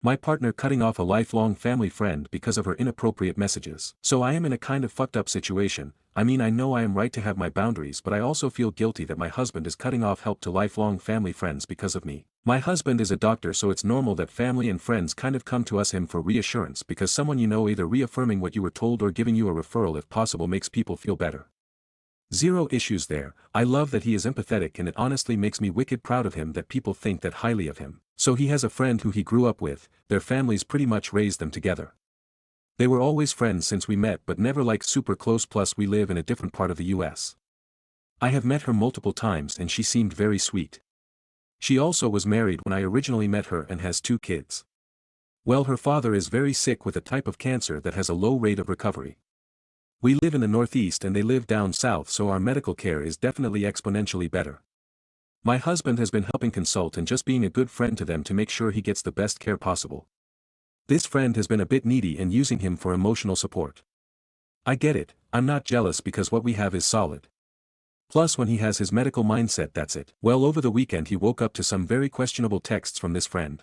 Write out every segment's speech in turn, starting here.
My partner cutting off a lifelong family friend because of her inappropriate messages. So I am in a kind of fucked up situation. I mean, I know I am right to have my boundaries, but I also feel guilty that my husband is cutting off help to lifelong family friends because of me. My husband is a doctor, so it's normal that family and friends kind of come to him for reassurance because someone you know either reaffirming what you were told or giving you a referral if possible makes people feel better. Zero issues there. I love that he is empathetic, and it honestly makes me wicked proud of him that people think that highly of him. So he has a friend who he grew up with, their families pretty much raised them together. They were always friends since we met, but never like super close, plus we live in a different part of the US. I have met her multiple times and she seemed very sweet. She also was married when I originally met her and has 2 kids. Well, her father is very sick with a type of cancer that has a low rate of recovery. We live in the Northeast and they live down south, so our medical care is definitely exponentially better. My husband has been helping consult and just being a good friend to them to make sure he gets the best care possible. This friend has been a bit needy and using him for emotional support. I get it, I'm not jealous because what we have is solid. Plus when he has his medical mindset, that's it. Well, over the weekend he woke up to some very questionable texts from this friend.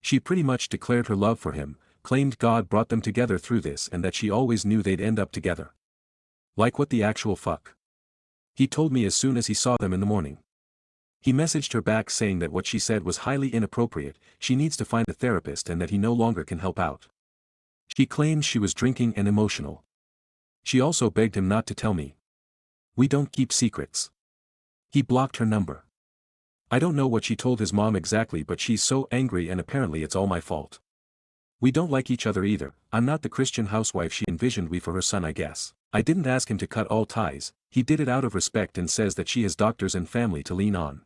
She pretty much declared her love for him, claimed God brought them together through this and that she always knew they'd end up together. Like what the actual fuck? He told me as soon as he saw them in the morning. He messaged her back saying that what she said was highly inappropriate, she needs to find a therapist and that he no longer can help out. She claimed she was drinking and emotional. She also begged him not to tell me. We don't keep secrets. He blocked her number. I don't know what she told his mom exactly, but she's so angry and apparently it's all my fault. We don't like each other either. I'm not the Christian housewife she envisioned me for her son, I guess. I didn't ask him to cut all ties, he did it out of respect and says that she has doctors and family to lean on.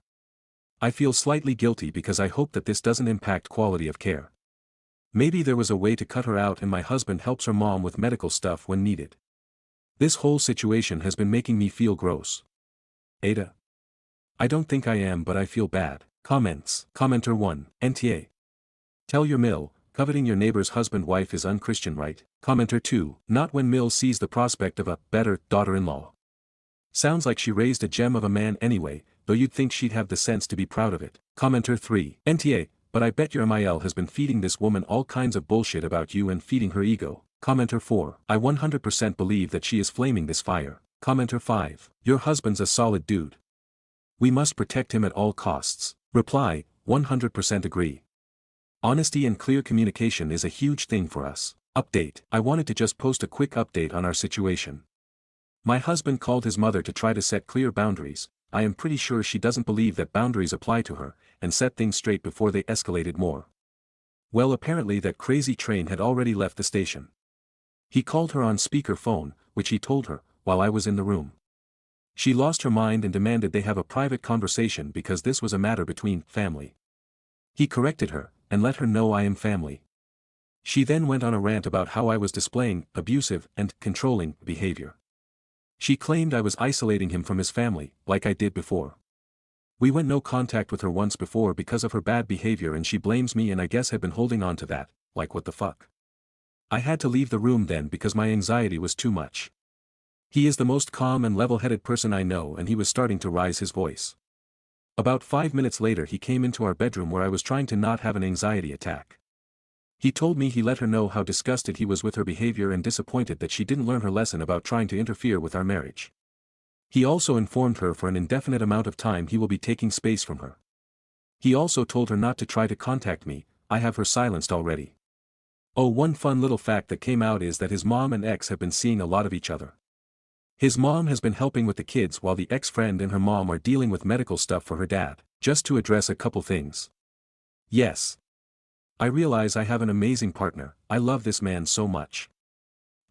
I feel slightly guilty because I hope that this doesn't impact quality of care. Maybe there was a way to cut her out and my husband helps her mom with medical stuff when needed. This whole situation has been making me feel gross. Aita. I don't think I am, but I feel bad. Comments. Commenter 1. NTA. Tell your Mill, coveting your neighbor's husband-wife is unchristian, right? Commenter 2. Not when Mill sees the prospect of a better daughter-in-law. Sounds like she raised a gem of a man anyway, though you'd think she'd have the sense to be proud of it. Commenter 3. NTA. But I bet your MIL has been feeding this woman all kinds of bullshit about you and feeding her ego. Commenter 4. I 100% believe that she is flaming this fire. Commenter 5. Your husband's a solid dude. We must protect him at all costs. Reply. 100% agree. Honesty and clear communication is a huge thing for us. Update. I wanted to just post a quick update on our situation. My husband called his mother to try to set clear boundaries. I am pretty sure she doesn't believe that boundaries apply to her, and set things straight before they escalated more. Well, apparently that crazy train had already left the station. He called her on speaker phone, which he told her, while I was in the room. She lost her mind and demanded they have a private conversation because this was a matter between family. He corrected her, and let her know I am family. She then went on a rant about how I was displaying abusive and controlling behavior. She claimed I was isolating him from his family, like I did before. We went no contact with her once before because of her bad behavior and she blames me and I guess had been holding on to that, like what the fuck. I had to leave the room then because my anxiety was too much. He is the most calm and level-headed person I know and he was starting to raise his voice. About 5 minutes later he came into our bedroom where I was trying to not have an anxiety attack. He told me he let her know how disgusted he was with her behavior and disappointed that she didn't learn her lesson about trying to interfere with our marriage. He also informed her for an indefinite amount of time he will be taking space from her. He also told her not to try to contact me, I have her silenced already. Oh, one fun little fact that came out is that his mom and ex have been seeing a lot of each other. His mom has been helping with the kids while the ex-friend and her mom are dealing with medical stuff for her dad, just to address a couple things. Yes. I realize I have an amazing partner, I love this man so much.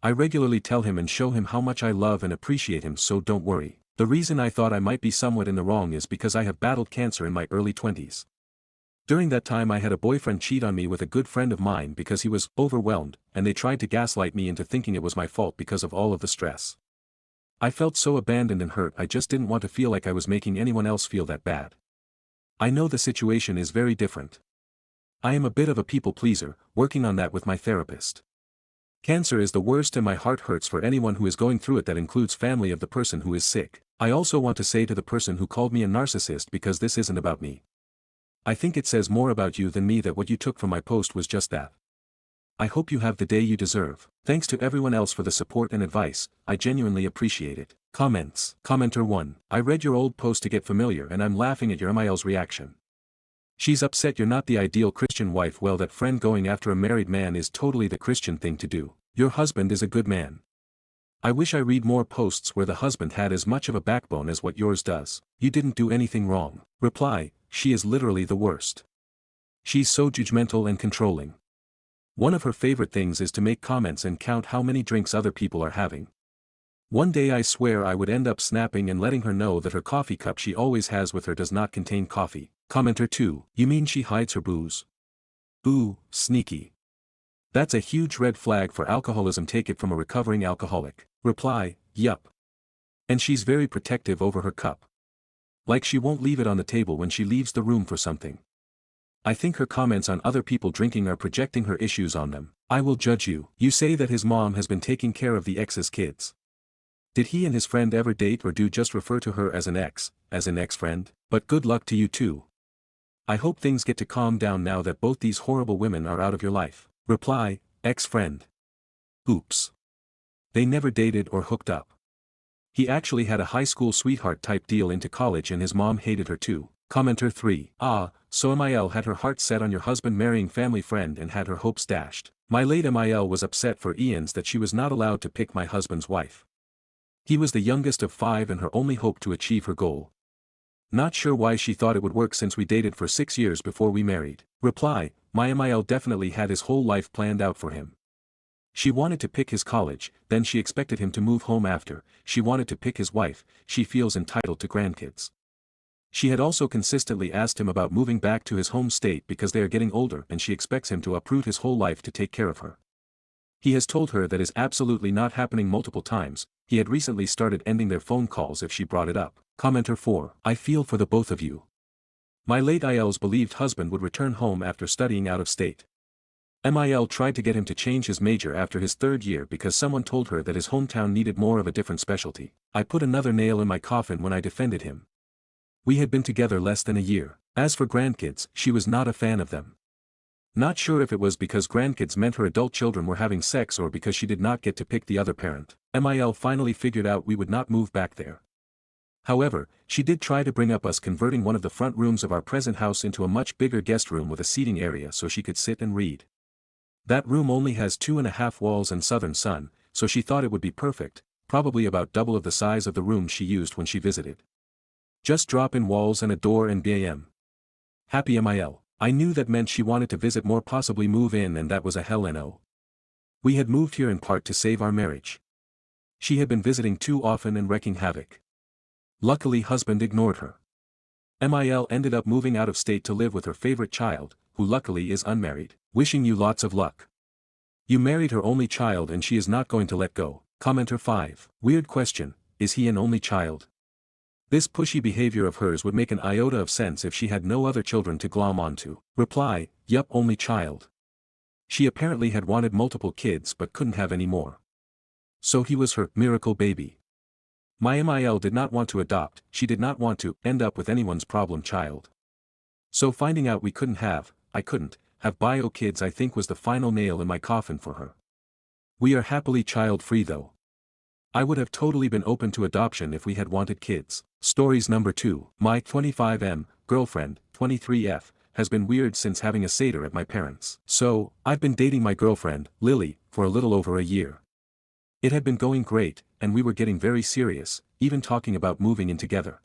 I regularly tell him and show him how much I love and appreciate him, so don't worry. The reason I thought I might be somewhat in the wrong is because I have battled cancer in my early 20s. During that time I had a boyfriend cheat on me with a good friend of mine because he was overwhelmed, and they tried to gaslight me into thinking it was my fault because of all of the stress. I felt so abandoned and hurt, I just didn't want to feel like I was making anyone else feel that bad. I know the situation is very different. I am a bit of a people pleaser, working on that with my therapist. Cancer is the worst and my heart hurts for anyone who is going through it, that includes family of the person who is sick. I also want to say to the person who called me a narcissist because this isn't about me. I think it says more about you than me that what you took from my post was just that. I hope you have the day you deserve. Thanks to everyone else for the support and advice, I genuinely appreciate it. Comments. Commenter 1. I read your old post to get familiar and I'm laughing at your MIL's reaction. She's upset you're not the ideal Christian wife. Well, that friend going after a married man is totally the Christian thing to do. Your husband is a good man. I wish I read more posts where the husband had as much of a backbone as what yours does. You didn't do anything wrong. Reply, she is literally the worst. She's so judgmental and controlling. One of her favorite things is to make comments and count how many drinks other people are having. One day I swear I would end up snapping and letting her know that her coffee cup she always has with her does not contain coffee. Commenter 2. You mean she hides her booze? Ooh, sneaky. That's a huge red flag for alcoholism. Take it from a recovering alcoholic. Reply, yup. And she's very protective over her cup. Like she won't leave it on the table when she leaves the room for something. I think her comments on other people drinking are projecting her issues on them. I will judge you. You say that his mom has been taking care of the ex's kids. Did he and his friend ever date, or do just refer to her as an ex, as an ex-friend? But good luck to you too. I hope things get to calm down now that both these horrible women are out of your life. Reply, ex-friend. Oops. They never dated or hooked up. He actually had a high school sweetheart type deal into college and his mom hated her too. Commenter 3. Ah, so MIL had her heart set on your husband marrying family friend and had her hopes dashed. My late MIL was upset for eons that she was not allowed to pick my husband's wife. He was the youngest of 5 and her only hope to achieve her goal. Not sure why she thought it would work since we dated for 6 years before we married. Reply, my MIL definitely had his whole life planned out for him. She wanted to pick his college, then she expected him to move home after. She wanted to pick his wife. She feels entitled to grandkids. She had also consistently asked him about moving back to his home state because they are getting older and she expects him to uproot his whole life to take care of her. He has told her that is absolutely not happening multiple times. He had recently started ending their phone calls if she brought it up. Commenter 4. I feel for the both of you. My late IL's believed husband would return home after studying out of state. MIL tried to get him to change his major after his 3rd year because someone told her that his hometown needed more of a different specialty. I put another nail in my coffin when I defended him. We had been together less than a year. As for grandkids, she was not a fan of them. Not sure if it was because grandkids meant her adult children were having sex or because she did not get to pick the other parent. MIL finally figured out we would not move back there. However, she did try to bring up us converting one of the front rooms of our present house into a much bigger guest room with a seating area so she could sit and read. That room only has 2.5 walls and southern sun, so she thought it would be perfect, probably about double of the size of the room she used when she visited. Just drop in walls and a door and bam. Happy MIL. I knew that meant she wanted to visit more, possibly move in, and that was a hell no. We had moved here in part to save our marriage. She had been visiting too often and wreaking havoc. Luckily husband ignored her. MIL ended up moving out of state to live with her favorite child, who luckily is unmarried. Wishing you lots of luck. You married her only child and she is not going to let go. Commenter 5. Weird question, is he an only child? This pushy behavior of hers would make an iota of sense if she had no other children to glom onto. Reply, yup, only child. She apparently had wanted multiple kids but couldn't have any more. So he was her miracle baby. My MIL did not want to adopt, she did not want to end up with anyone's problem child. So finding out we couldn't have, I couldn't, have bio kids I think was the final nail in my coffin for her. We are happily child-free though. I would have totally been open to adoption if we had wanted kids. Stories number 2. My 25M, girlfriend, 23F, has been weird since having a Seder at my parents'. So, I've been dating my girlfriend, Lily, for a little over a year. It had been going great, and we were getting very serious, even talking about moving in together.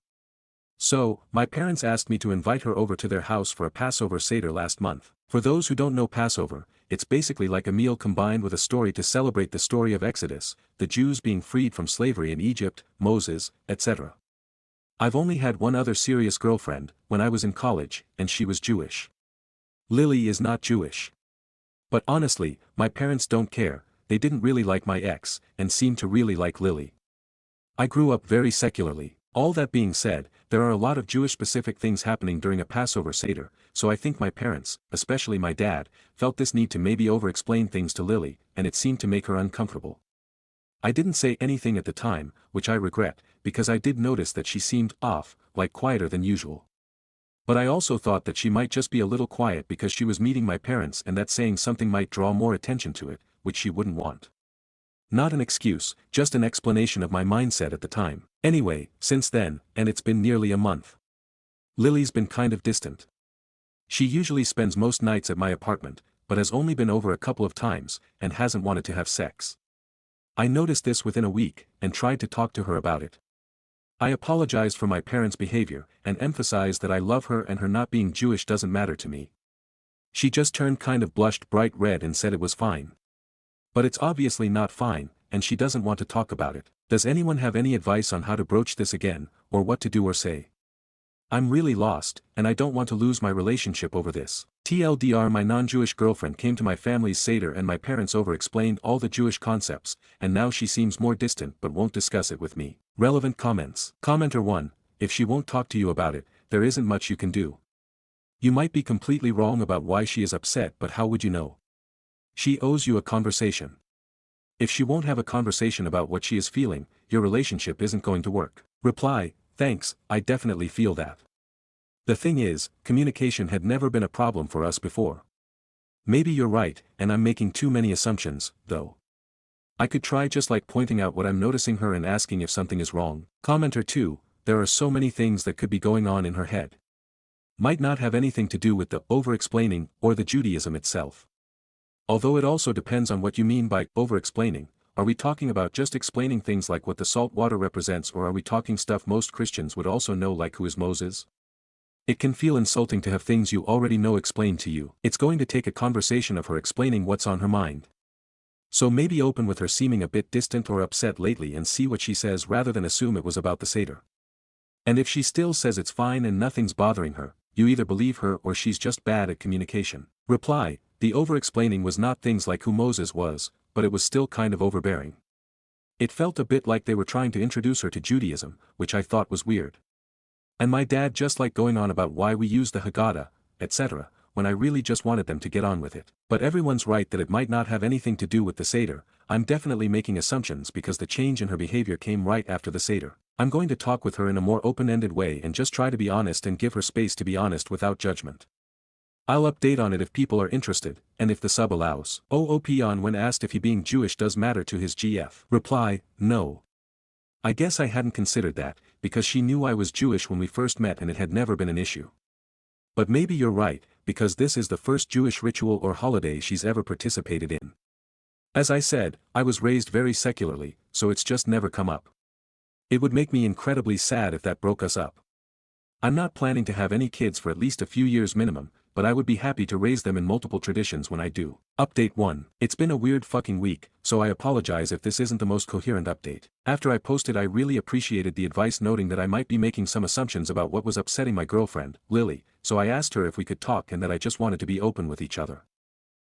So, my parents asked me to invite her over to their house for a Passover Seder last month. For those who don't know Passover, it's basically like a meal combined with a story to celebrate the story of Exodus, the Jews being freed from slavery in Egypt, Moses, etc. I've only had one other serious girlfriend, when I was in college, and she was Jewish. Lily is not Jewish. But honestly, my parents don't care, they didn't really like my ex, and seemed to really like Lily. I grew up very secularly. All that being said, there are a lot of Jewish-specific things happening during a Passover Seder, so I think my parents, especially my dad, felt this need to maybe over-explain things to Lily, and it seemed to make her uncomfortable. I didn't say anything at the time, which I regret, because I did notice that she seemed off, like quieter than usual. But I also thought that she might just be a little quiet because she was meeting my parents and that saying something might draw more attention to it, which she wouldn't want. Not an excuse, just an explanation of my mindset at the time. Anyway, since then, and it's been nearly a month. Lily's been kind of distant. She usually spends most nights at my apartment, but has only been over a couple of times, and hasn't wanted to have sex. I noticed this within a week, and tried to talk to her about it. I apologized for my parents' behavior, and emphasized that I love her and her not being Jewish doesn't matter to me. She just turned kind of blushed bright red and said it was fine. But it's obviously not fine, and she doesn't want to talk about it. Does anyone have any advice on how to broach this again, or what to do or say? I'm really lost, and I don't want to lose my relationship over this. TLDR, my non-Jewish girlfriend came to my family's Seder and my parents over-explained all the Jewish concepts, and now she seems more distant but won't discuss it with me. Relevant comments. Commenter 1, if she won't talk to you about it, there isn't much you can do. You might be completely wrong about why she is upset, but how would you know? She owes you a conversation. If she won't have a conversation about what she is feeling, your relationship isn't going to work. Reply, thanks, I definitely feel that. The thing is, communication had never been a problem for us before. Maybe you're right, and I'm making too many assumptions, though. I could try just like pointing out what I'm noticing her and asking if something is wrong. Commenter 2, there are so many things that could be going on in her head. Might not have anything to do with the over-explaining or the Judaism itself. Although it also depends on what you mean by over-explaining. Are we talking about just explaining things like what the salt water represents, or are we talking stuff most Christians would also know, like who is Moses? It can feel insulting to have things you already know explained to you. It's going to take a conversation of her explaining what's on her mind. So maybe open with her seeming a bit distant or upset lately and see what she says rather than assume it was about the Seder. And if she still says it's fine and nothing's bothering her, you either believe her or she's just bad at communication. Reply, the over-explaining was not things like who Moses was, but it was still kind of overbearing. It felt a bit like they were trying to introduce her to Judaism, which I thought was weird. And my dad just like going on about why we use the Haggadah, etc., when I really just wanted them to get on with it. But everyone's right that it might not have anything to do with the Seder. I'm definitely making assumptions because the change in her behavior came right after the Seder. I'm going to talk with her in a more open-ended way and just try to be honest and give her space to be honest without judgment. I'll update on it if people are interested, and if the sub allows. OOP on when asked if he being Jewish does matter to his GF. Reply, no. I guess I hadn't considered that, because she knew I was Jewish when we first met and it had never been an issue. But maybe you're right, because this is the first Jewish ritual or holiday she's ever participated in. As I said, I was raised very secularly, so it's just never come up. It would make me incredibly sad if that broke us up. I'm not planning to have any kids for at least a few years minimum, but I would be happy to raise them in multiple traditions when I do. Update 1. It's been a weird fucking week, so I apologize if this isn't the most coherent update. After I posted, I really appreciated the advice, noting that I might be making some assumptions about what was upsetting my girlfriend, Lily, so I asked her if we could talk and that I just wanted to be open with each other.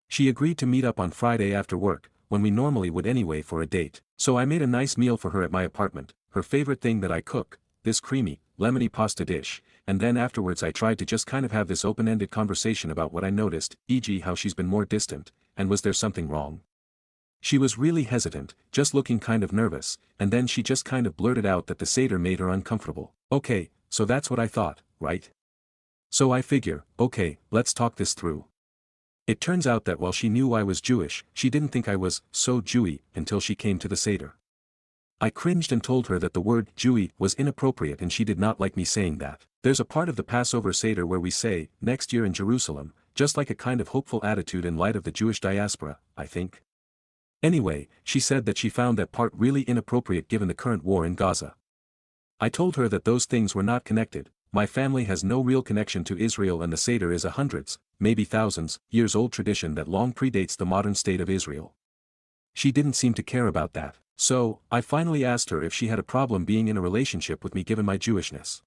She agreed to meet up on Friday after work, when we normally would anyway, for a date. So I made a nice meal for her at my apartment, her favorite thing that I cook, this creamy, lemony pasta dish, and then afterwards I tried to just kind of have this open-ended conversation about what I noticed, e.g. how she's been more distant, and was there something wrong? She was really hesitant, just looking kind of nervous, and then she just kind of blurted out that the Seder made her uncomfortable. Okay, so that's what I thought, right? So I figure, okay, let's talk this through. It turns out that while she knew I was Jewish, she didn't think I was so Jewy until she came to the Seder. I cringed and told her that the word Jewy was inappropriate and she did not like me saying that. There's a part of the Passover Seder where we say, next year in Jerusalem, just like a kind of hopeful attitude in light of the Jewish diaspora, I think. Anyway, she said that she found that part really inappropriate given the current war in Gaza. I told her that those things were not connected. My family has no real connection to Israel and the Seder is a hundreds, maybe thousands, years old tradition that long predates the modern state of Israel. She didn't seem to care about that. So, I finally asked her if she had a problem being in a relationship with me given my Jewishness.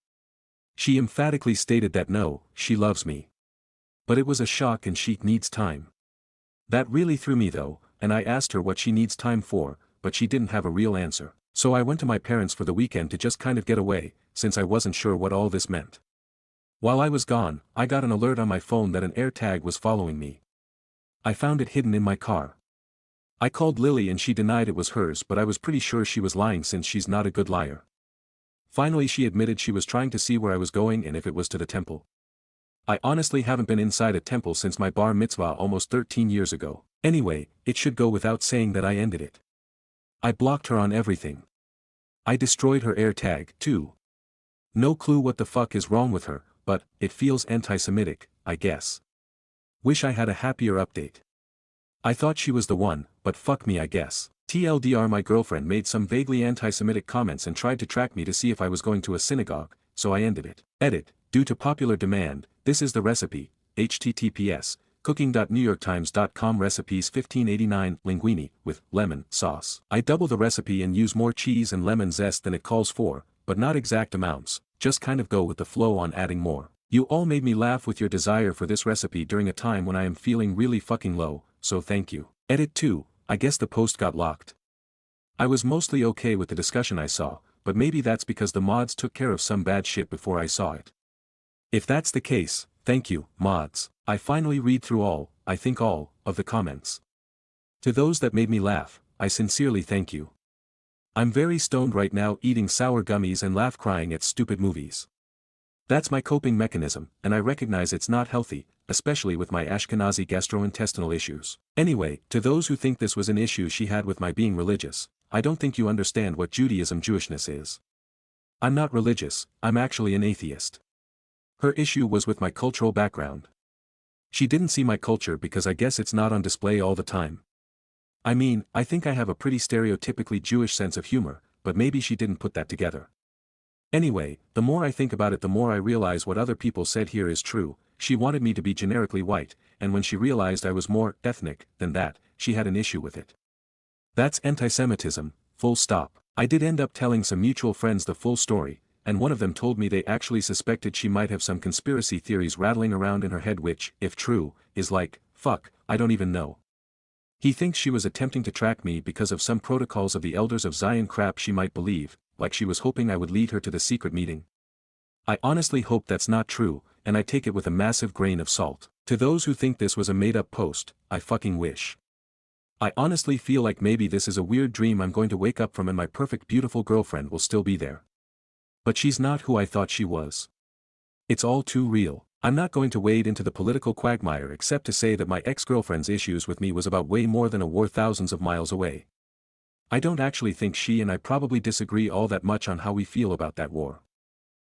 She emphatically stated that no, she loves me. But it was a shock and she needs time. That really threw me though, and I asked her what she needs time for, but she didn't have a real answer. So I went to my parents for the weekend to just kind of get away, since I wasn't sure what all this meant. While I was gone, I got an alert on my phone that an AirTag was following me. I found it hidden in my car. I called Lily and she denied it was hers, but I was pretty sure she was lying since she's not a good liar. Finally she admitted she was trying to see where I was going and if it was to the temple. I honestly haven't been inside a temple since my bar mitzvah almost 13 years ago. Anyway, it should go without saying that I ended it. I blocked her on everything. I destroyed her air tag, too. No clue what the fuck is wrong with her, but it feels anti-Semitic, I guess. Wish I had a happier update. I thought she was the one, but fuck me I guess. TLDR, my girlfriend made some vaguely anti-Semitic comments and tried to track me to see if I was going to a synagogue, so I ended it. Edit, due to popular demand, this is the recipe, https, cooking.newyorktimes.com recipes 1589 linguine, with lemon sauce. I double the recipe and use more cheese and lemon zest than it calls for, but not exact amounts, just kind of go with the flow on adding more. You all made me laugh with your desire for this recipe during a time when I am feeling really fucking low, so thank you. Edit 2, I guess the post got locked. I was mostly okay with the discussion I saw, but maybe that's because the mods took care of some bad shit before I saw it. If that's the case, thank you, mods. I finally read through all, I think all, of the comments. To those that made me laugh, I sincerely thank you. I'm very stoned right now eating sour gummies and laugh crying at stupid movies. That's my coping mechanism, and I recognize it's not healthy, especially with my Ashkenazi gastrointestinal issues. Anyway, to those who think this was an issue she had with my being religious, I don't think you understand what Judaism Jewishness is. I'm not religious, I'm actually an atheist. Her issue was with my cultural background. She didn't see my culture because I guess it's not on display all the time. I mean, I think I have a pretty stereotypically Jewish sense of humor, but maybe she didn't put that together. Anyway, the more I think about it the more I realize what other people said here is true. She wanted me to be generically white, and when she realized I was more ethnic than that, she had an issue with it. That's anti-Semitism, full stop. I did end up telling some mutual friends the full story, and one of them told me they actually suspected she might have some conspiracy theories rattling around in her head which, if true, is like, fuck, I don't even know. He thinks she was attempting to track me because of some protocols of the Elders of Zion crap she might believe, like she was hoping I would lead her to the secret meeting. I honestly hope that's not true, and I take it with a massive grain of salt. To those who think this was a made-up post, I fucking wish. I honestly feel like maybe this is a weird dream I'm going to wake up from and my perfect beautiful girlfriend will still be there. But she's not who I thought she was. It's all too real. I'm not going to wade into the political quagmire except to say that my ex-girlfriend's issues with me was about way more than a war thousands of miles away. I don't actually think she and I probably disagree all that much on how we feel about that war.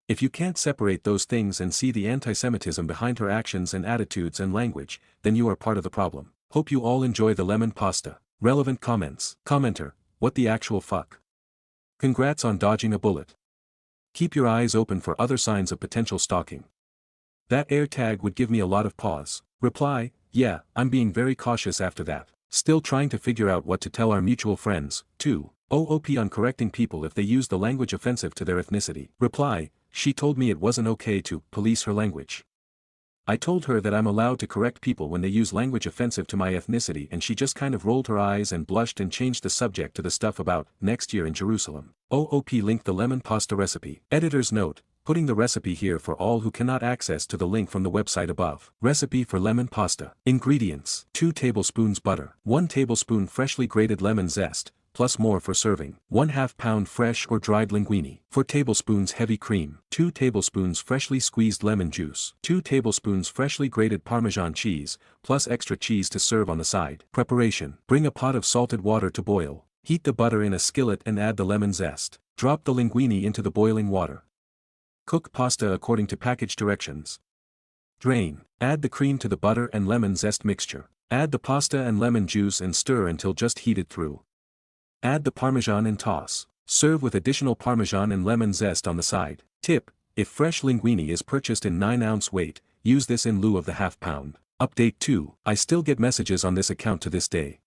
If you can't separate those things and see the anti-Semitism behind her actions and attitudes and language, then you are part of the problem. Hope you all enjoy the lemon pasta. Relevant comments. Commenter, what the actual fuck? Congrats on dodging a bullet. Keep your eyes open for other signs of potential stalking. That air tag would give me a lot of pause. Reply, yeah, I'm being very cautious after that. Still trying to figure out what to tell our mutual friends, too. OOP on correcting people if they use the language offensive to their ethnicity. Reply, she told me it wasn't okay to police her language. I told her that I'm allowed to correct people when they use language offensive to my ethnicity and she just kind of rolled her eyes and blushed and changed the subject to the stuff about next year in Jerusalem. OOP link the lemon pasta recipe. Editor's note, putting the recipe here for all who cannot access to the link from the website above. Recipe for lemon pasta. Ingredients: 2 tablespoons butter, 1 tablespoon freshly grated lemon zest, plus more for serving, 1/2 pound fresh or dried linguine, 4 tablespoons heavy cream, 2 tablespoons freshly squeezed lemon juice, 2 tablespoons freshly grated Parmesan cheese, plus extra cheese to serve on the side. Preparation: bring a pot of salted water to boil, heat the butter in a skillet and add the lemon zest. Drop the linguine into the boiling water. Cook pasta according to package directions. Drain. Add the cream to the butter and lemon zest mixture. Add the pasta and lemon juice and stir until just heated through. Add the Parmesan and toss. Serve with additional Parmesan and lemon zest on the side. Tip: if fresh linguine is purchased in 9-ounce weight, use this in lieu of the 1/2 pound. Update 2. I still get messages on this account to this day.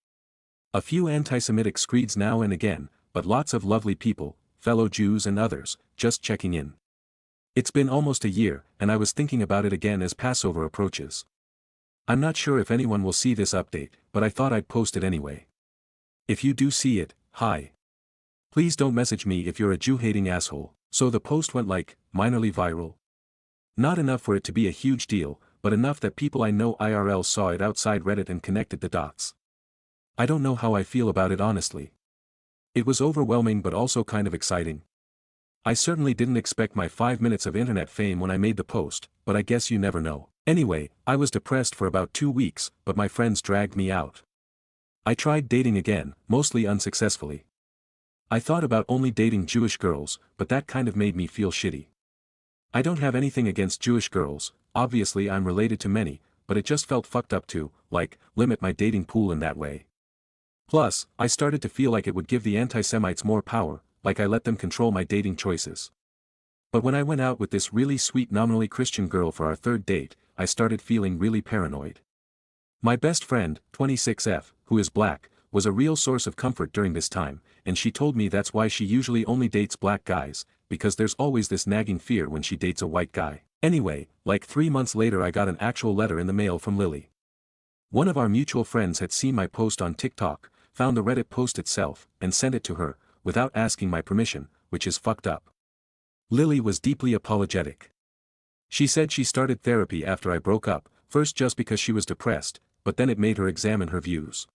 A few anti-Semitic screeds now and again, but lots of lovely people, fellow Jews and others, just checking in. It's been almost a year, and I was thinking about it again as Passover approaches. I'm not sure if anyone will see this update, but I thought I'd post it anyway. If you do see it, hi. Please don't message me if you're a Jew-hating asshole. So the post went like, minorly viral. Not enough for it to be a huge deal, but enough that people I know IRL saw it outside Reddit and connected the dots. I don't know how I feel about it honestly. It was overwhelming but also kind of exciting. I certainly didn't expect my 5 minutes of internet fame when I made the post, but I guess you never know. Anyway, I was depressed for about 2 weeks, but my friends dragged me out. I tried dating again, mostly unsuccessfully. I thought about only dating Jewish girls, but that kind of made me feel shitty. I don't have anything against Jewish girls, obviously I'm related to many, but it just felt fucked up to, like, limit my dating pool in that way. Plus, I started to feel like it would give the anti-Semites more power, like I let them control my dating choices. But when I went out with this really sweet nominally Christian girl for our third date, I started feeling really paranoid. My best friend, 26F, who is black, was a real source of comfort during this time, and she told me that's why she usually only dates black guys, because there's always this nagging fear when she dates a white guy. Anyway, like 3 months later I got an actual letter in the mail from Lily. One of our mutual friends had seen my post on TikTok, found the Reddit post itself, and sent it to her, without asking my permission, which is fucked up. Lily was deeply apologetic. She said she started therapy after I broke up, first just because she was depressed, but then it made her examine her views.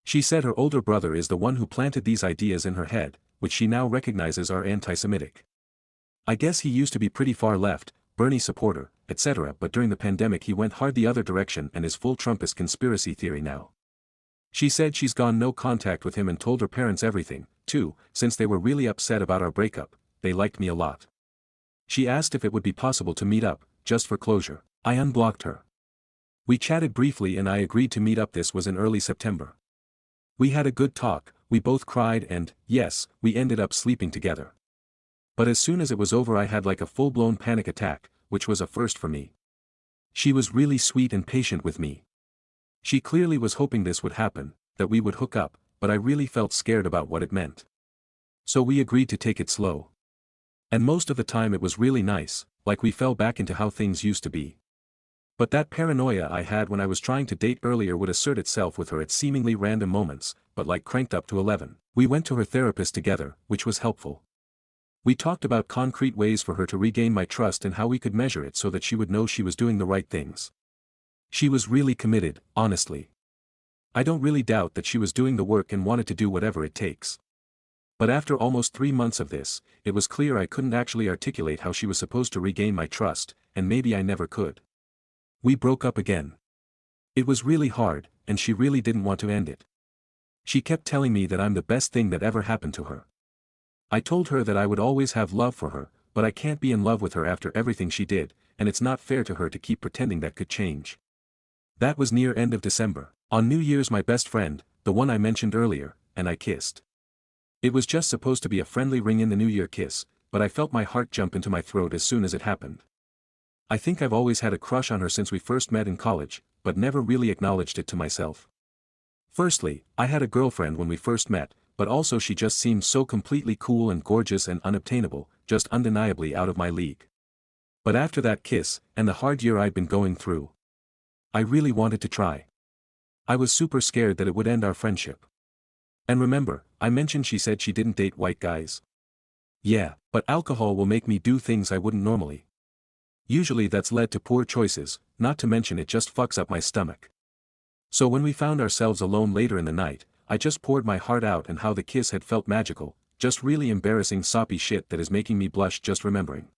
She said her older brother is the one who planted these ideas in her head, which she now recognizes are anti-Semitic. I guess he used to be pretty far left, Bernie supporter, etc., but during the pandemic he went hard the other direction and is full Trumpist conspiracy theory now. She said she's gone no contact with him and told her parents everything, too, since they were really upset about our breakup. They liked me a lot. She asked if it would be possible to meet up, just for closure. I unblocked her. We chatted briefly and I agreed to meet up. This was in early September. We had a good talk, we both cried and, yes, we ended up sleeping together. But as soon as it was over I had like a full-blown panic attack, which was a first for me. She was really sweet and patient with me. She clearly was hoping this would happen, that we would hook up, but I really felt scared about what it meant. So we agreed to take it slow. And most of the time it was really nice, like we fell back into how things used to be. But that paranoia I had when I was trying to date earlier would assert itself with her at seemingly random moments, but like cranked up to 11. We went to her therapist together, which was helpful. We talked about concrete ways for her to regain my trust and how we could measure it so that she would know she was doing the right things. She was really committed, honestly. I don't really doubt that she was doing the work and wanted to do whatever it takes. But after almost 3 months of this, it was clear I couldn't actually articulate how she was supposed to regain my trust, and maybe I never could. We broke up again. It was really hard, and she really didn't want to end it. She kept telling me that I'm the best thing that ever happened to her. I told her that I would always have love for her, but I can't be in love with her after everything she did, and it's not fair to her to keep pretending that could change. That was near end of December. On New Year's my best friend, the one I mentioned earlier, and I kissed. It was just supposed to be a friendly ring in the New Year kiss, but I felt my heart jump into my throat as soon as it happened. I think I've always had a crush on her since we first met in college, but never really acknowledged it to myself. Firstly, I had a girlfriend when we first met, but also she just seemed so completely cool and gorgeous and unobtainable, just undeniably out of my league. But after that kiss, and the hard year I'd been going through, I really wanted to try. I was super scared that it would end our friendship. And remember, I mentioned she said she didn't date white guys. Yeah, but alcohol will make me do things I wouldn't normally. Usually that's led to poor choices, not to mention it just fucks up my stomach. So when we found ourselves alone later in the night, I just poured my heart out and how the kiss had felt magical, just really embarrassing soppy shit that is making me blush just remembering.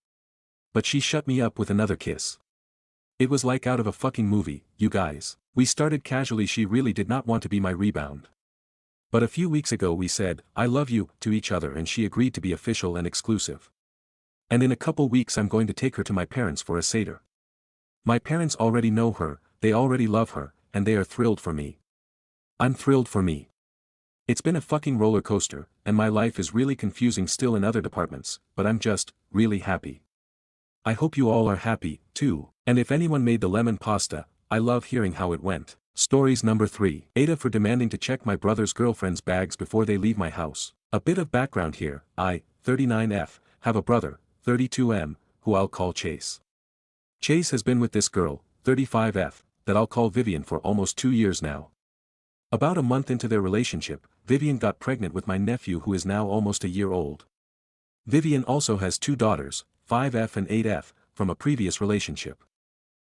But she shut me up with another kiss. It was like out of a fucking movie, you guys. We started casually. She really did not want to be my rebound. But a few weeks ago we said, I love you, to each other and she agreed to be official and exclusive. And in a couple weeks I'm going to take her to my parents for a Seder. My parents already know her, they already love her, and they are thrilled for me. I'm thrilled for me. It's been a fucking roller coaster, and my life is really confusing still in other departments, but I'm just, really happy. I hope you all are happy, too, and if anyone made the lemon pasta, I love hearing how it went. Stories number 3. Aita for demanding to check my brother's girlfriend's bags before they leave my house. A bit of background here, I, 39F, have a brother, 32M, who I'll call Chase. Chase has been with this girl, 35F, that I'll call Vivian for almost 2 years now. About a month into their relationship, Vivian got pregnant with my nephew who is now almost a year old. Vivian also has 2 daughters, 5F and 8F, from a previous relationship.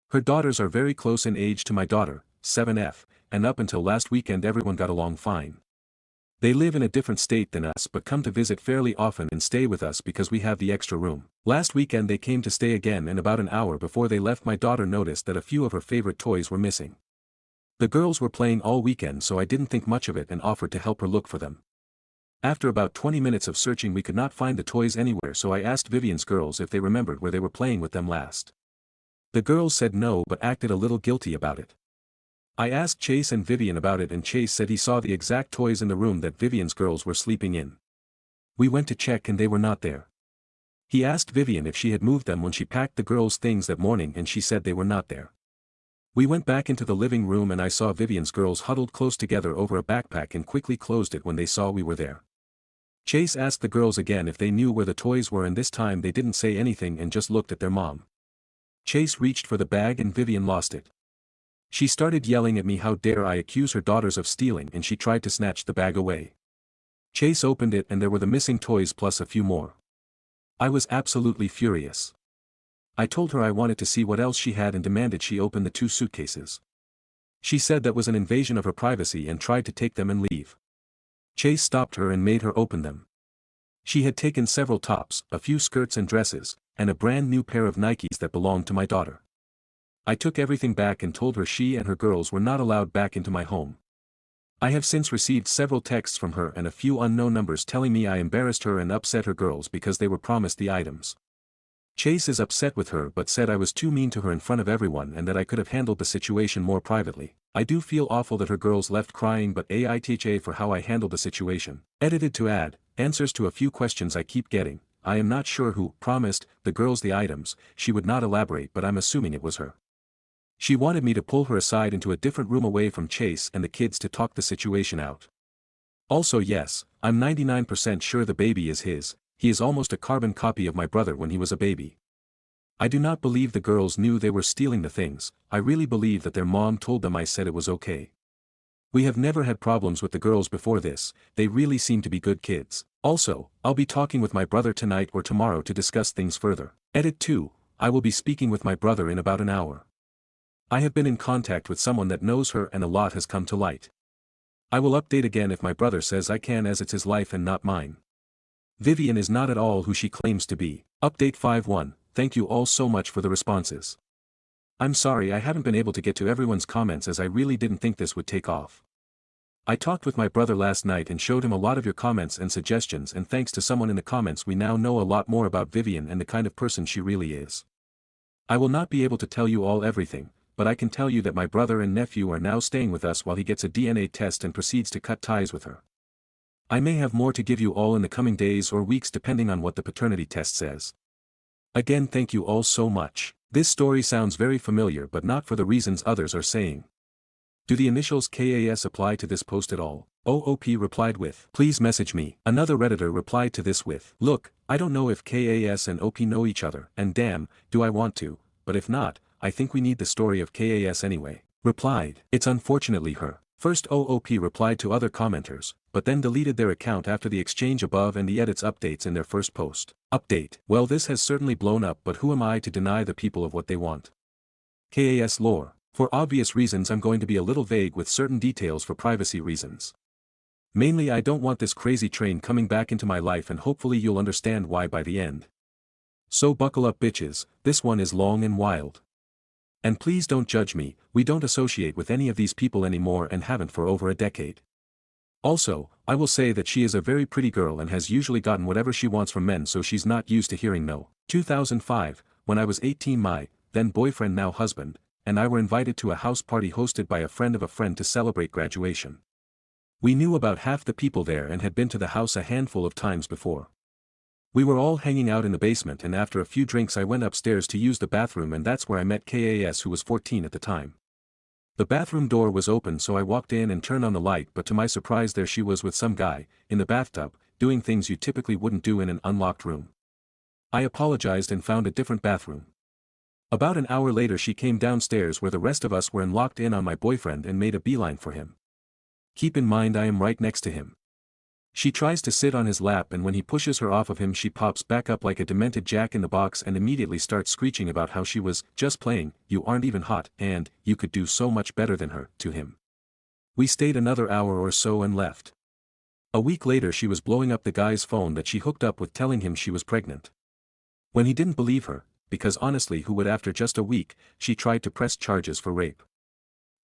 Her daughters are very close in age to my daughter, 7F, and up until last weekend everyone got along fine. They live in a different state than us but come to visit fairly often and stay with us because we have the extra room. Last weekend they came to stay again, and about an hour before they left my daughter noticed that a few of her favorite toys were missing. The girls were playing all weekend, so I didn't think much of it and offered to help her look for them. After about 20 minutes of searching we could not find the toys anywhere, so I asked Vivian's girls if they remembered where they were playing with them last. The girls said no but acted a little guilty about it. I asked Chase and Vivian about it and Chase said he saw the exact toys in the room that Vivian's girls were sleeping in. We went to check and they were not there. He asked Vivian if she had moved them when she packed the girls' things that morning and she said they were not there. We went back into the living room and I saw Vivian's girls huddled close together over a backpack and quickly closed it when they saw we were there. Chase asked the girls again if they knew where the toys were and this time they didn't say anything and just looked at their mom. Chase reached for the bag and Vivian lost it. She started yelling at me how dare I accuse her daughters of stealing, and she tried to snatch the bag away. Chase opened it and there were the missing toys plus a few more. I was absolutely furious. I told her I wanted to see what else she had and demanded she open the 2 suitcases. She said that was an invasion of her privacy and tried to take them and leave. Chase stopped her and made her open them. She had taken several tops, a few skirts and dresses, and a brand new pair of Nikes that belonged to my daughter. I took everything back and told her she and her girls were not allowed back into my home. I have since received several texts from her and a few unknown numbers telling me I embarrassed her and upset her girls because they were promised the items. Chase is upset with her but said I was too mean to her in front of everyone and that I could have handled the situation more privately. I do feel awful that her girls left crying, but AITHA for how I handled the situation. Edited to add, answers to a few questions I keep getting. I am not sure who promised the girls the items. She would not elaborate but I'm assuming it was her. She wanted me to pull her aside into a different room away from Chase and the kids to talk the situation out. Also yes, I'm 99% sure the baby is his. He is almost a carbon copy of my brother when he was a baby. I do not believe the girls knew they were stealing the things. I really believe that their mom told them I said it was okay. We have never had problems with the girls before this. They really seem to be good kids. Also, I'll be talking with my brother tonight or tomorrow to discuss things further. Edit 2, I will be speaking with my brother in about an hour. I have been in contact with someone that knows her and a lot has come to light. I will update again if my brother says I can, as it's his life and not mine. Vivian is not at all who she claims to be. Update 5.1, thank you all so much for the responses. I'm sorry I haven't been able to get to everyone's comments as I really didn't think this would take off. I talked with my brother last night and showed him a lot of your comments and suggestions, and thanks to someone in the comments we now know a lot more about Vivian and the kind of person she really is. I will not be able to tell you all everything, but I can tell you that my brother and nephew are now staying with us while he gets a DNA test and proceeds to cut ties with her. I may have more to give you all in the coming days or weeks depending on what the paternity test says. Again, thank you all so much. This story sounds very familiar but not for the reasons others are saying. Do the initials KAS apply to this post at all? OOP replied with, please message me. Another Redditor replied to this with, look, I don't know if KAS and OP know each other, and damn, do I want to, but if not, I think we need the story of KAS anyway. Replied, it's unfortunately her. First OOP replied to other commenters, but then deleted their account after the exchange above and the edits updates in their first post. Update, well this has certainly blown up, but who am I to deny the people of what they want? KAS lore. For obvious reasons I'm going to be a little vague with certain details for privacy reasons. Mainly I don't want this crazy train coming back into my life, and hopefully you'll understand why by the end. So buckle up bitches, this one is long and wild. And please don't judge me, we don't associate with any of these people anymore and haven't for over a decade. Also, I will say that she is a very pretty girl and has usually gotten whatever she wants from men, so she's not used to hearing no. 2005, when I was 18, my then boyfriend, now husband, and I were invited to a house party hosted by a friend of a friend to celebrate graduation. We knew about half the people there and had been to the house a handful of times before. We were all hanging out in the basement, and after a few drinks I went upstairs to use the bathroom, and that's where I met KAS, who was 14 at the time. The bathroom door was open, so I walked in and turned on the light, but to my surprise there she was with some guy, in the bathtub, doing things you typically wouldn't do in an unlocked room. I apologized and found a different bathroom. About an hour later she came downstairs where the rest of us were, and locked in on my boyfriend and made a beeline for him. Keep in mind I am right next to him. She tries to sit on his lap, and when he pushes her off of him she pops back up like a demented jack-in-the-box and immediately starts screeching about how she was just playing, you aren't even hot, and you could do so much better than her, to him. We stayed another hour or so and left. A week later she was blowing up the guy's phone that she hooked up with, telling him she was pregnant. When he didn't believe her, because honestly who would, after just a week, she tried to press charges for rape.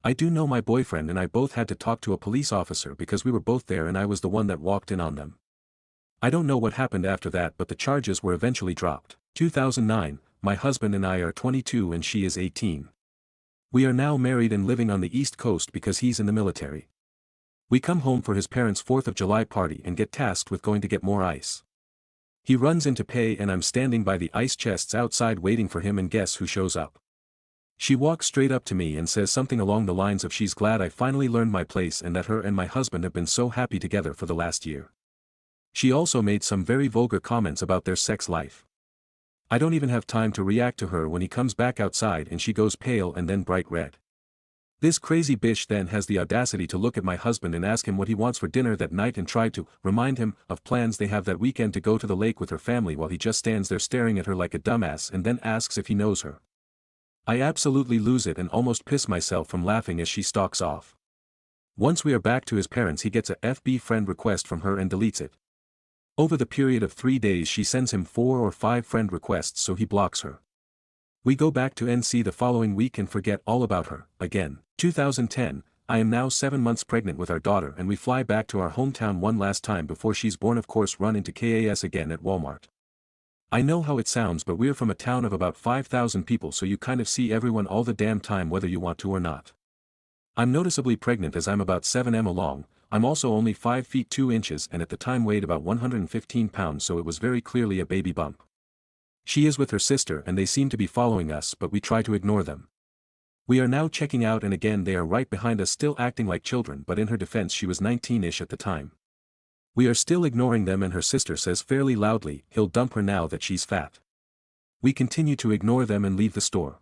I do know my boyfriend and I both had to talk to a police officer because we were both there and I was the one that walked in on them. I don't know what happened after that, but the charges were eventually dropped. 2009, my husband and I are 22 and she is 18. We are now married and living on the East Coast because he's in the military. We come home for his parents' 4th of July party and get tasked with going to get more ice. He runs in to pay and I'm standing by the ice chests outside waiting for him, and guess who shows up? She walks straight up to me and says something along the lines of she's glad I finally learned my place and that her and my husband have been so happy together for the last year. She also made some very vulgar comments about their sex life. I don't even have time to react to her when he comes back outside and she goes pale and then bright red. This crazy bitch then has the audacity to look at my husband and ask him what he wants for dinner that night and try to remind him of plans they have that weekend to go to the lake with her family, while he just stands there staring at her like a dumbass and then asks if he knows her. I absolutely lose it and almost piss myself from laughing as she stalks off. Once we are back to his parents, he gets a FB friend request from her and deletes it. Over the period of 3 days she sends him 4 or 5 friend requests, so he blocks her. We go back to NC the following week and forget all about her, again. 2010, I am now 7 months pregnant with our daughter and we fly back to our hometown one last time before she's born, of course run into KAS again at Walmart. I know how it sounds, but we're from a town of about 5,000 people, so you kind of see everyone all the damn time whether you want to or not. I'm noticeably pregnant as I'm about 7 long. I'm also only 5 feet 2 inches and at the time weighed about 115 pounds, so it was very clearly a baby bump. She is with her sister and they seem to be following us, but we try to ignore them. We are now checking out and again they are right behind us still acting like children, but in her defense she was 19-ish at the time. We are still ignoring them and her sister says fairly loudly he'll dump her now that she's fat. We continue to ignore them and leave the store.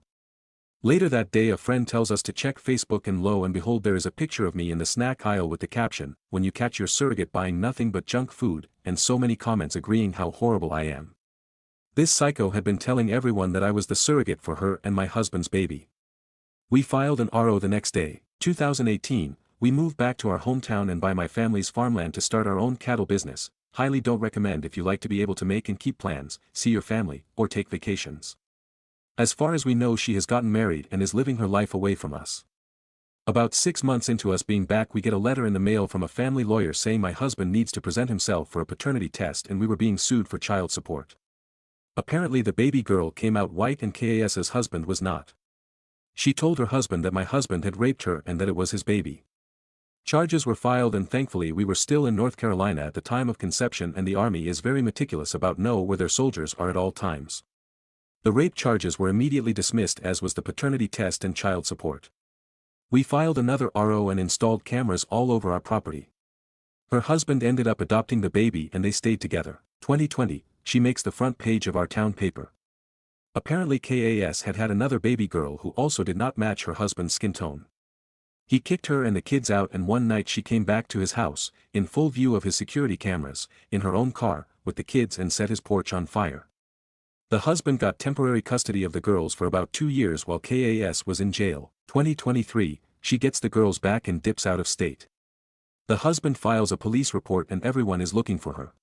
Later that day a friend tells us to check Facebook and lo and behold there is a picture of me in the snack aisle with the caption, "When you catch your surrogate buying nothing but junk food," and so many comments agreeing how horrible I am. This psycho had been telling everyone that I was the surrogate for her and my husband's baby. We filed an RO the next day. 2018, we moved back to our hometown and buy my family's farmland to start our own cattle business. Highly don't recommend if you like to be able to make and keep plans, see your family, or take vacations. As far as we know she has gotten married and is living her life away from us. About 6 months into us being back we get a letter in the mail from a family lawyer saying my husband needs to present himself for a paternity test and we were being sued for child support. Apparently the baby girl came out white and KAS's husband was not. She told her husband that my husband had raped her and that it was his baby. Charges were filed and thankfully we were still in North Carolina at the time of conception, and the Army is very meticulous about know where their soldiers are at all times. The rape charges were immediately dismissed, as was the paternity test and child support. We filed another RO and installed cameras all over our property. Her husband ended up adopting the baby and they stayed together. 2020, she makes the front page of our town paper. Apparently KAS had had another baby girl who also did not match her husband's skin tone. He kicked her and the kids out, and one night she came back to his house, in full view of his security cameras, in her own car, with the kids, and set his porch on fire. The husband got temporary custody of the girls for about 2 years while KAS was in jail. 2023, she gets the girls back and dips out of state. The husband files a police report and everyone is looking for her.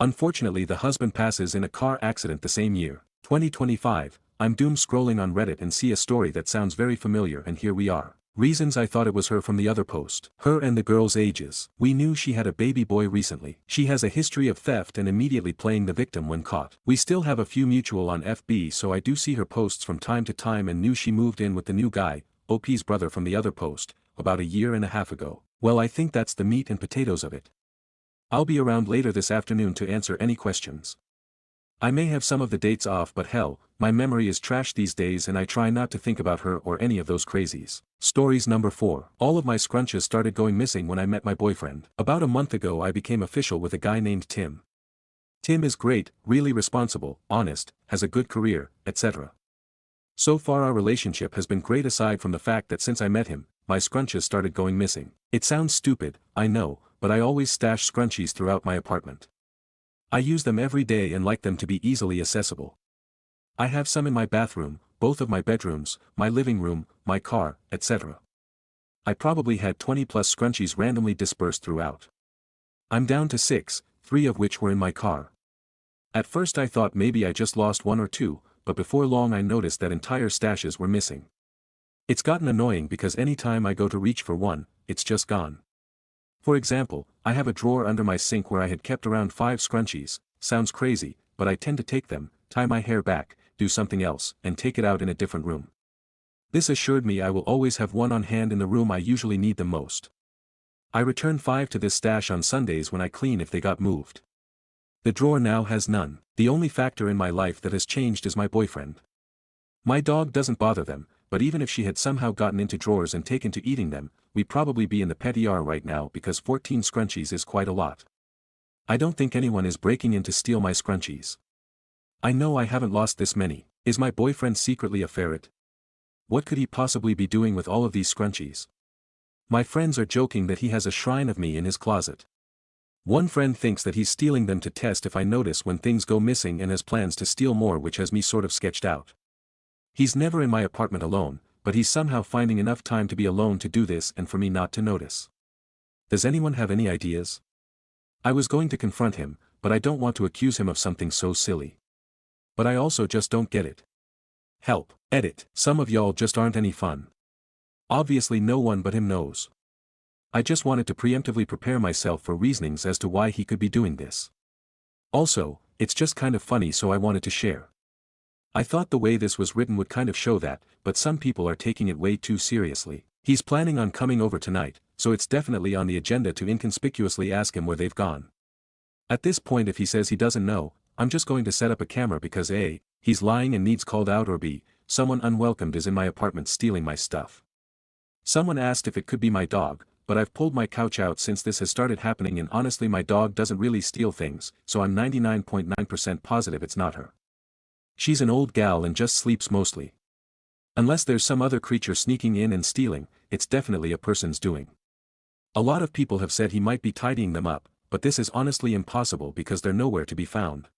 Unfortunately the husband passes in a car accident the same year. 2025, I'm doom scrolling on Reddit and see a story that sounds very familiar, and here we are. Reasons I thought it was her from the other post. Her and the girl's ages. We knew she had a baby boy recently. She has a history of theft and immediately playing the victim when caught. We still have a few mutual on FB, so I do see her posts from time to time, and knew she moved in with the new guy, OP's brother from the other post, about 1.5 years ago. Well, I think that's the meat and potatoes of it. I'll be around later this afternoon to answer any questions. I may have some of the dates off, but hell, my memory is trash these days and I try not to think about her or any of those crazies. Stories number 4. All of my scrunches started going missing when I met my boyfriend. About a month ago I became official with a guy named Tim. Tim is great, really responsible, honest, has a good career, etc. So far our relationship has been great aside from the fact that since I met him, my scrunches started going missing. It sounds stupid, I know, but I always stash scrunchies throughout my apartment. I use them every day and like them to be easily accessible. I have some in my bathroom, both of my bedrooms, my living room, my car, etc. I probably had 20 plus scrunchies randomly dispersed throughout. I'm down to 6, 3 of which were in my car. At first I thought maybe I just lost 1 or 2, but before long I noticed that entire stashes were missing. It's gotten annoying because any time I go to reach for one, it's just gone. For example, I have a drawer under my sink where I had kept around 5 scrunchies. Sounds crazy, but I tend to take them, tie my hair back, do something else, and take it out in a different room. This assured me I will always have one on hand in the room I usually need them most. I return 5 to this stash on Sundays when I clean if they got moved. The drawer now has none. The only factor in my life that has changed is my boyfriend. My dog doesn't bother them, but even if she had somehow gotten into drawers and taken to eating them, we'd probably be in the pet ER right now because 14 scrunchies is quite a lot. I don't think anyone is breaking in to steal my scrunchies. I know I haven't lost this many. Is my boyfriend secretly a ferret? What could he possibly be doing with all of these scrunchies? My friends are joking that he has a shrine of me in his closet. One friend thinks that he's stealing them to test if I notice when things go missing and has plans to steal more, which has me sort of sketched out. He's never in my apartment alone, but he's somehow finding enough time to be alone to do this and for me not to notice. Does anyone have any ideas? I was going to confront him, but I don't want to accuse him of something so silly. But I also just don't get it. Help. Edit. Some of y'all just aren't any fun. Obviously no one but him knows. I just wanted to preemptively prepare myself for reasonings as to why he could be doing this. Also, it's just kind of funny, so I wanted to share. I thought the way this was written would kind of show that, but some people are taking it way too seriously. He's planning on coming over tonight, so it's definitely on the agenda to inconspicuously ask him where they've gone. At this point, if he says he doesn't know, I'm just going to set up a camera because A, he's lying and needs called out, or B, someone unwelcomed is in my apartment stealing my stuff. Someone asked if it could be my dog, but I've pulled my couch out since this has started happening, and honestly my dog doesn't really steal things, so I'm 99.9% positive it's not her. She's an old gal and just sleeps mostly. Unless there's some other creature sneaking in and stealing, it's definitely a person's doing. A lot of people have said he might be tidying them up, but this is honestly impossible because they're nowhere to be found.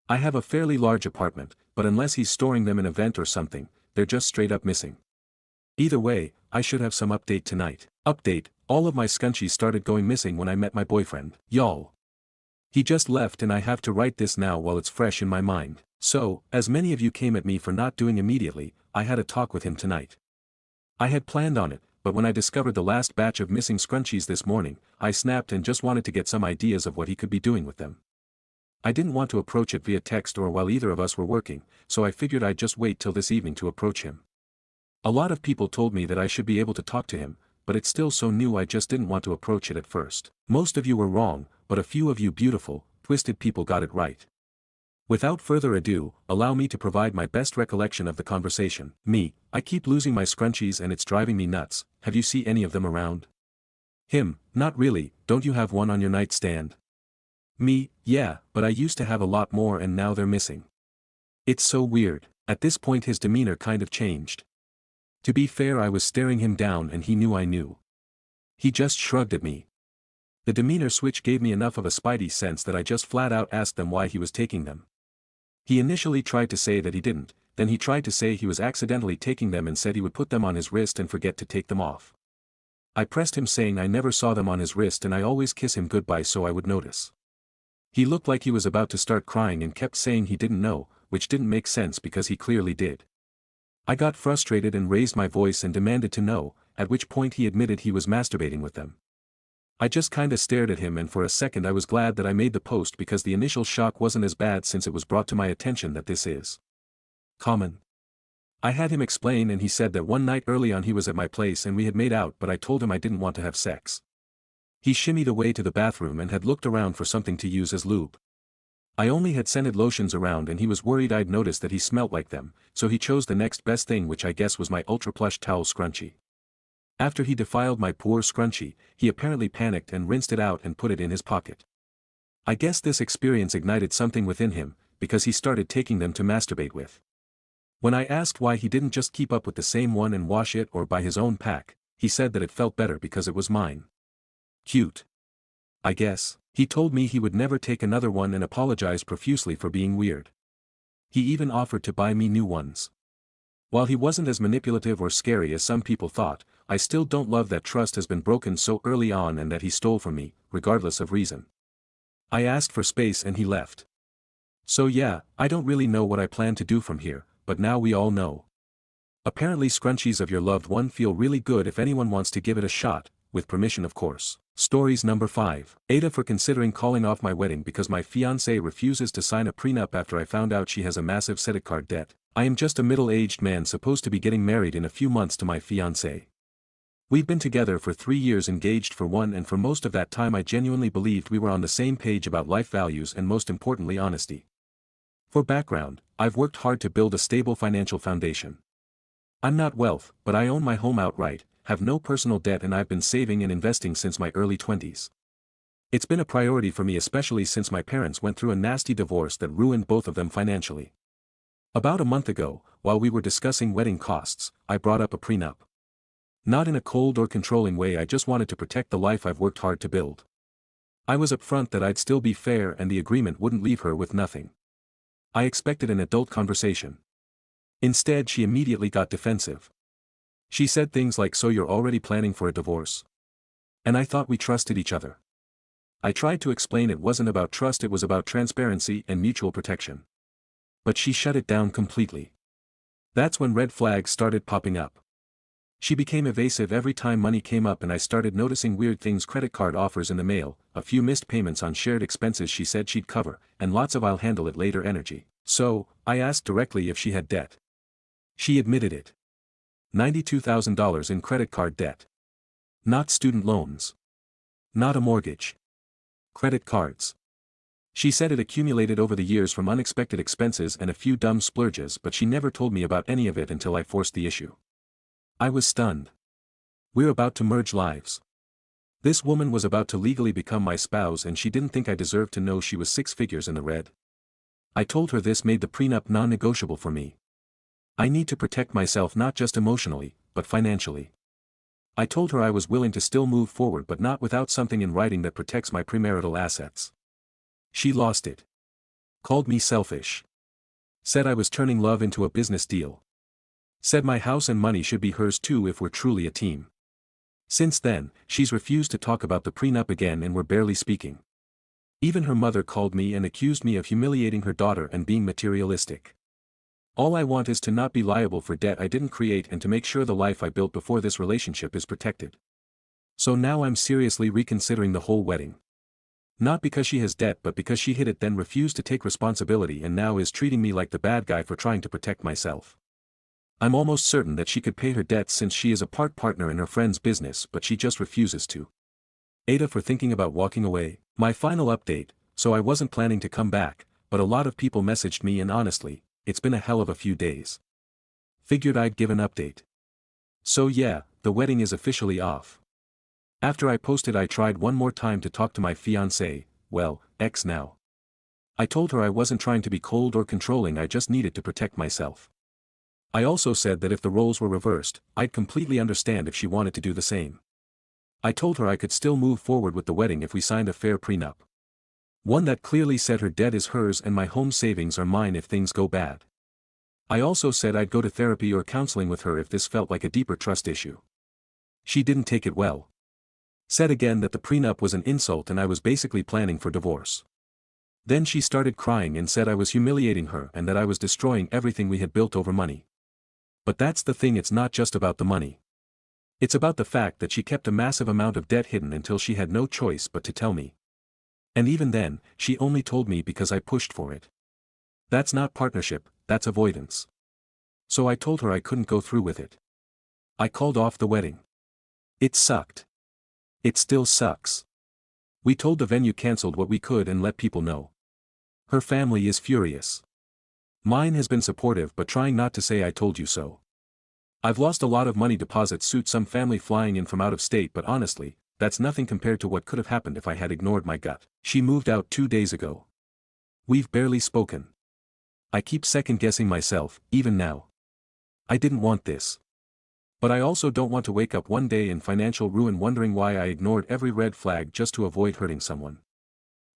I have a fairly large apartment, but unless he's storing them in a vent or something, they're just straight up missing. Either way, I should have some update tonight. Update: all of my scrunchies started going missing when I met my boyfriend. Y'all. He just left and I have to write this now while it's fresh in my mind. So, as many of you came at me for not doing immediately, I had a talk with him tonight. I had planned on it, but when I discovered the last batch of missing scrunchies this morning, I snapped and just wanted to get some ideas of what he could be doing with them. I didn't want to approach it via text or while either of us were working, so I figured I'd just wait till this evening to approach him. A lot of people told me that I should be able to talk to him, but it's still so new I just didn't want to approach it at first. Most of you were wrong, but a few of you beautiful, twisted people got it right. Without further ado, allow me to provide my best recollection of the conversation. Me: I keep losing my scrunchies and it's driving me nuts. Have you seen any of them around? Him: not really. Don't you have one on your nightstand? Me: yeah, but I used to have a lot more and now they're missing. It's so weird. At this point his demeanor kind of changed. To be fair, I was staring him down and he knew I knew. He just shrugged at me. The demeanor switch gave me enough of a spidey sense that I just flat out asked them why he was taking them. He initially tried to say that he didn't, then he tried to say he was accidentally taking them and said he would put them on his wrist and forget to take them off. I pressed him saying I never saw them on his wrist and I always kiss him goodbye so I would notice. He looked like he was about to start crying and kept saying he didn't know, which didn't make sense because he clearly did. I got frustrated and raised my voice and demanded to know, at which point he admitted he was masturbating with them. I just kinda stared at him and for a second I was glad that I made the post because the initial shock wasn't as bad since it was brought to my attention that this is common. I had him explain and he said that one night early on he was at my place and we had made out, but I told him I didn't want to have sex. He shimmied away to the bathroom and had looked around for something to use as lube. I only had scented lotions around and he was worried I'd noticed that he smelt like them, so he chose the next best thing, which I guess was my ultra plush towel scrunchie. After he defiled my poor scrunchie, he apparently panicked and rinsed it out and put it in his pocket. I guess this experience ignited something within him, because he started taking them to masturbate with. When I asked why he didn't just keep up with the same one and wash it or buy his own pack, he said that it felt better because it was mine. Cute. I guess. He told me he would never take another one and apologized profusely for being weird. He even offered to buy me new ones. While he wasn't as manipulative or scary as some people thought, I still don't love that trust has been broken so early on and that he stole from me, regardless of reason. I asked for space and he left. So yeah, I don't really know what I plan to do from here, but now we all know. Apparently scrunchies of your loved one feel really good if anyone wants to give it a shot, with permission of course. Stories number 5. Aita for considering calling off my wedding because my fiancé refuses to sign a prenup after I found out she has a massive credit card debt. I am just a middle-aged man supposed to be getting married in a few months to my fiancé. We've been together for 3 years, engaged for 1, and for most of that time I genuinely believed we were on the same page about life values and most importantly honesty. For background, I've worked hard to build a stable financial foundation. I'm not wealth, but I own my home outright, have no personal debt, and I've been saving and investing since my early 20s. It's been a priority for me, especially since my parents went through a nasty divorce that ruined both of them financially. About a month ago, while we were discussing wedding costs, I brought up a prenup. Not in a cold or controlling way, I just wanted to protect the life I've worked hard to build. I was upfront that I'd still be fair and the agreement wouldn't leave her with nothing. I expected an adult conversation. Instead, she immediately got defensive. She said things like, "So you're already planning for a divorce?" And I thought we trusted each other. I tried to explain it wasn't about trust, it was about transparency and mutual protection. But she shut it down completely. That's when red flags started popping up. She became evasive every time money came up, and I started noticing weird things: credit card offers in the mail, a few missed payments on shared expenses she said she'd cover, and lots of "I'll handle it later" energy. So, I asked directly if she had debt. She admitted it. $92,000 in credit card debt. Not student loans. Not a mortgage. Credit cards. She said it accumulated over the years from unexpected expenses and a few dumb splurges, but she never told me about any of it until I forced the issue. I was stunned. We're about to merge lives. This woman was about to legally become my spouse, and she didn't think I deserved to know she was 6 figures in the red. I told her this made the prenup non-negotiable for me. I need to protect myself not just emotionally, but financially. I told her I was willing to still move forward, but not without something in writing that protects my premarital assets. She lost it. Called me selfish. Said I was turning love into a business deal. Said my house and money should be hers too if we're truly a team. Since then, she's refused to talk about the prenup again, and we're barely speaking. Even her mother called me and accused me of humiliating her daughter and being materialistic. All I want is to not be liable for debt I didn't create, and to make sure the life I built before this relationship is protected. So now I'm seriously reconsidering the whole wedding. Not because she has debt, but because she hid it, then refused to take responsibility, and now is treating me like the bad guy for trying to protect myself. I'm almost certain that she could pay her debts since she is a part partner in her friend's business, but she just refuses to. Aita for thinking about walking away. My final update: so I wasn't planning to come back, but a lot of people messaged me, and honestly, it's been a hell of a few days. Figured I'd give an update. So yeah, the wedding is officially off. After I posted, I tried one more time to talk to my fiancé, well, ex now. I told her I wasn't trying to be cold or controlling, I just needed to protect myself. I also said that if the roles were reversed, I'd completely understand if she wanted to do the same. I told her I could still move forward with the wedding if we signed a fair prenup. One that clearly said her debt is hers and my home savings are mine if things go bad. I also said I'd go to therapy or counseling with her if this felt like a deeper trust issue. She didn't take it well. Said again that the prenup was an insult and I was basically planning for divorce. Then she started crying and said I was humiliating her and that I was destroying everything we had built over money. But that's the thing, it's not just about the money. It's about the fact that she kept a massive amount of debt hidden until she had no choice but to tell me. And even then, she only told me because I pushed for it. That's not partnership, that's avoidance. So I told her I couldn't go through with it. I called off the wedding. It sucked. It still sucks. We told the venue, canceled what we could, and let people know. Her family is furious. Mine has been supportive but trying not to say I told you so. I've lost a lot of money deposit suit, some family flying in from out of state, but honestly, that's nothing compared to what could have happened if I had ignored my gut. She moved out 2 days ago. We've barely spoken. I keep second-guessing myself, even now. I didn't want this. But I also don't want to wake up one day in financial ruin wondering why I ignored every red flag just to avoid hurting someone.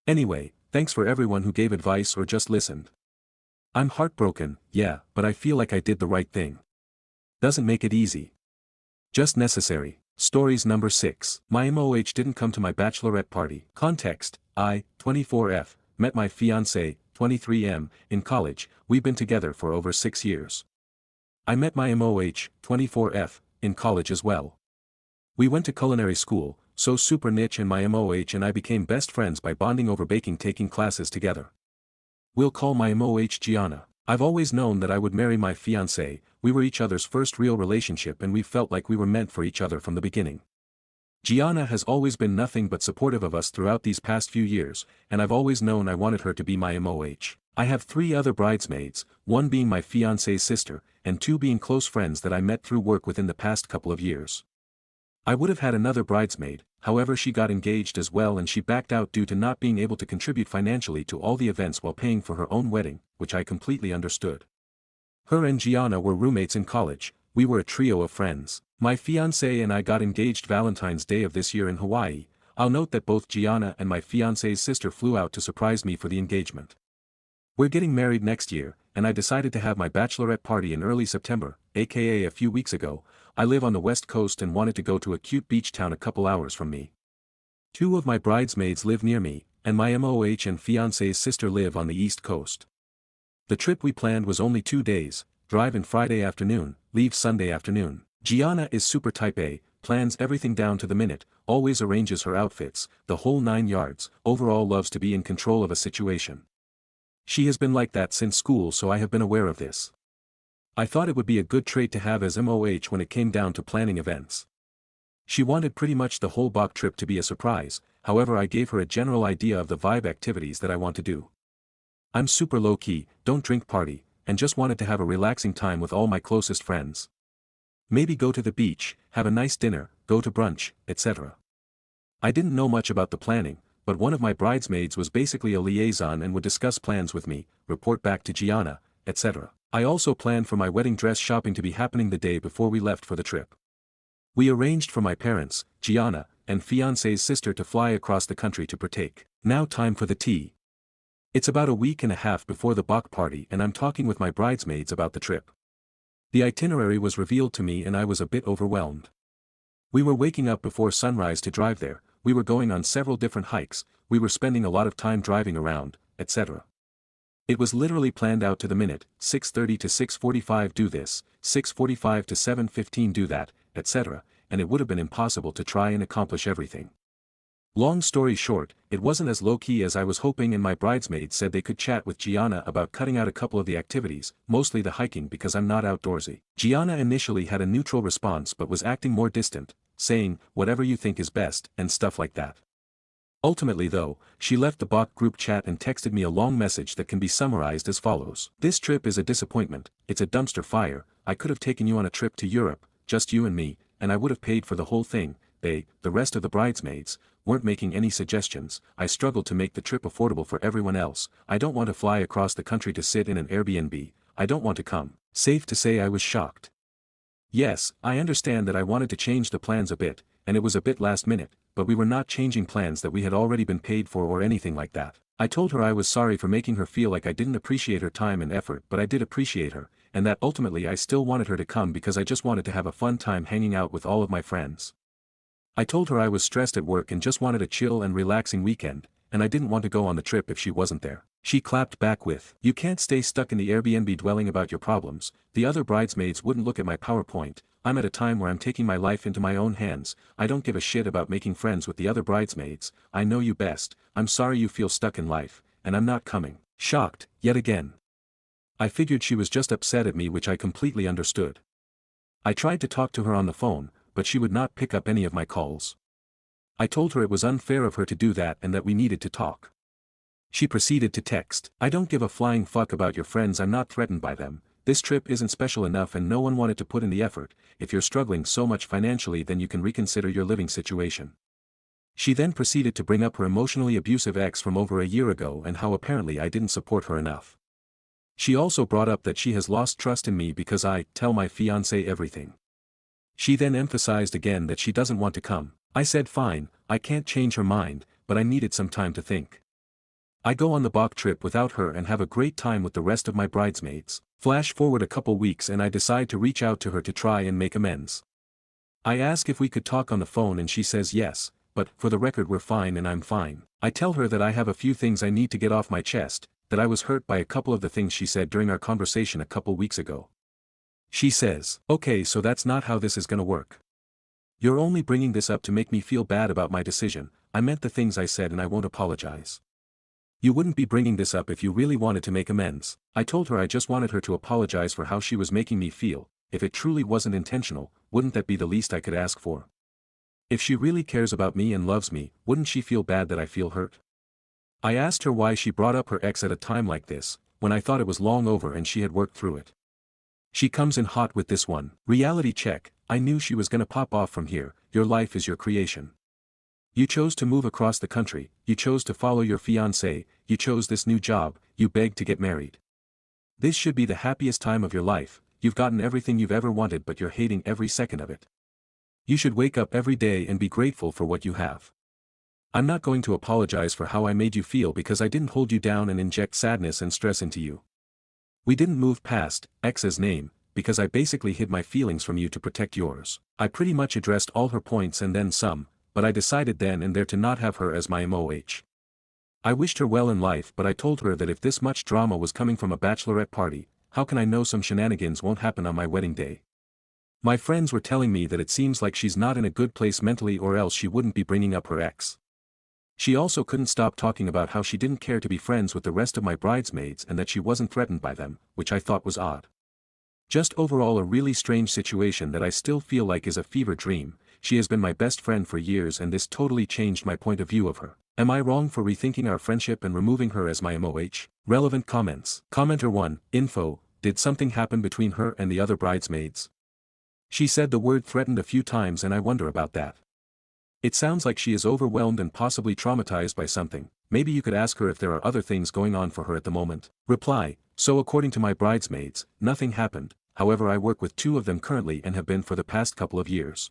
Anyway, thanks for everyone who gave advice or just listened. I'm heartbroken, yeah, but I feel like I did the right thing. Doesn't make it easy. Just necessary. Stories number 6. My MOH didn't come to my bachelorette party. Context: I, 24F, met my fiancée, 23M, in college. We've been together for over 6 years. I met my MOH, 24F, in college as well. We went to culinary school, so super niche, and my MOH and I became best friends by bonding over baking, taking classes together. We'll call my MOH Gianna. I've always known that I would marry my fiancée. We were each other's first real relationship and we felt like we were meant for each other from the beginning. Gianna has always been nothing but supportive of us throughout these past few years, and I've always known I wanted her to be my MOH. I have 3 other bridesmaids, 1 being my fiancée's sister, and 2 being close friends that I met through work within the past couple of years. I would have had another bridesmaid, however she got engaged as well and she backed out due to not being able to contribute financially to all the events while paying for her own wedding, which I completely understood. Her and Gianna were roommates in college. We were a trio of friends. My fiancé and I got engaged Valentine's Day of this year in Hawaii. I'll note that both Gianna and my fiancé's sister flew out to surprise me for the engagement. We're getting married next year, and I decided to have my bachelorette party in early September, aka a few weeks ago. I live on the west coast and wanted to go to a cute beach town a couple hours from me. 2 of my bridesmaids live near me, and my MOH and fiancé's sister live on the east coast. The trip we planned was only 2 days, drive in Friday afternoon, leave Sunday afternoon. Gianna is super type A, plans everything down to the minute, always arranges her outfits, the whole 9 yards, overall loves to be in control of a situation. She has been like that since school, so I have been aware of this. I thought it would be a good trait to have as MOH when it came down to planning events. She wanted pretty much the whole Bach trip to be a surprise, however I gave her a general idea of the vibe activities that I want to do. I'm super low-key, don't drink party, and just wanted to have a relaxing time with all my closest friends. Maybe go to the beach, have a nice dinner, go to brunch, etc. I didn't know much about the planning, but one of my bridesmaids was basically a liaison and would discuss plans with me, report back to Gianna, etc. I also planned for my wedding dress shopping to be happening the day before we left for the trip. We arranged for my parents, Gianna, and fiancé's sister to fly across the country to partake. Now time for the tea. It's about a week and a half before the Bach party and I'm talking with my bridesmaids about the trip. The itinerary was revealed to me and I was a bit overwhelmed. We were waking up before sunrise to drive there, we were going on several different hikes, we were spending a lot of time driving around, etc. It was literally planned out to the minute, 6:30 to 6:45 do this, 6:45 to 7:15 do that, etc., and it would have been impossible to try and accomplish everything. Long story short, it wasn't as low-key as I was hoping and my bridesmaids said they could chat with Gianna about cutting out a couple of the activities, mostly the hiking because I'm not outdoorsy. Gianna initially had a neutral response but was acting more distant, saying, whatever you think is best, and stuff like that. Ultimately though, she left the Bach group chat and texted me a long message that can be summarized as follows. This trip is a disappointment, it's a dumpster fire, I could have taken you on a trip to Europe, just you and me, and I would have paid for the whole thing. They, the rest of the bridesmaids, weren't making any suggestions. I struggled to make the trip affordable for everyone else. I don't want to fly across the country to sit in an Airbnb, I don't want to come. Safe to say I was shocked. Yes, I understand that I wanted to change the plans a bit, and it was a bit last minute, but we were not changing plans that we had already been paid for or anything like that. I told her I was sorry for making her feel like I didn't appreciate her time and effort, but I did appreciate her, and that ultimately I still wanted her to come because I just wanted to have a fun time hanging out with all of my friends. I told her I was stressed at work and just wanted a chill and relaxing weekend, and I didn't want to go on the trip if she wasn't there. She clapped back with, "You can't stay stuck in the Airbnb dwelling about your problems." The other bridesmaids wouldn't look at my PowerPoint. I'm at a time where I'm taking my life into my own hands. I don't give a shit about making friends with the other bridesmaids. I know you best. I'm sorry you feel stuck in life, and I'm not coming. Shocked, yet again. I figured she was just upset at me, which I completely understood. I tried to talk to her on the phone, but she would not pick up any of my calls. I told her it was unfair of her to do that and that we needed to talk. She proceeded to text, "I don't give a flying fuck about your friends, I'm not threatened by them. This trip isn't special enough and no one wanted to put in the effort. If you're struggling so much financially, then you can reconsider your living situation." She then proceeded to bring up her emotionally abusive ex from over a year ago and how apparently I didn't support her enough. She also brought up that she has lost trust in me because I tell my fiancé everything. She then emphasized again that she doesn't want to come. I said fine, I can't change her mind, but I needed some time to think. I go on the Bach trip without her and have a great time with the rest of my bridesmaids. Flash forward a couple weeks and I decide to reach out to her to try and make amends. I ask if we could talk on the phone and she says yes, but for the record we're fine and I'm fine. I tell her that I have a few things I need to get off my chest, that I was hurt by a couple of the things she said during our conversation a couple weeks ago. She says, okay, so that's not how this is gonna work. You're only bringing this up to make me feel bad about my decision. I meant the things I said and I won't apologize. You wouldn't be bringing this up if you really wanted to make amends. I told her I just wanted her to apologize for how she was making me feel. If it truly wasn't intentional, wouldn't that be the least I could ask for? If she really cares about me and loves me, wouldn't she feel bad that I feel hurt? I asked her why she brought up her ex at a time like this, when I thought it was long over and she had worked through it. She comes in hot with this one. Reality check. I knew she was gonna pop off from here. Your life is your creation. You chose to move across the country, you chose to follow your fiancé, you chose this new job, you begged to get married. This should be the happiest time of your life. You've gotten everything you've ever wanted but you're hating every second of it. You should wake up every day and be grateful for what you have. I'm not going to apologize for how I made you feel because I didn't hold you down and inject sadness and stress into you. We didn't move past X's name, because I basically hid my feelings from you to protect yours. I pretty much addressed all her points and then some, but I decided then and there to not have her as my MOH. I wished her well in life but I told her that if this much drama was coming from a bachelorette party, how can I know some shenanigans won't happen on my wedding day? My friends were telling me that it seems like she's not in a good place mentally or else she wouldn't be bringing up her ex. She also couldn't stop talking about how she didn't care to be friends with the rest of my bridesmaids and that she wasn't threatened by them, which I thought was odd. Just overall a really strange situation that I still feel like is a fever dream. She has been my best friend for years and this totally changed my point of view of her. Am I wrong for rethinking our friendship and removing her as my MOH? Relevant comments. Commenter 1, info, did something happen between her and the other bridesmaids? She said the word threatened a few times and I wonder about that. It sounds like she is overwhelmed and possibly traumatized by something. Maybe you could ask her if there are other things going on for her at the moment. Reply, so according to my bridesmaids, nothing happened, however I work with 2 of them currently and have been for the past couple of years.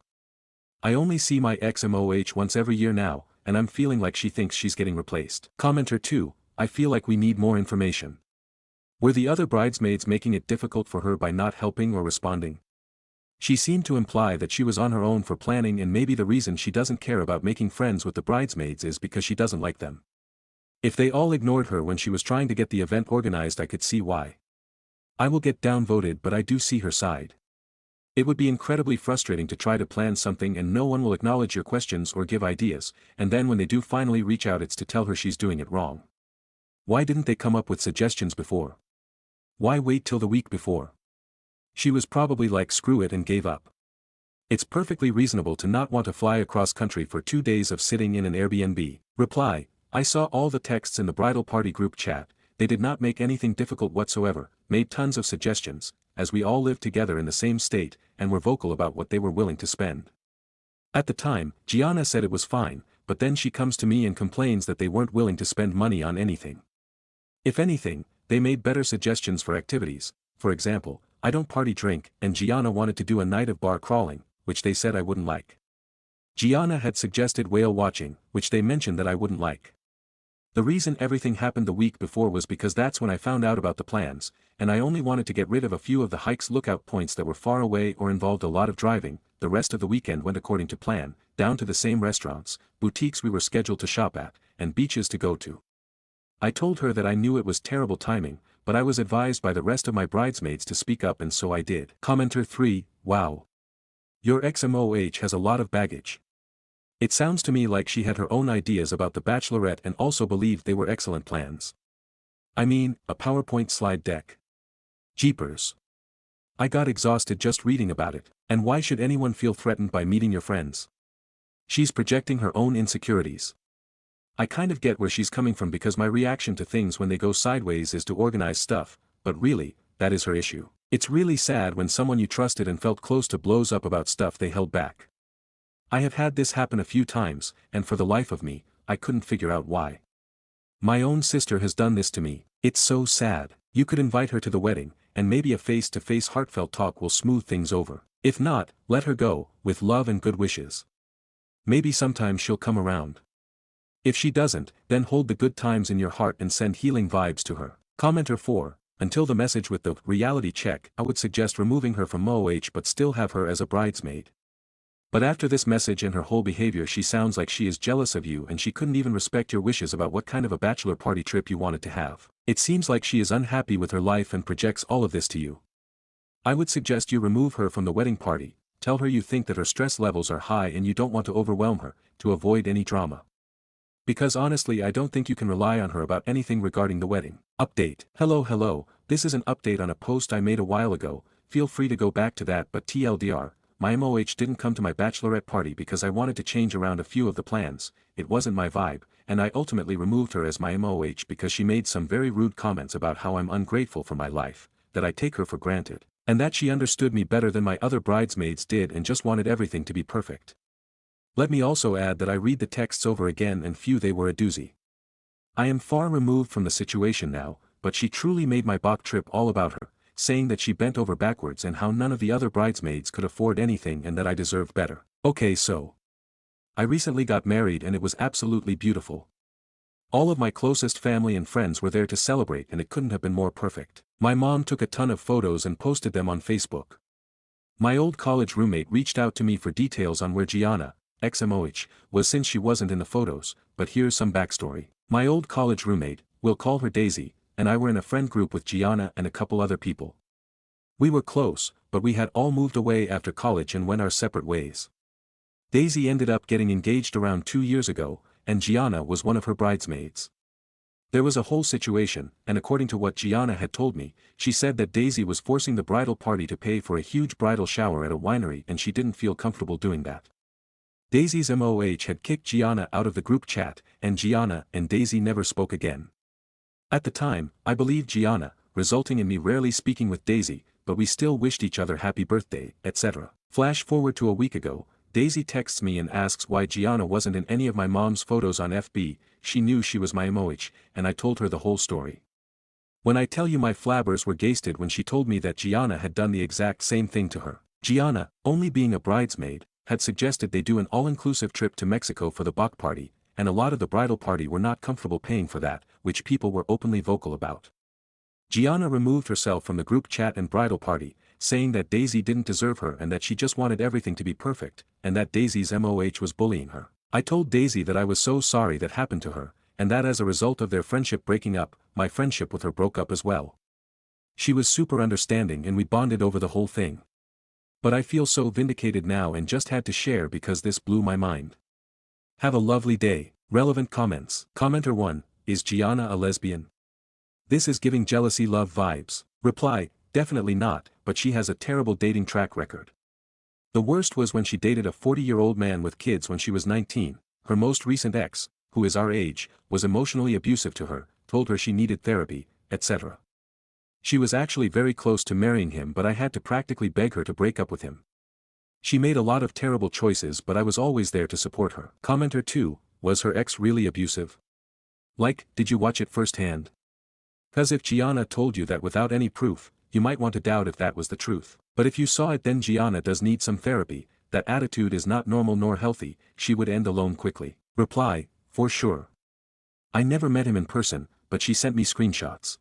I only see my ex-MOH once every year now, and I'm feeling like she thinks she's getting replaced. Commenter 2, I feel like we need more information. Were the other bridesmaids making it difficult for her by not helping or responding? She seemed to imply that she was on her own for planning and maybe the reason she doesn't care about making friends with the bridesmaids is because she doesn't like them. If they all ignored her when she was trying to get the event organized I could see why. I will get downvoted but I do see her side. It would be incredibly frustrating to try to plan something and no one will acknowledge your questions or give ideas, and then when they do finally reach out it's to tell her she's doing it wrong. Why didn't they come up with suggestions before? Why wait till the week before? She was probably like screw it and gave up. It's perfectly reasonable to not want to fly across country for 2 days of sitting in an Airbnb. Reply, I saw all the texts in the bridal party group chat, they did not make anything difficult whatsoever, made tons of suggestions, as we all lived together in the same state, and were vocal about what they were willing to spend. At the time, Gianna said it was fine, but then she comes to me and complains that they weren't willing to spend money on anything. If anything, they made better suggestions for activities. For example, I don't party drink, and Gianna wanted to do a night of bar crawling, which they said I wouldn't like. Gianna had suggested whale watching, which they mentioned that I wouldn't like. The reason everything happened the week before was because that's when I found out about the plans, and I only wanted to get rid of a few of the hike's lookout points that were far away or involved a lot of driving. The rest of the weekend went according to plan, down to the same restaurants, boutiques we were scheduled to shop at, and beaches to go to. I told her that I knew it was terrible timing, but I was advised by the rest of my bridesmaids to speak up and so I did. Commenter 3, wow. Your ex-MOH has a lot of baggage. It sounds to me like she had her own ideas about the bachelorette and also believed they were excellent plans. I mean, a PowerPoint slide deck. Jeepers. I got exhausted just reading about it, and why should anyone feel threatened by meeting your friends? She's projecting her own insecurities. I kind of get where she's coming from because my reaction to things when they go sideways is to organize stuff, but really, that is her issue. It's really sad when someone you trusted and felt close to blows up about stuff they held back. I have had this happen a few times, and for the life of me, I couldn't figure out why. My own sister has done this to me. It's so sad. You could invite her to the wedding, and maybe a face-to-face heartfelt talk will smooth things over. If not, let her go, with love and good wishes. Maybe sometime she'll come around. If she doesn't, then hold the good times in your heart and send healing vibes to her. Commenter 4, until the message with the reality check, I would suggest removing her from MOH but still have her as a bridesmaid. But after this message and her whole behavior, she sounds like she is jealous of you and she couldn't even respect your wishes about what kind of a bachelor party trip you wanted to have. It seems like she is unhappy with her life and projects all of this to you. I would suggest you remove her from the wedding party, tell her you think that her stress levels are high and you don't want to overwhelm her, to avoid any drama. Because honestly, I don't think you can rely on her about anything regarding the wedding. Update. Hello, this is an update on a post I made a while ago, feel free to go back to that, but TLDR, my MOH didn't come to my bachelorette party because I wanted to change around a few of the plans, it wasn't my vibe, and I ultimately removed her as my MOH because she made some very rude comments about how I'm ungrateful for my life, that I take her for granted, and that she understood me better than my other bridesmaids did and just wanted everything to be perfect. Let me also add that I read the texts over again and phew, they were a doozy. I am far removed from the situation now, but she truly made my Bach trip all about her, saying that she bent over backwards and how none of the other bridesmaids could afford anything and that I deserved better. Okay, so I recently got married and it was absolutely beautiful. All of my closest family and friends were there to celebrate and it couldn't have been more perfect. My mom took a ton of photos and posted them on Facebook. My old college roommate reached out to me for details on where Gianna, ex-MOH, was since she wasn't in the photos, but here's some backstory. My old college roommate, we'll call her Daisy, and I were in a friend group with Gianna and a couple other people. We were close, but we had all moved away after college and went our separate ways. Daisy ended up getting engaged around 2 years ago, and Gianna was one of her bridesmaids. There was a whole situation, and according to what Gianna had told me, she said that Daisy was forcing the bridal party to pay for a huge bridal shower at a winery and she didn't feel comfortable doing that. Daisy's MOH had kicked Gianna out of the group chat, and Gianna and Daisy never spoke again. At the time, I believed Gianna, resulting in me rarely speaking with Daisy, but we still wished each other happy birthday, etc. Flash forward to a week ago, Daisy texts me and asks why Gianna wasn't in any of my mom's photos on FB, she knew she was my MOH, and I told her the whole story. When I tell you my flabbers were gasted when she told me that Gianna had done the exact same thing to her. Gianna, only being a bridesmaid, had suggested they do an all-inclusive trip to Mexico for the Bach party, and a lot of the bridal party were not comfortable paying for that, which people were openly vocal about. Gianna removed herself from the group chat and bridal party, saying that Daisy didn't deserve her and that she just wanted everything to be perfect, and that Daisy's MOH was bullying her. I told Daisy that I was so sorry that happened to her, and that as a result of their friendship breaking up, my friendship with her broke up as well. She was super understanding and we bonded over the whole thing. But I feel so vindicated now and just had to share because this blew my mind. Have a lovely day. Relevant comments. Commenter 1, is Gianna a lesbian? This is giving jealousy love vibes. Reply, definitely not, but she has a terrible dating track record. The worst was when she dated a 40-year-old man with kids when she was 19, her most recent ex, who is our age, was emotionally abusive to her, told her she needed therapy, etc. She was actually very close to marrying him but I had to practically beg her to break up with him. She made a lot of terrible choices but I was always there to support her. Commenter 2, was her ex really abusive? Like, did you watch it firsthand? Cause if Gianna told you that without any proof, you might want to doubt if that was the truth. But if you saw it then Gianna does need some therapy, that attitude is not normal nor healthy, she would end alone quickly. Reply, for sure. I never met him in person, but she sent me screenshots.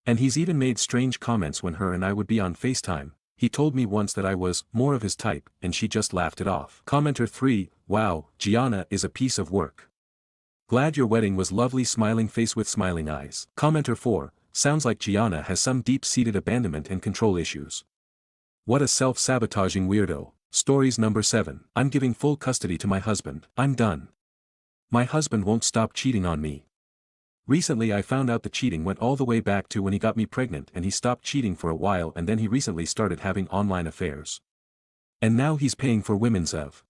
And he's even made strange comments when her and I would be on FaceTime. He told me once that I was more of his type, and she just laughed it off. Commenter 3, wow, Gianna is a piece of work. Glad your wedding was lovely smiling face with smiling eyes. Commenter 4, sounds like Gianna has some deep-seated abandonment and control issues. What a self-sabotaging weirdo. Stories number 7, I'm giving full custody to my husband. I'm done. My husband won't stop cheating on me. Recently I found out the cheating went all the way back to when he got me pregnant and he stopped cheating for a while and then he recently started having online affairs. And now he's paying for Women's Of.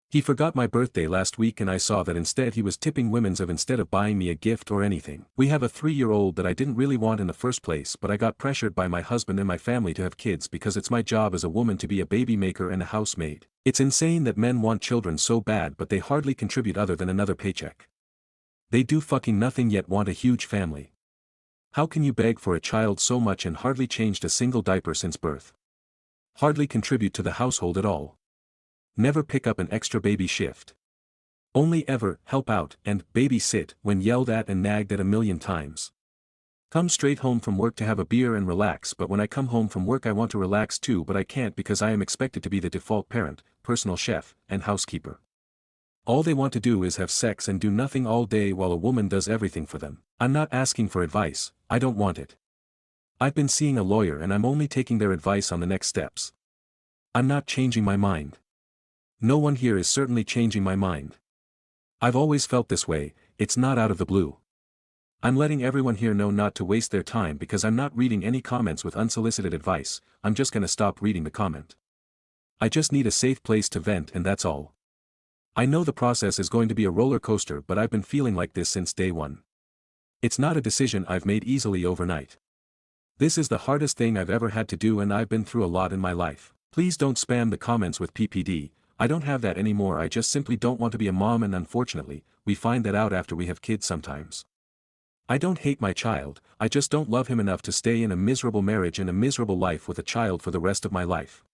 He forgot my birthday last week and I saw that instead he was tipping Women's Of instead of buying me a gift or anything. We have a 3-year-old that I didn't really want in the first place but I got pressured by my husband and my family to have kids because it's my job as a woman to be a baby maker and a housemaid. It's insane that men want children so bad but they hardly contribute other than another paycheck. They do fucking nothing yet want a huge family. How can you beg for a child so much and hardly changed a single diaper since birth? Hardly contribute to the household at all. Never pick up an extra baby shift. Only ever help out and babysit when yelled at and nagged at a million times. Come straight home from work to have a beer and relax, but when I come home from work I want to relax too, but I can't because I am expected to be the default parent, personal chef, and housekeeper. All they want to do is have sex and do nothing all day while a woman does everything for them. I'm not asking for advice, I don't want it. I've been seeing a lawyer and I'm only taking their advice on the next steps. I'm not changing my mind. No one here is certainly changing my mind. I've always felt this way, it's not out of the blue. I'm letting everyone here know not to waste their time because I'm not reading any comments with unsolicited advice, I'm just gonna stop reading the comment. I just need a safe place to vent and that's all. I know the process is going to be a roller coaster, but I've been feeling like this since day one. It's not a decision I've made easily overnight. This is the hardest thing I've ever had to do and I've been through a lot in my life. Please don't spam the comments with PPD, I don't have that anymore, I just simply don't want to be a mom and unfortunately, we find that out after we have kids sometimes. I don't hate my child, I just don't love him enough to stay in a miserable marriage and a miserable life with a child for the rest of my life.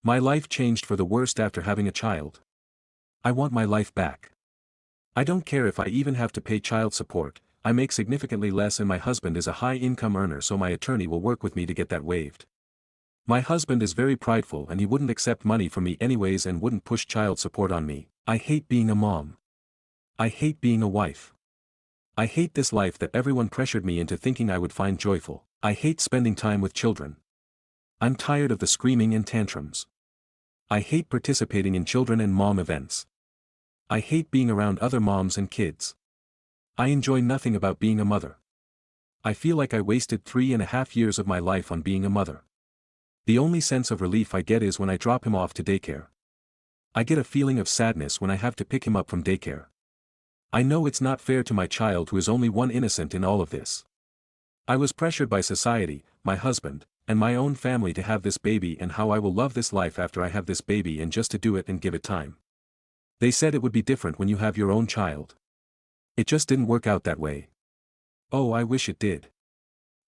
My life changed for the worst after having a child. I want my life back. I don't care if I even have to pay child support, I make significantly less and my husband is a high-income earner, so my attorney will work with me to get that waived. My husband is very prideful and he wouldn't accept money from me anyways and wouldn't push child support on me. I hate being a mom. I hate being a wife. I hate this life that everyone pressured me into thinking I would find joyful. I hate spending time with children. I'm tired of the screaming and tantrums. I hate participating in children and mom events. I hate being around other moms and kids. I enjoy nothing about being a mother. I feel like I wasted 3.5 years of my life on being a mother. The only sense of relief I get is when I drop him off to daycare. I get a feeling of sadness when I have to pick him up from daycare. I know it's not fair to my child who is only one innocent in all of this. I was pressured by society, my husband, and my own family to have this baby and how I will love this life after I have this baby and just to do it and give it time. They said it would be different when you have your own child. It just didn't work out that way. Oh, I wish it did.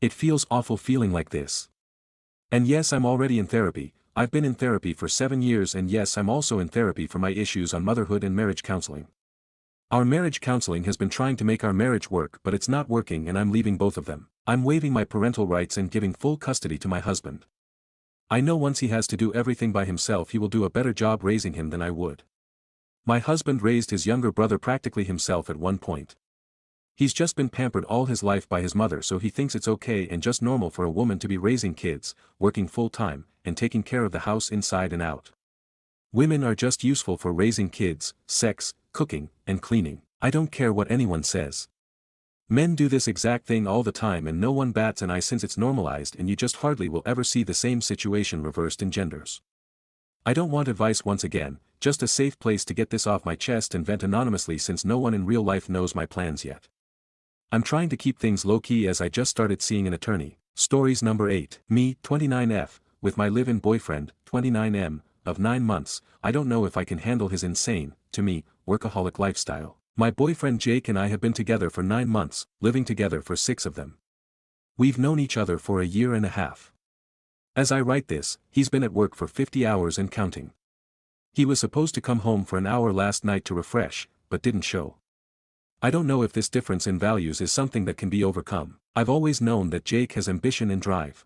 It feels awful feeling like this. And yes, I'm already in therapy, I've been in therapy for 7 years, and yes, I'm also in therapy for my issues on motherhood and marriage counseling. Our marriage counseling has been trying to make our marriage work, but it's not working and I'm leaving both of them. I'm waiving my parental rights and giving full custody to my husband. I know once he has to do everything by himself he will do a better job raising him than I would. My husband raised his younger brother practically himself at one point. He's just been pampered all his life by his mother, so he thinks it's okay and just normal for a woman to be raising kids, working full-time, and taking care of the house inside and out. Women are just useful for raising kids, sex, cooking, and cleaning. I don't care what anyone says. Men do this exact thing all the time and no one bats an eye since it's normalized, and you just hardly will ever see the same situation reversed in genders. I don't want advice once again, just a safe place to get this off my chest and vent anonymously since no one in real life knows my plans yet. I'm trying to keep things low-key as I just started seeing an attorney. Stories number 8. Me, 29F, with my live-in boyfriend, 29M, of 9 months, I don't know if I can handle his insane, to me, workaholic lifestyle. My boyfriend Jake and I have been together for 9 months, living together for 6 of them. We've known each other for a year and a half. As I write this, he's been at work for 50 hours and counting. He was supposed to come home for an hour last night to refresh, but didn't show. I don't know if this difference in values is something that can be overcome. I've always known that Jake has ambition and drive.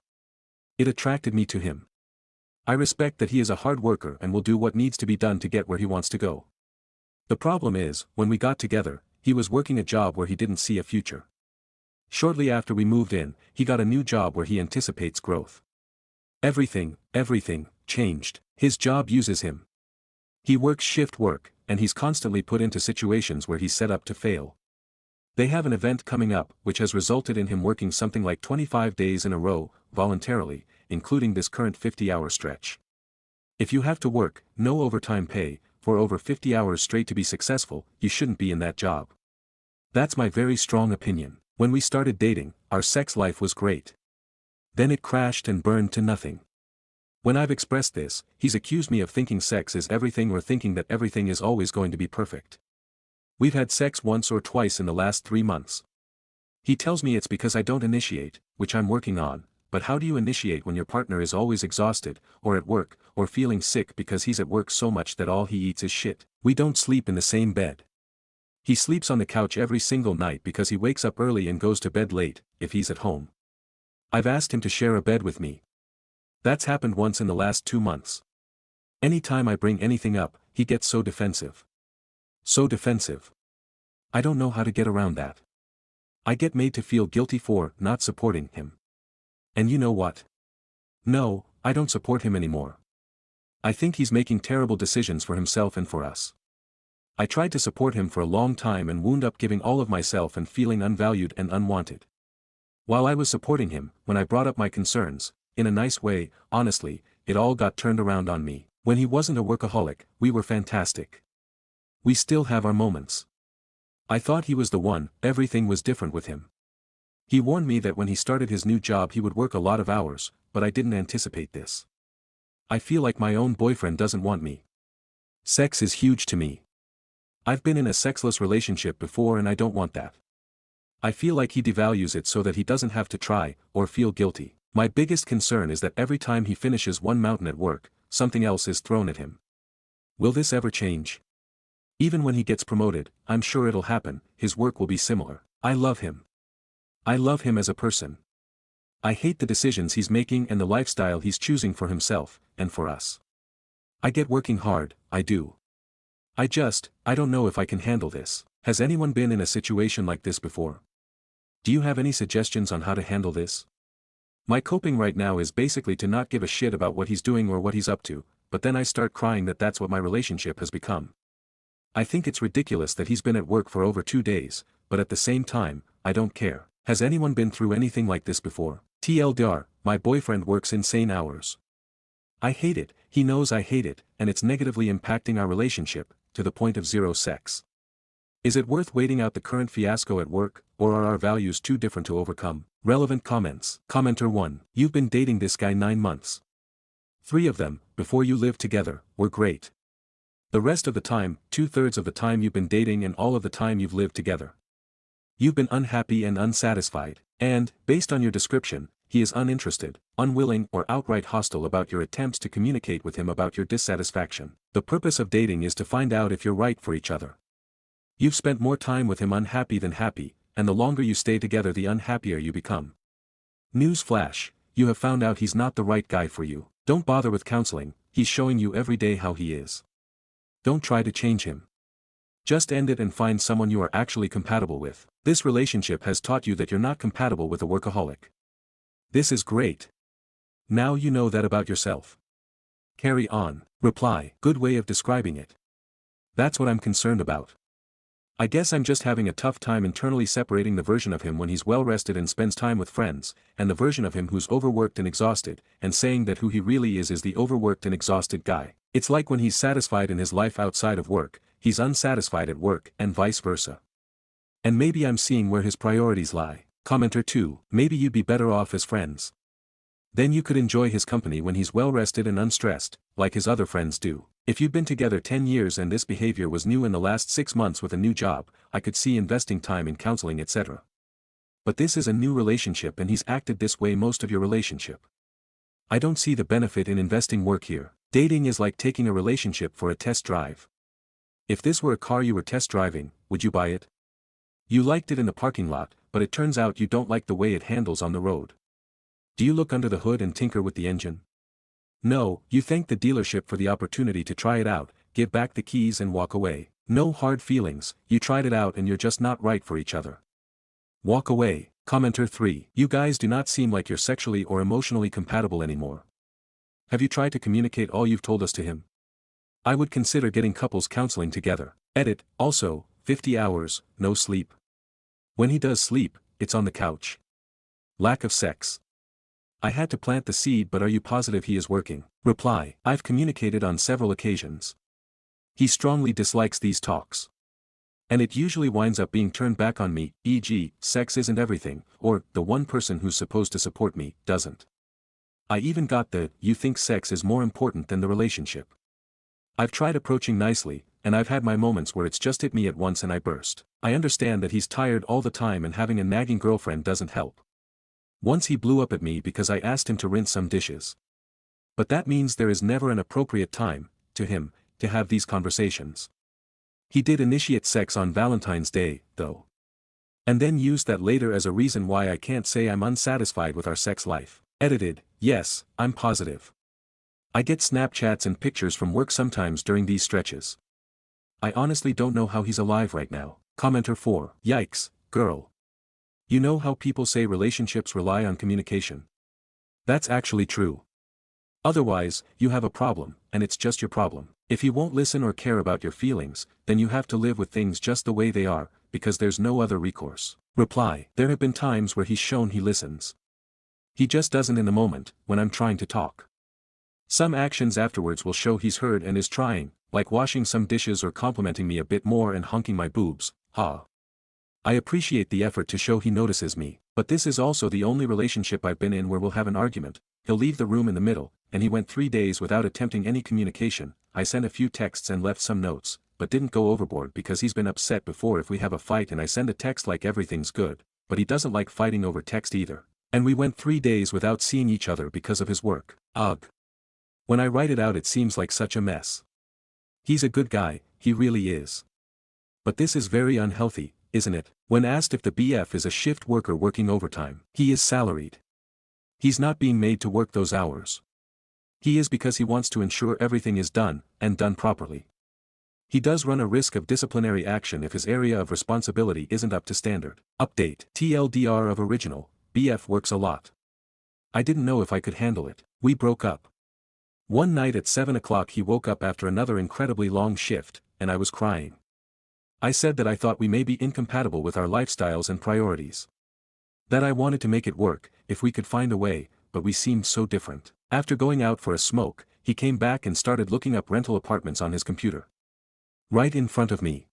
It attracted me to him. I respect that he is a hard worker and will do what needs to be done to get where he wants to go. The problem is, when we got together, he was working a job where he didn't see a future. Shortly after we moved in, he got a new job where he anticipates growth. Everything changed. His job uses him. He works shift work, and he's constantly put into situations where he's set up to fail. They have an event coming up, which has resulted in him working something like 25 days in a row, voluntarily, including this current 50-hour stretch. If you have to work, no overtime pay, for over 50 hours straight to be successful, you shouldn't be in that job. That's my very strong opinion. When we started dating, our sex life was great. Then it crashed and burned to nothing. When I've expressed this, he's accused me of thinking sex is everything or thinking that everything is always going to be perfect. We've had sex once or twice in the last 3 months. He tells me it's because I don't initiate, which I'm working on, but how do you initiate when your partner is always exhausted, or at work, or feeling sick because he's at work so much that all he eats is shit? We don't sleep in the same bed. He sleeps on the couch every single night because he wakes up early and goes to bed late, if he's at home. I've asked him to share a bed with me. That's happened once in the last 2 months. Anytime I bring anything up, he gets so defensive. So defensive. I don't know how to get around that. I get made to feel guilty for not supporting him. And you know what? No, I don't support him anymore. I think he's making terrible decisions for himself and for us. I tried to support him for a long time and wound up giving all of myself and feeling unvalued and unwanted. While I was supporting him, when I brought up my concerns, in a nice way, honestly, it all got turned around on me. When he wasn't a workaholic, we were fantastic. We still have our moments. I thought he was the one, everything was different with him. He warned me that when he started his new job he would work a lot of hours, but I didn't anticipate this. I feel like my own boyfriend doesn't want me. Sex is huge to me. I've been in a sexless relationship before and I don't want that. I feel like he devalues it so that he doesn't have to try, or feel guilty. My biggest concern is that every time he finishes one mountain at work, something else is thrown at him. Will this ever change? Even when he gets promoted, I'm sure it'll happen, his work will be similar. I love him. I love him as a person. I hate the decisions he's making and the lifestyle he's choosing for himself, and for us. I get working hard, I do. I don't know if I can handle this. Has anyone been in a situation like this before? Do you have any suggestions on how to handle this? My coping right now is basically to not give a shit about what he's doing or what he's up to, but then I start crying that that's what my relationship has become. I think it's ridiculous that he's been at work for over 2 days, but at the same time, I don't care. Has anyone been through anything like this before? TLDR, my boyfriend works insane hours. I hate it, he knows I hate it, and it's negatively impacting our relationship, to the point of zero sex. Is it worth waiting out the current fiasco at work, or are our values too different to overcome? Relevant comments. Commenter 1. You've been dating this guy 9 months. 3 of them, before you lived together, were great. The rest of the time, 2/3 of the time you've been dating and all of the time you've lived together. You've been unhappy and unsatisfied, and, based on your description, he is uninterested, unwilling or outright hostile about your attempts to communicate with him about your dissatisfaction. The purpose of dating is to find out if you're right for each other. You've spent more time with him unhappy than happy, and the longer you stay together the unhappier you become. News flash, you have found out he's not the right guy for you. Don't bother with counseling, he's showing you every day how he is. Don't try to change him. Just end it and find someone you are actually compatible with. This relationship has taught you that you're not compatible with a workaholic. This is great. Now you know that about yourself. Carry on. Reply. Good way of describing it. That's what I'm concerned about. I guess I'm just having a tough time internally separating the version of him when he's well rested and spends time with friends, and the version of him who's overworked and exhausted, and saying that who he really is the overworked and exhausted guy. It's like when he's satisfied in his life outside of work, he's unsatisfied at work, and vice versa. And maybe I'm seeing where his priorities lie. Commenter 2. Maybe you'd be better off as friends. Then you could enjoy his company when he's well rested and unstressed, like his other friends do. If you've been together 10 years and this behavior was new in the last 6 months with a new job, I could see investing time in counseling etc. But this is a new relationship and he's acted this way most of your relationship. I don't see the benefit in investing work here. Dating is like taking a relationship for a test drive. If this were a car you were test driving, would you buy it? You liked it in the parking lot, but it turns out you don't like the way it handles on the road. Do you look under the hood and tinker with the engine? No, you thank the dealership for the opportunity to try it out, give back the keys and walk away. No hard feelings, you tried it out and you're just not right for each other. Walk away. Commenter 3. You guys do not seem like you're sexually or emotionally compatible anymore. Have you tried to communicate all you've told us to him? I would consider getting couples counseling together. Edit. Also, 50 hours, no sleep. When he does sleep, it's on the couch. Lack of sex. I had to plant the seed, but are you positive he is working? Reply. I've communicated on several occasions. He strongly dislikes these talks. And it usually winds up being turned back on me, e.g., sex isn't everything, or, the one person who's supposed to support me, doesn't. I even got the, you think sex is more important than the relationship. I've tried approaching nicely, and I've had my moments where it's just hit me at once and I burst. I understand that he's tired all the time and having a nagging girlfriend doesn't help. Once he blew up at me because I asked him to rinse some dishes. But that means there is never an appropriate time, to him, to have these conversations. He did initiate sex on Valentine's Day, though. And then used that later as a reason why I can't say I'm unsatisfied with our sex life. Edited, yes, I'm positive. I get Snapchats and pictures from work sometimes during these stretches. I honestly don't know how he's alive right now. Commenter 4. Yikes, girl. You know how people say relationships rely on communication? That's actually true. Otherwise, you have a problem, and it's just your problem. If he won't listen or care about your feelings, then you have to live with things just the way they are, because there's no other recourse. Reply. There have been times where he's shown he listens. He just doesn't in the moment, when I'm trying to talk. Some actions afterwards will show he's heard and is trying, like washing some dishes or complimenting me a bit more and honking my boobs, ha. I appreciate the effort to show he notices me, but this is also the only relationship I've been in where we'll have an argument, he'll leave the room in the middle, and he went 3 days without attempting any communication. I sent a few texts and left some notes, but didn't go overboard because he's been upset before if we have a fight and I send a text like everything's good, but he doesn't like fighting over text either. And we went 3 days without seeing each other because of his work. Ugh. When I write it out it seems like such a mess. He's a good guy, he really is. But this is very unhealthy, isn't it? When asked if the BF is a shift worker working overtime, he is salaried. He's not being made to work those hours. He is because he wants to ensure everything is done, and done properly. He does run a risk of disciplinary action if his area of responsibility isn't up to standard. Update. TLDR of original, BF works a lot. I didn't know if I could handle it. We broke up. One night at 7 o'clock he woke up after another incredibly long shift, and I was crying. I said that I thought we may be incompatible with our lifestyles and priorities. That I wanted to make it work, if we could find a way, but we seemed so different. After going out for a smoke, he came back and started looking up rental apartments on his computer. Right in front of me.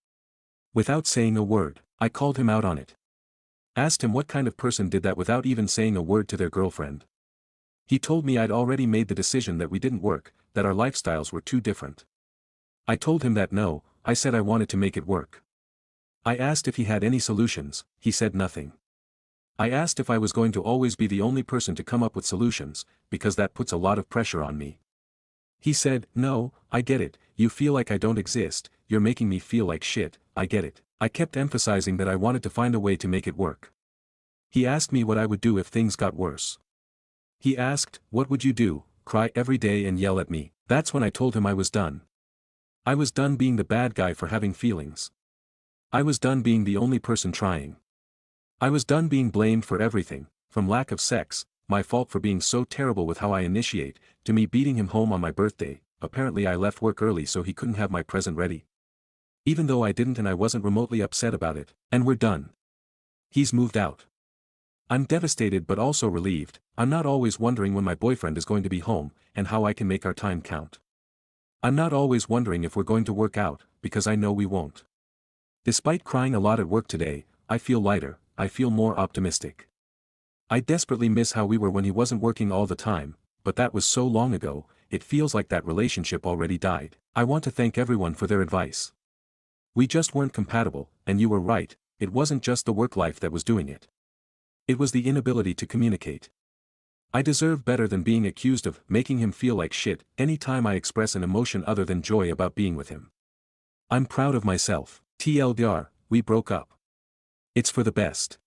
Without saying a word, I called him out on it. Asked him what kind of person did that without even saying a word to their girlfriend. He told me I'd already made the decision that we didn't work, that our lifestyles were too different. I told him that no, I said I wanted to make it work. I asked if he had any solutions, he said nothing. I asked if I was going to always be the only person to come up with solutions, because that puts a lot of pressure on me. He said, no, I get it, you feel like I don't exist, you're making me feel like shit, I get it. I kept emphasizing that I wanted to find a way to make it work. He asked me what I would do if things got worse. He asked, what would you do, cry every day and yell at me? That's when I told him I was done. I was done being the bad guy for having feelings. I was done being the only person trying. I was done being blamed for everything, from lack of sex, my fault for being so terrible with how I initiate, to me beating him home on my birthday. Apparently I left work early so he couldn't have my present ready. Even though I didn't and I wasn't remotely upset about it, and we're done. He's moved out. I'm devastated but also relieved. I'm not always wondering when my boyfriend is going to be home, and how I can make our time count. I'm not always wondering if we're going to work out, because I know we won't. Despite crying a lot at work today, I feel lighter, I feel more optimistic. I desperately miss how we were when he wasn't working all the time, but that was so long ago, it feels like that relationship already died. I want to thank everyone for their advice. We just weren't compatible, and you were right, it wasn't just the work life that was doing it. It was the inability to communicate. I deserve better than being accused of making him feel like shit any time I express an emotion other than joy about being with him. I'm proud of myself. TLDR, we broke up. It's for the best.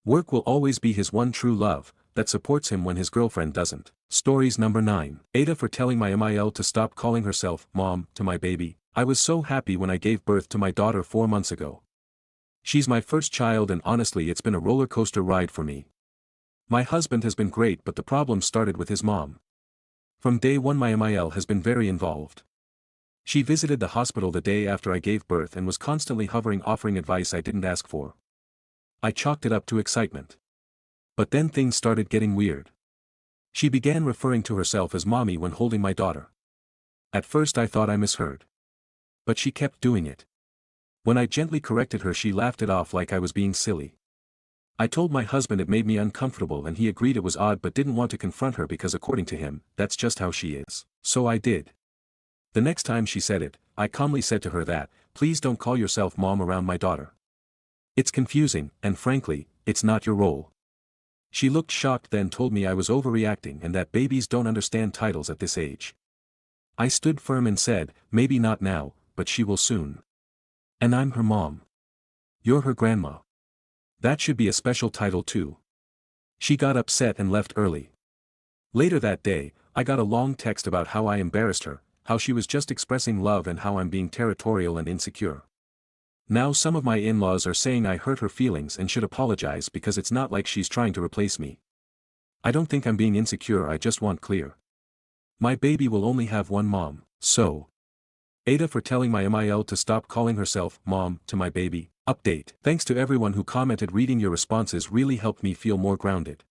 Work will always be his one true love, that supports him when his girlfriend doesn't. Stories number 9. Aita for telling my MIL to stop calling herself mom to my baby. I was so happy when I gave birth to my daughter 4 months ago. She's my first child and honestly it's been a roller coaster ride for me. My husband has been great but the problem started with his mom. From day one my MIL has been very involved. She visited the hospital the day after I gave birth and was constantly hovering offering advice I didn't ask for. I chalked it up to excitement. But then things started getting weird. She began referring to herself as mommy when holding my daughter. At first I thought I misheard. But she kept doing it. When I gently corrected her she laughed it off like I was being silly. I told my husband it made me uncomfortable and he agreed it was odd but didn't want to confront her because according to him, that's just how she is. So I did. The next time she said it, I calmly said to her that, please don't call yourself mom around my daughter. It's confusing, and frankly, it's not your role. She looked shocked then told me I was overreacting and that babies don't understand titles at this age. I stood firm and said, maybe not now, but she will soon. And I'm her mom. You're her grandma. That should be a special title too. She got upset and left early. Later that day, I got a long text about how I embarrassed her, how she was just expressing love and how I'm being territorial and insecure. Now some of my in-laws are saying I hurt her feelings and should apologize because it's not like she's trying to replace me. I don't think I'm being insecure, I just want clear. My baby will only have one mom, so. Ada for telling my MIL to stop calling herself mom to my baby. Update. Thanks to everyone who commented, reading your responses really helped me feel more grounded.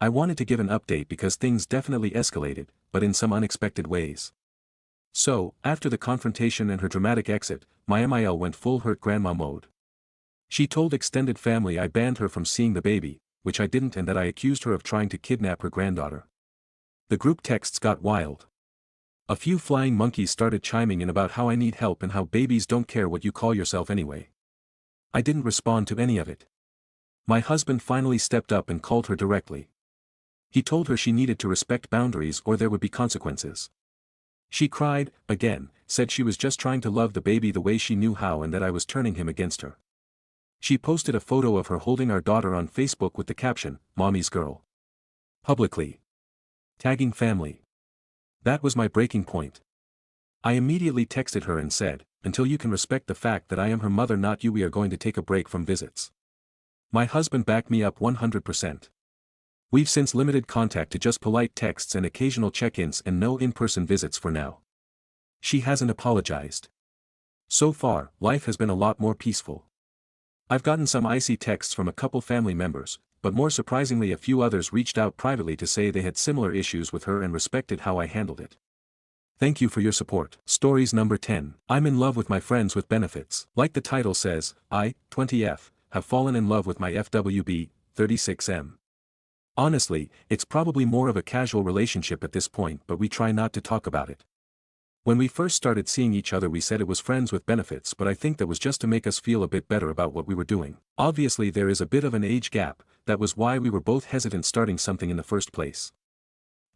I wanted to give an update because things definitely escalated, but in some unexpected ways. So, after the confrontation and her dramatic exit, my MIL went full hurt grandma mode. She told extended family I banned her from seeing the baby, which I didn't, and that I accused her of trying to kidnap her granddaughter. The group texts got wild. A few flying monkeys started chiming in about how I need help and how babies don't care what you call yourself anyway. I didn't respond to any of it. My husband finally stepped up and called her directly. He told her she needed to respect boundaries or there would be consequences. She cried, again, said she was just trying to love the baby the way she knew how and that I was turning him against her. She posted a photo of her holding our daughter on Facebook with the caption, "Mommy's girl." Publicly. Tagging family. That was my breaking point. I immediately texted her and said, "Until you can respect the fact that I am her mother not you, we are going to take a break from visits." My husband backed me up 100%. We've since limited contact to just polite texts and occasional check-ins and no in-person visits for now. She hasn't apologized. So far, life has been a lot more peaceful. I've gotten some icy texts from a couple family members, but more surprisingly a few others reached out privately to say they had similar issues with her and respected how I handled it. Thank you for your support. Stories number 10. I'm in love with my friends with benefits. Like the title says, I, 20F, have fallen in love with my FWB, 36M. Honestly, it's probably more of a casual relationship at this point, but we try not to talk about it. When we first started seeing each other we said it was friends with benefits, but I think that was just to make us feel a bit better about what we were doing. Obviously there is a bit of an age gap, that was why we were both hesitant starting something in the first place.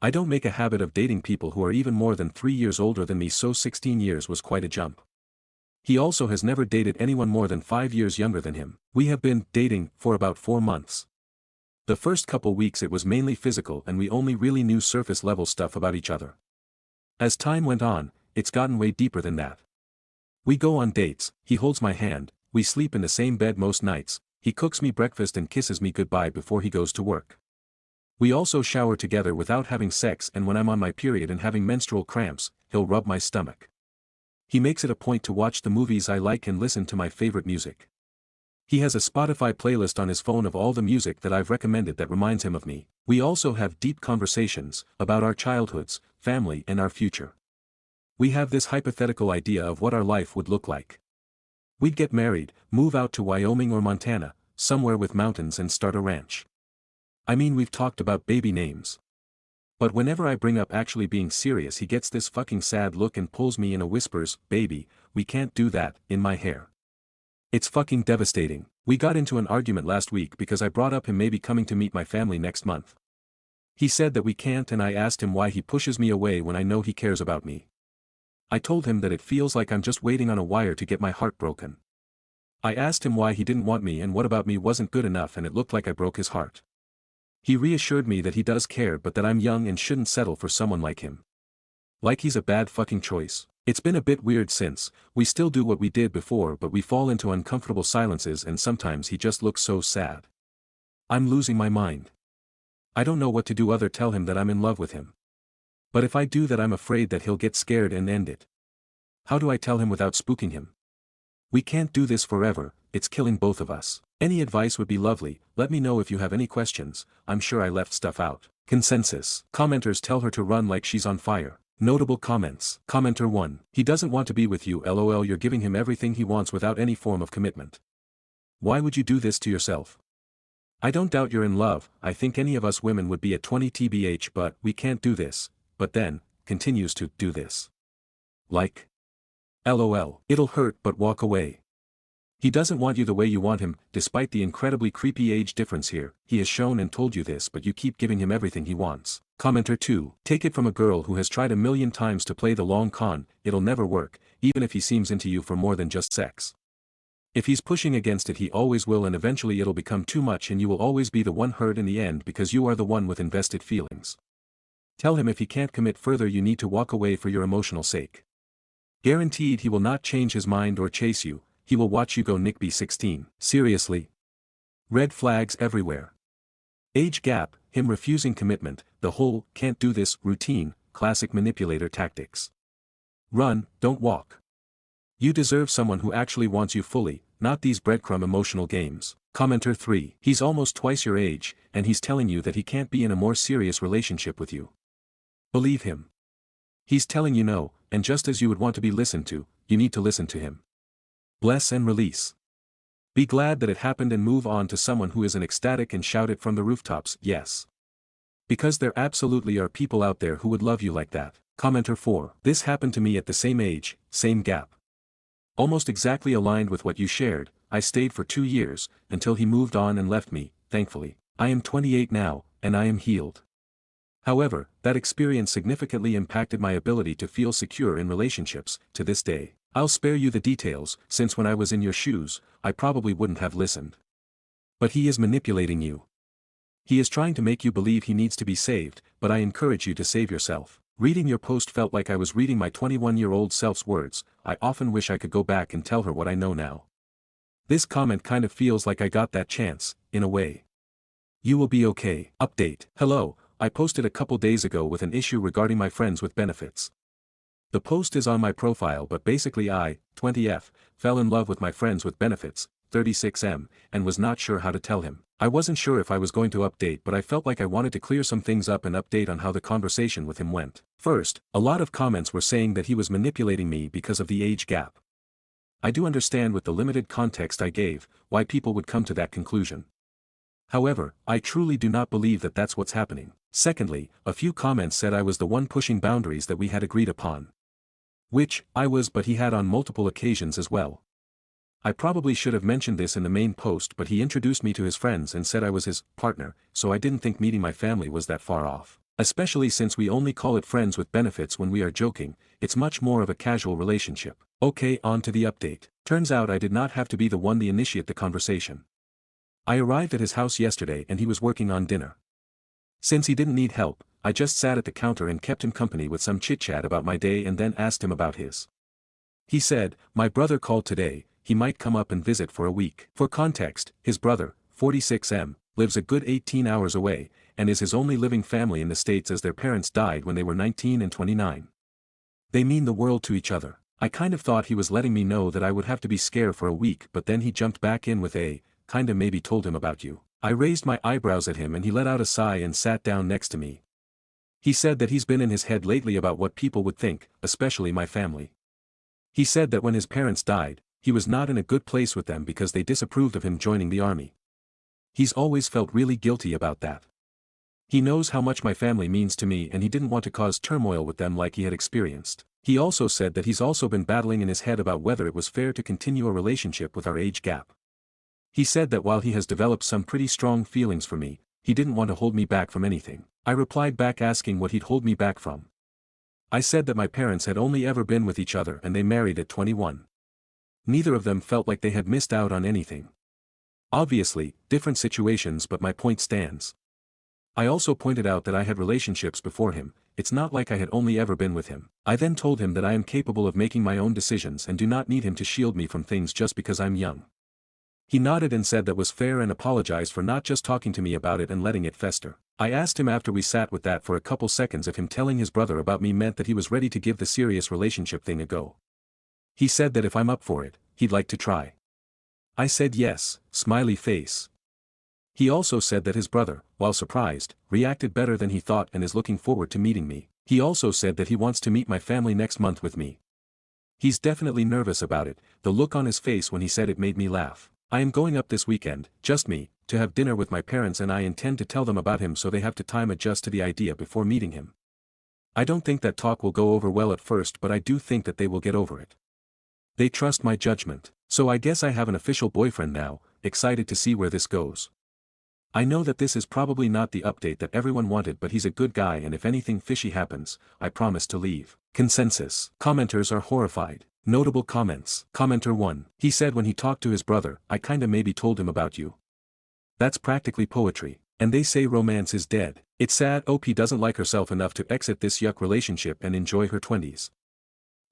I don't make a habit of dating people who are even more than 3 years older than me, so 16 years was quite a jump. He also has never dated anyone more than 5 years younger than him. We have been dating for about 4 months. The first couple weeks it was mainly physical and we only really knew surface level stuff about each other. As time went on, it's gotten way deeper than that. We go on dates, he holds my hand, we sleep in the same bed most nights, he cooks me breakfast and kisses me goodbye before he goes to work. We also shower together without having sex, and when I'm on my period and having menstrual cramps, he'll rub my stomach. He makes it a point to watch the movies I like and listen to my favorite music. He has a Spotify playlist on his phone of all the music that I've recommended that reminds him of me. We also have deep conversations about our childhoods, family and our future. We have this hypothetical idea of what our life would look like. We'd get married, move out to Wyoming or Montana, somewhere with mountains, and start a ranch. I mean, we've talked about baby names. But whenever I bring up actually being serious he gets this fucking sad look and pulls me in and whispers, "Baby, we can't do that," in my hair. It's fucking devastating. We got into an argument last week because I brought up him maybe coming to meet my family next month. He said that we can't, and I asked him why he pushes me away when I know he cares about me. I told him that it feels like I'm just waiting on a wire to get my heart broken. I asked him why he didn't want me and what about me wasn't good enough, and it looked like I broke his heart. He reassured me that he does care but that I'm young and shouldn't settle for someone like him. Like he's a bad fucking choice. It's been a bit weird since, we still do what we did before but we fall into uncomfortable silences and sometimes he just looks so sad. I'm losing my mind. I don't know what to do other tell him that I'm in love with him. But if I do that I'm afraid that he'll get scared and end it. How do I tell him without spooking him? We can't do this forever, it's killing both of us. Any advice would be lovely, let me know if you have any questions, I'm sure I left stuff out. Consensus. Commenters tell her to run like she's on fire. Notable comments. Commenter 1. He doesn't want to be with you, lol, you're giving him everything he wants without any form of commitment. Why would you do this to yourself? I don't doubt you're in love, I think any of us women would be at 20 tbh, but we can't do this, but then, continues to do this. Like? LOL. It'll hurt but walk away. He doesn't want you the way you want him, despite the incredibly creepy age difference here, he has shown and told you this but you keep giving him everything he wants. Commenter 2. Take it from a girl who has tried a million times to play the long con, it'll never work, even if he seems into you for more than just sex. If he's pushing against it he always will, and eventually it'll become too much and you will always be the one hurt in the end because you are the one with invested feelings. Tell him if he can't commit further you need to walk away for your emotional sake. Guaranteed he will not change his mind or chase you, he will watch you go Nick be 16. Seriously? Red flags everywhere. Age gap, him refusing commitment, the whole can't do this routine, classic manipulator tactics. Run, don't walk. You deserve someone who actually wants you fully, not these breadcrumb emotional games. Commenter 3. He's almost twice your age, and he's telling you that he can't be in a more serious relationship with you. Believe him. He's telling you no, and just as you would want to be listened to, you need to listen to him. Bless and release. Be glad that it happened and move on to someone who isn't ecstatic and shout it from the rooftops, yes. Because there absolutely are people out there who would love you like that. Commenter 4. This happened to me at the same age, same gap. Almost exactly aligned with what you shared. I stayed for 2 years, until he moved on and left me, thankfully. I am 28 now, and I am healed. However, that experience significantly impacted my ability to feel secure in relationships, to this day. I'll spare you the details, since when I was in your shoes, I probably wouldn't have listened. But he is manipulating you. He is trying to make you believe he needs to be saved, but I encourage you to save yourself. Reading your post felt like I was reading my 21-year-old self's words. I often wish I could go back and tell her what I know now. This comment kind of feels like I got that chance, in a way. You will be okay. Update. Hello, I posted a couple days ago with an issue regarding my friends with benefits. The post is on my profile, but basically I, 20F, fell in love with my friends with benefits, 36M, and was not sure how to tell him. I wasn't sure if I was going to update, but I felt like I wanted to clear some things up and update on how the conversation with him went. First, a lot of comments were saying that he was manipulating me because of the age gap. I do understand with the limited context I gave, why people would come to that conclusion. However, I truly do not believe that that's what's happening. Secondly, a few comments said I was the one pushing boundaries that we had agreed upon. Which, I was, but he had on multiple occasions as well. I probably should have mentioned this in the main post, but he introduced me to his friends and said I was his partner, so I didn't think meeting my family was that far off. Especially since we only call it friends with benefits when we are joking, it's much more of a casual relationship. Okay, on to the update. Turns out I did not have to be the one to initiate the conversation. I arrived at his house yesterday and he was working on dinner. Since he didn't need help, I just sat at the counter and kept him company with some chit-chat about my day and then asked him about his. He said, my brother called today, he might come up and visit for a week. For context, his brother, 46M, lives a good 18 hours away, and is his only living family in the States as their parents died when they were 19 and 29. They mean the world to each other. I kind of thought he was letting me know that I would have to be scared for a week, but then he jumped back in with kinda maybe told him about you. I raised my eyebrows at him and he let out a sigh and sat down next to me. He said that he's been in his head lately about what people would think, especially my family. He said that when his parents died, he was not in a good place with them because they disapproved of him joining the army. He's always felt really guilty about that. He knows how much my family means to me and he didn't want to cause turmoil with them like he had experienced. He also said that he's also been battling in his head about whether it was fair to continue a relationship with our age gap. He said that while he has developed some pretty strong feelings for me, he didn't want to hold me back from anything. I replied back asking what he'd hold me back from. I said that my parents had only ever been with each other and they married at 21. Neither of them felt like they had missed out on anything. Obviously, different situations, but my point stands. I also pointed out that I had relationships before him, it's not like I had only ever been with him. I then told him that I am capable of making my own decisions and do not need him to shield me from things just because I'm young. He nodded and said that was fair and apologized for not just talking to me about it and letting it fester. I asked him after we sat with that for a couple seconds if him telling his brother about me meant that he was ready to give the serious relationship thing a go. He said that if I'm up for it, he'd like to try. I said yes, smiley face. He also said that his brother, while surprised, reacted better than he thought and is looking forward to meeting me. He also said that he wants to meet my family next month with me. He's definitely nervous about it, the look on his face when he said it made me laugh. I am going up this weekend, just me, to have dinner with my parents and I intend to tell them about him so they have to time adjust to the idea before meeting him. I don't think that talk will go over well at first, but I do think that they will get over it. They trust my judgment. So I guess I have an official boyfriend now, excited to see where this goes. I know that this is probably not the update that everyone wanted, but he's a good guy and if anything fishy happens, I promise to leave. Consensus. Commenters are horrified. Notable comments. Commenter 1. He said when he talked to his brother, I kinda maybe told him about you. That's practically poetry. And they say romance is dead. It's sad OP doesn't like herself enough to exit this yuck relationship and enjoy her 20s.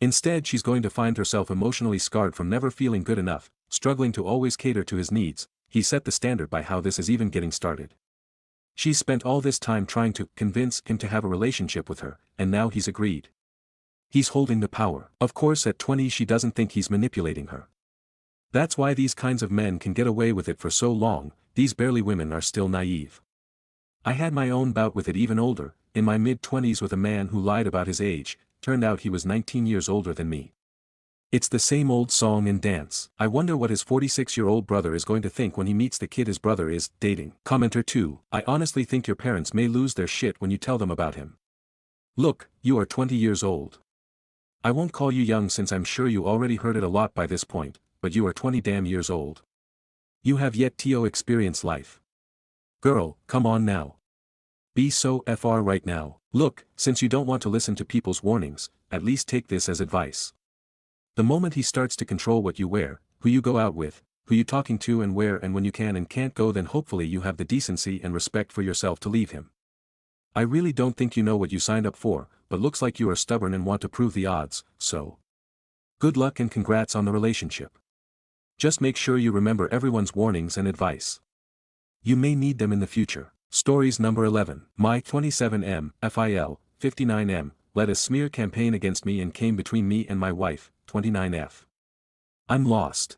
Instead she's going to find herself emotionally scarred from never feeling good enough, struggling to always cater to his needs. He set the standard by how this is even getting started. She's spent all this time trying to convince him to have a relationship with her, and now he's agreed. He's holding the power. Of course at 20 she doesn't think he's manipulating her. That's why these kinds of men can get away with it for so long. These barely women are still naive. I had my own bout with it even older, in my mid-20s with a man who lied about his age, turned out he was 19 years older than me. It's the same old song and dance. I wonder what his 46-year-old brother is going to think when he meets the kid his brother is dating. Commenter 2. I honestly think your parents may lose their shit when you tell them about him. Look, you are 20 years old. I won't call you young since I'm sure you already heard it a lot by this point, but you are 20 damn years old. You have yet to experience life. Girl, come on now. Be so FR right now. Look, since you don't want to listen to people's warnings, at least take this as advice. The moment he starts to control what you wear, who you go out with, who you talking to and where and when you can and can't go, then hopefully you have the decency and respect for yourself to leave him. I really don't think you know what you signed up for, but looks like you are stubborn and want to prove the odds, so. Good luck and congrats on the relationship. Just make sure you remember everyone's warnings and advice. You may need them in the future. Stories number 11. My 27M, FIL, 59M, led a smear campaign against me and came between me and my wife, 29F. I'm lost.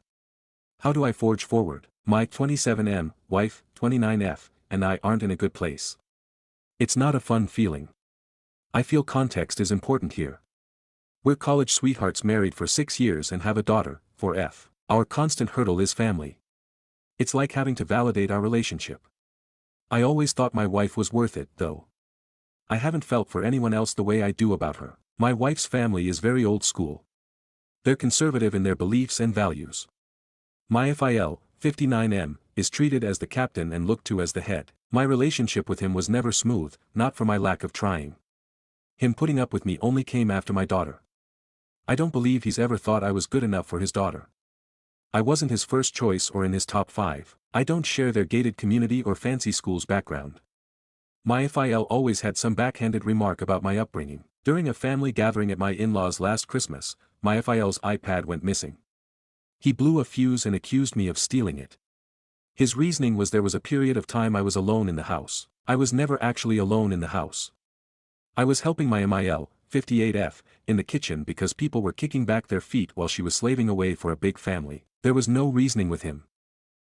How do I forge forward? My 27M, wife, 29F, and I aren't in a good place. It's not a fun feeling. I feel context is important here. We're college sweethearts married for 6 years and have a daughter, 4F. Our constant hurdle is family. It's like having to validate our relationship. I always thought my wife was worth it, though. I haven't felt for anyone else the way I do about her. My wife's family is very old school. They're conservative in their beliefs and values. My FIL, 59M, is treated as the captain and looked to as the head. My relationship with him was never smooth, not for my lack of trying. Him putting up with me only came after my daughter. I don't believe he's ever thought I was good enough for his daughter. I wasn't his first choice or in his top 5. I don't share their gated community or fancy school's background. My FIL always had some backhanded remark about my upbringing. During a family gathering at my in-laws last Christmas, my FIL's iPad went missing. He blew a fuse and accused me of stealing it. His reasoning was there was a period of time I was alone in the house. I was never actually alone in the house. I was helping my MIL, 58F, in the kitchen because people were kicking back their feet while she was slaving away for a big family. There was no reasoning with him.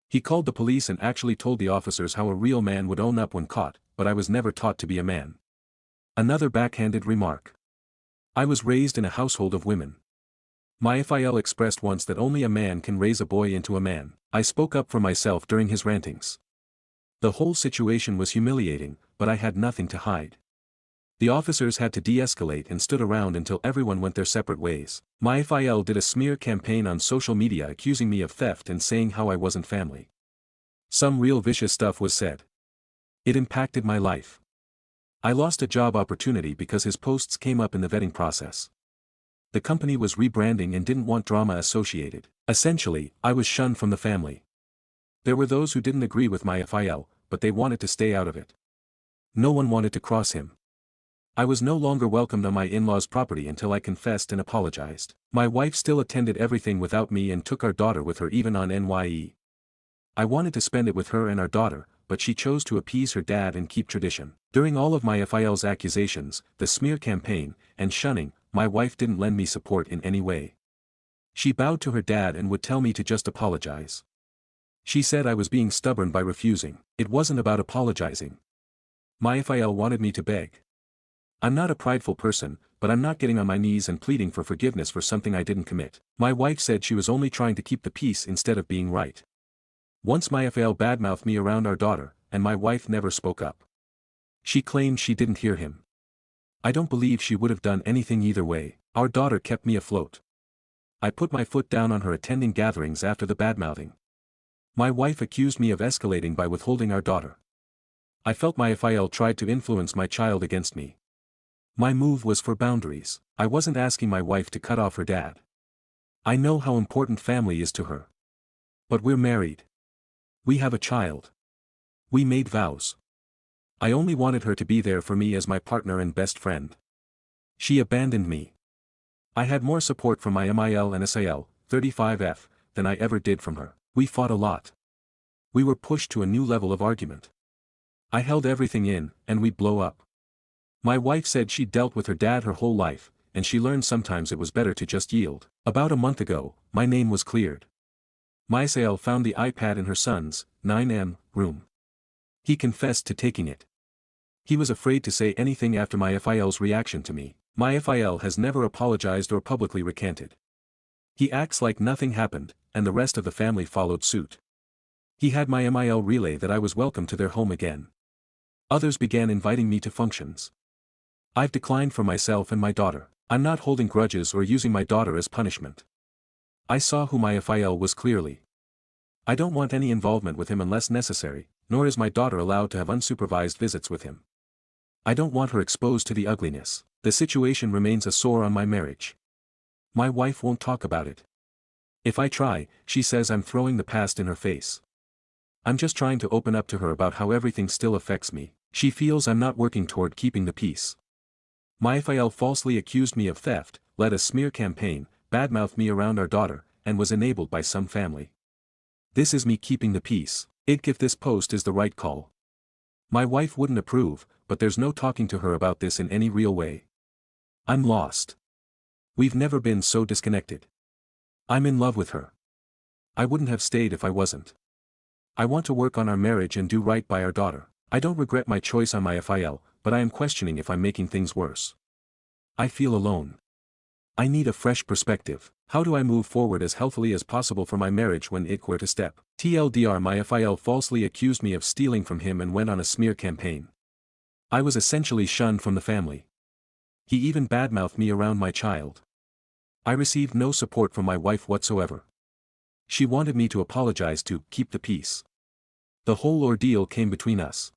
He called the police and actually told the officers how a real man would own up when caught, but I was never taught to be a man. Another backhanded remark. I was raised in a household of women. My FIL expressed once that only a man can raise a boy into a man. I spoke up for myself during his rantings. The whole situation was humiliating, but I had nothing to hide. The officers had to de-escalate and stood around until everyone went their separate ways. My FIL did a smear campaign on social media accusing me of theft and saying how I wasn't family. Some real vicious stuff was said. It impacted my life. I lost a job opportunity because his posts came up in the vetting process. The company was rebranding and didn't want drama associated. Essentially, I was shunned from the family. There were those who didn't agree with my FIL, but they wanted to stay out of it. No one wanted to cross him. I was no longer welcomed on my in-laws' property until I confessed and apologized. My wife still attended everything without me and took our daughter with her even on NYE. I wanted to spend it with her and our daughter, but she chose to appease her dad and keep tradition. During all of my FIL's accusations, the smear campaign, and shunning, my wife didn't lend me support in any way. She bowed to her dad and would tell me to just apologize. She said I was being stubborn by refusing. It wasn't about apologizing. My FIL wanted me to beg. I'm not a prideful person, but I'm not getting on my knees and pleading for forgiveness for something I didn't commit. My wife said she was only trying to keep the peace instead of being right. Once my FIL badmouthed me around our daughter, and my wife never spoke up. She claimed she didn't hear him. I don't believe she would have done anything either way. Our daughter kept me afloat. I put my foot down on her attending gatherings after the badmouthing. My wife accused me of escalating by withholding our daughter. I felt my FIL tried to influence my child against me. My move was for boundaries. I wasn't asking my wife to cut off her dad. I know how important family is to her. But we're married. We have a child. We made vows. I only wanted her to be there for me as my partner and best friend. She abandoned me. I had more support from my MIL and SIL, 35F, than I ever did from her. We fought a lot. We were pushed to a new level of argument. I held everything in, and we'd blow up. My wife said she'd dealt with her dad her whole life, and she learned sometimes it was better to just yield. About a month ago, my name was cleared. My SIL found the iPad in her son's, 9M, room. He confessed to taking it. He was afraid to say anything after my FIL's reaction to me. My FIL has never apologized or publicly recanted. He acts like nothing happened, and the rest of the family followed suit. He had my MIL relay that I was welcome to their home again. Others began inviting me to functions. I've declined for myself and my daughter. I'm not holding grudges or using my daughter as punishment. I saw who my FIL was clearly. I don't want any involvement with him unless necessary, nor is my daughter allowed to have unsupervised visits with him. I don't want her exposed to the ugliness. The situation remains a sore on my marriage. My wife won't talk about it. If I try, she says I'm throwing the past in her face. I'm just trying to open up to her about how everything still affects me. She feels I'm not working toward keeping the peace. My FIL falsely accused me of theft, led a smear campaign, badmouthed me around our daughter, and was enabled by some family. This is me keeping the peace. If this post is the right call. My wife wouldn't approve, but there's no talking to her about this in any real way. I'm lost. We've never been so disconnected. I'm in love with her. I wouldn't have stayed if I wasn't. I want to work on our marriage and do right by our daughter. I don't regret my choice on my FIL, but I am questioning if I'm making things worse. I feel alone. I need a fresh perspective. How do I move forward as healthily as possible for my marriage when it were to step? TLDR, my FIL falsely accused me of stealing from him and went on a smear campaign. I was essentially shunned from the family. He even badmouthed me around my child. I received no support from my wife whatsoever. She wanted me to apologize to keep the peace. The whole ordeal came between us.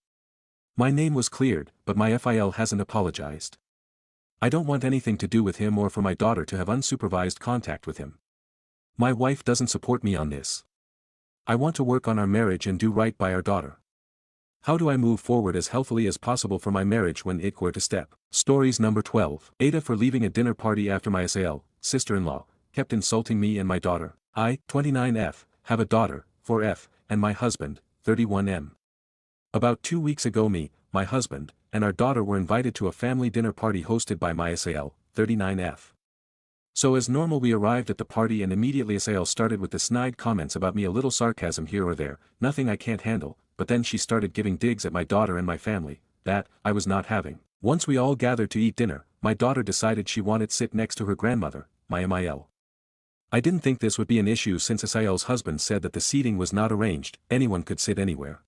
My name was cleared, but my FIL hasn't apologized. I don't want anything to do with him or for my daughter to have unsupervised contact with him. My wife doesn't support me on this. I want to work on our marriage and do right by our daughter. How do I move forward as healthily as possible for my marriage when it were to step? Stories number 12. Aita for leaving a dinner party after my SAL, sister-in-law, kept insulting me and my daughter. I, 29F, have a daughter, 4F, and my husband, 31M. About 2 weeks ago me, my husband, and our daughter were invited to a family dinner party hosted by my SAL, 39F. So as normal we arrived at the party and immediately SAL started with the snide comments about me, a little sarcasm here or there, nothing I can't handle, but then she started giving digs at my daughter and my family, that, I was not having. Once we all gathered to eat dinner, my daughter decided she wanted to sit next to her grandmother, my MIL. I didn't think this would be an issue since SIL's husband said that the seating was not arranged, anyone could sit anywhere.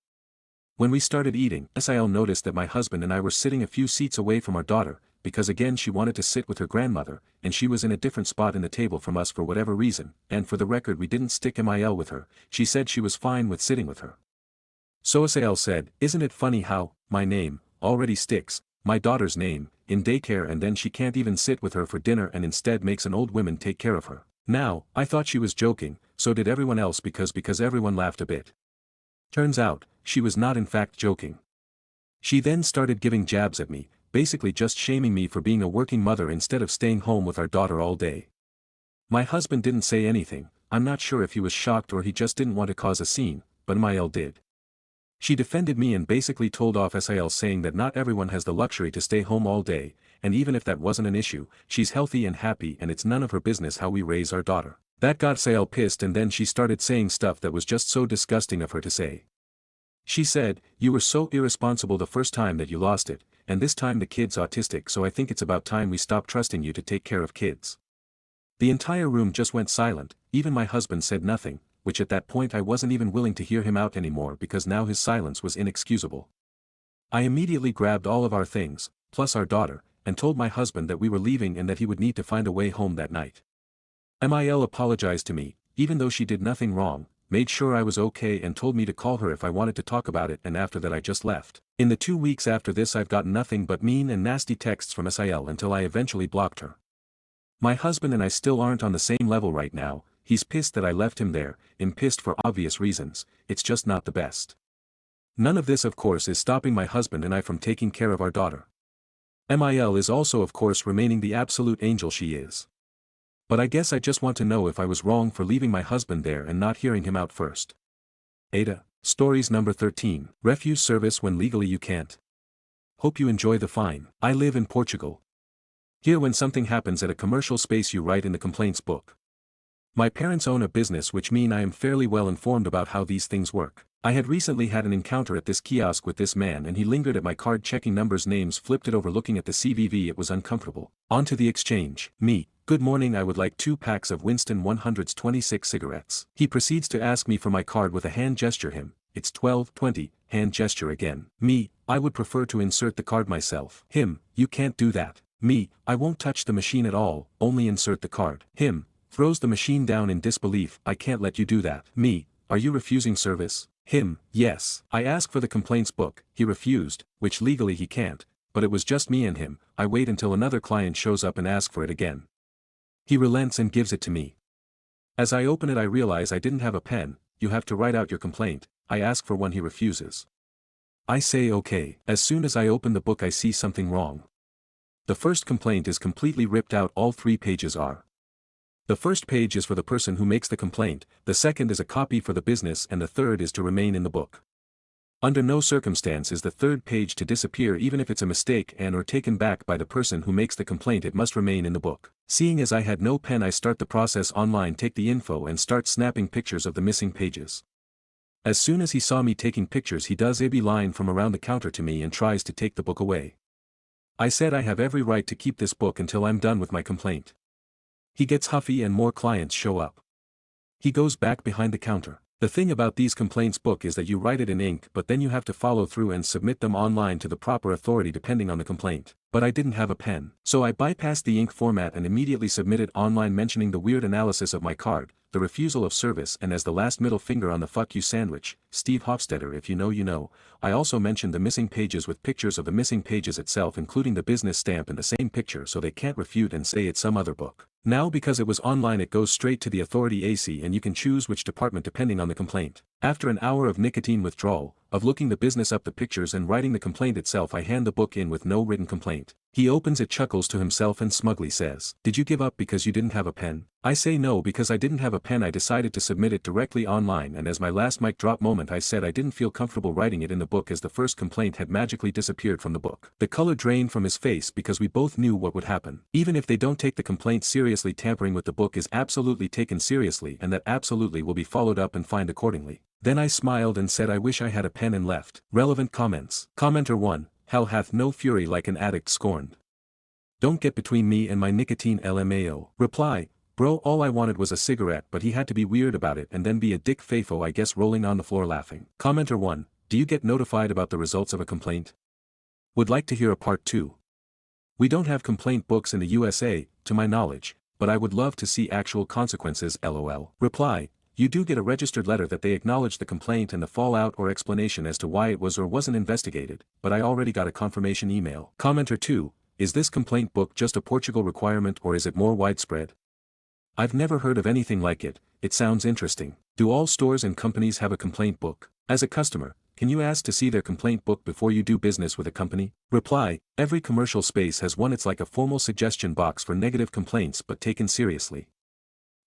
When we started eating, SIL noticed that my husband and I were sitting a few seats away from our daughter, because again she wanted to sit with her grandmother, and she was in a different spot in the table from us for whatever reason, and for the record we didn't stick MIL with her, she said she was fine with sitting with her. So SIL said, isn't it funny how, my name, already sticks, my daughter's name, in daycare and then she can't even sit with her for dinner and instead makes an old woman take care of her. Now, I thought she was joking, so did everyone else because everyone laughed a bit. Turns out, she was not in fact joking. She then started giving jabs at me, basically just shaming me for being a working mother instead of staying home with our daughter all day. My husband didn't say anything, I'm not sure if he was shocked or he just didn't want to cause a scene, but MIL did. She defended me and basically told off SIL saying that not everyone has the luxury to stay home all day, and even if that wasn't an issue, she's healthy and happy and it's none of her business how we raise our daughter. That got SIL pissed and then she started saying stuff that was just so disgusting of her to say. She said, you were so irresponsible the first time that you lost it, and this time the kid's autistic so I think it's about time we stop trusting you to take care of kids. The entire room just went silent, even my husband said nothing, which at that point I wasn't even willing to hear him out anymore because now his silence was inexcusable. I immediately grabbed all of our things, plus our daughter, and told my husband that we were leaving and that he would need to find a way home that night. MIL apologized to me, even though she did nothing wrong, made sure I was okay and told me to call her if I wanted to talk about it, and after that I just left. In the 2 weeks after this I've gotten nothing but mean and nasty texts from SIL until I eventually blocked her. My husband and I still aren't on the same level right now. He's pissed that I left him there, pissed for obvious reasons, it's just not the best. None of this of course is stopping my husband and I from taking care of our daughter. Mil is also of course remaining the absolute angel she is. But I guess I just want to know if I was wrong for leaving my husband there and not hearing him out first. Aita, Stories number 13, Refuse Service When Legally You Can't. Hope you enjoy the fine. I live in Portugal. Here when something happens at a commercial space you write in the complaints book. My parents own a business which mean I am fairly well informed about how these things work. I had recently had an encounter at this kiosk with this man and he lingered at my card checking numbers names flipped it over looking at the CVV it was uncomfortable. On to the exchange. Me. Good morning I would like 2 packs of Winston 126 cigarettes. He proceeds to ask me for my card with a hand gesture him. It's 12:20, hand gesture again. Me. I would prefer to insert the card myself. Him. You can't do that. Me. I won't touch the machine at all, only insert the card. Him. Throws the machine down in disbelief. I can't let you do that. Me. Are you refusing service? Him. Yes. I asked for the complaints book, he refused, which legally he can't, but it was just me and him. I wait until another client shows up and ask for it again. He relents and gives it to me. As I open it I realize I didn't have a pen. You have to write out your complaint. I ask for one he refuses. I say okay. As soon as I open the book I see something wrong. The first complaint is completely ripped out, all 3 pages are. The first page is for the person who makes the complaint, the second is a copy for the business and the third is to remain in the book. Under no circumstance is the third page to disappear even if it's a mistake and or taken back by the person who makes the complaint, it must remain in the book. Seeing as I had no pen I start the process online, take the info and start snapping pictures of the missing pages. As soon as he saw me taking pictures he does a beeline from around the counter to me and tries to take the book away. I said I have every right to keep this book until I'm done with my complaint. He gets huffy and more clients show up. He goes back behind the counter. The thing about these complaints book is that you write it in ink but then you have to follow through and submit them online to the proper authority depending on the complaint. But I didn't have a pen. So I bypassed the ink format and immediately submitted online mentioning the weird analysis of my card, the refusal of service and as the last middle finger on the fuck you sandwich, Steve Hofstetter if you know you know. I also mentioned the missing pages with pictures of the missing pages itself including the business stamp in the same picture so they can't refute and say it's some other book. Now because it was online it goes straight to the authority AC and you can choose which department depending on the complaint. After an hour of nicotine withdrawal, of looking the business up the pictures and writing the complaint itself I hand the book in with no written complaint. He opens it, chuckles to himself and smugly says, "Did you give up because you didn't have a pen?" I say no, because I didn't have a pen I decided to submit it directly online and as my last mic drop moment I said I didn't feel comfortable writing it in the book as the first complaint had magically disappeared from the book. The color drained from his face because we both knew what would happen. Even if they don't take the complaint seriously, tampering with the book is absolutely taken seriously and that absolutely will be followed up and fined accordingly. Then I smiled and said I wish I had a pen and left. Relevant comments. Commenter 1. Hell hath no fury like an addict scorned. Don't get between me and my nicotine LMAO. Reply. Bro, all I wanted was a cigarette but he had to be weird about it and then be a dick fafo I guess, rolling on the floor laughing. Commenter 1. Do you get notified about the results of a complaint? Would like to hear a part 2. We don't have complaint books in the USA, to my knowledge, but I would love to see actual consequences lol. Reply. You do get a registered letter that they acknowledge the complaint and the fallout or explanation as to why it was or wasn't investigated, but I already got a confirmation email. Commenter 2. Is this complaint book just a Portugal requirement or is it more widespread? I've never heard of anything like it. It sounds interesting. Do all stores and companies have a complaint book? As a customer, can you ask to see their complaint book before you do business with a company? Reply. Every commercial space has one. It's like a formal suggestion box for negative complaints but taken seriously.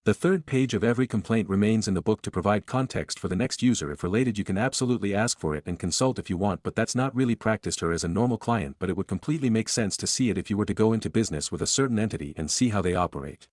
The third page of every complaint remains in the book to provide context for the next user. If related you can absolutely ask for it and consult if you want, but that's not really practiced her as a normal client, but it would completely make sense to see it if you were to go into business with a certain entity and see how they operate.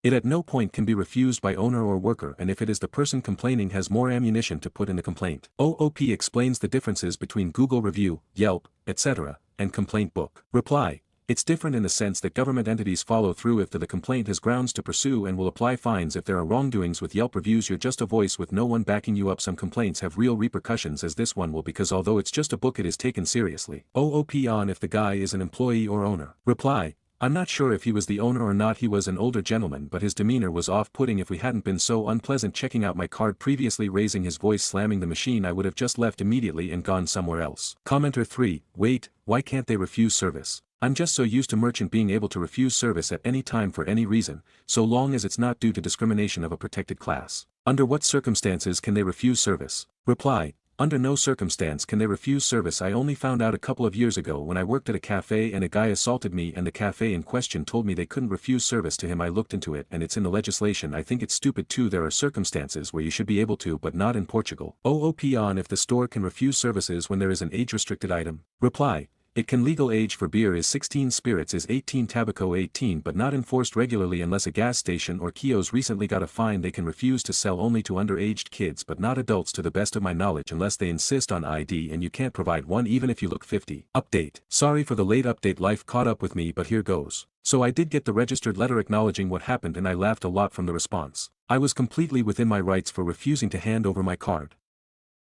It at no point can be refused by owner or worker, and if it is the person complaining has more ammunition to put in the complaint. OOP explains the differences between Google Review, Yelp, etc., and complaint book. Reply. It's different in the sense that government entities follow through if the complaint has grounds to pursue and will apply fines if there are wrongdoings. With Yelp reviews you're just a voice with no one backing you up. Some complaints have real repercussions as this one will, because although it's just a book it is taken seriously. OOP on if the guy is an employee or owner. Reply. I'm not sure if he was the owner or not. He was an older gentleman but his demeanor was off-putting. If we hadn't been so unpleasant checking out my card previously, raising his voice, slamming the machine, I would have just left immediately and gone somewhere else. Commenter 3. Wait, why can't they refuse service? I'm just so used to merchant being able to refuse service at any time for any reason, so long as it's not due to discrimination of a protected class. Under what circumstances can they refuse service? Reply: under no circumstance can they refuse service. I only found out a couple of years ago when I worked at a cafe and a guy assaulted me and the cafe in question told me they couldn't refuse service to him. I looked into it and it's in the legislation. I think it's stupid too. There are circumstances where you should be able to, but not in Portugal. OOP on if the store can refuse services when there is an age-restricted item. Reply: it can. Legal age for beer is 16, spirits is 18, tobacco 18, but not enforced regularly unless a gas station or kiosk recently got a fine. They can refuse to sell only to underaged kids but not adults to the best of my knowledge unless they insist on ID and you can't provide one even if you look 50. Update: sorry for the late update, life caught up with me, but here goes. So I did get the registered letter acknowledging what happened and I laughed a lot from the response. I was completely within my rights for refusing to hand over my card.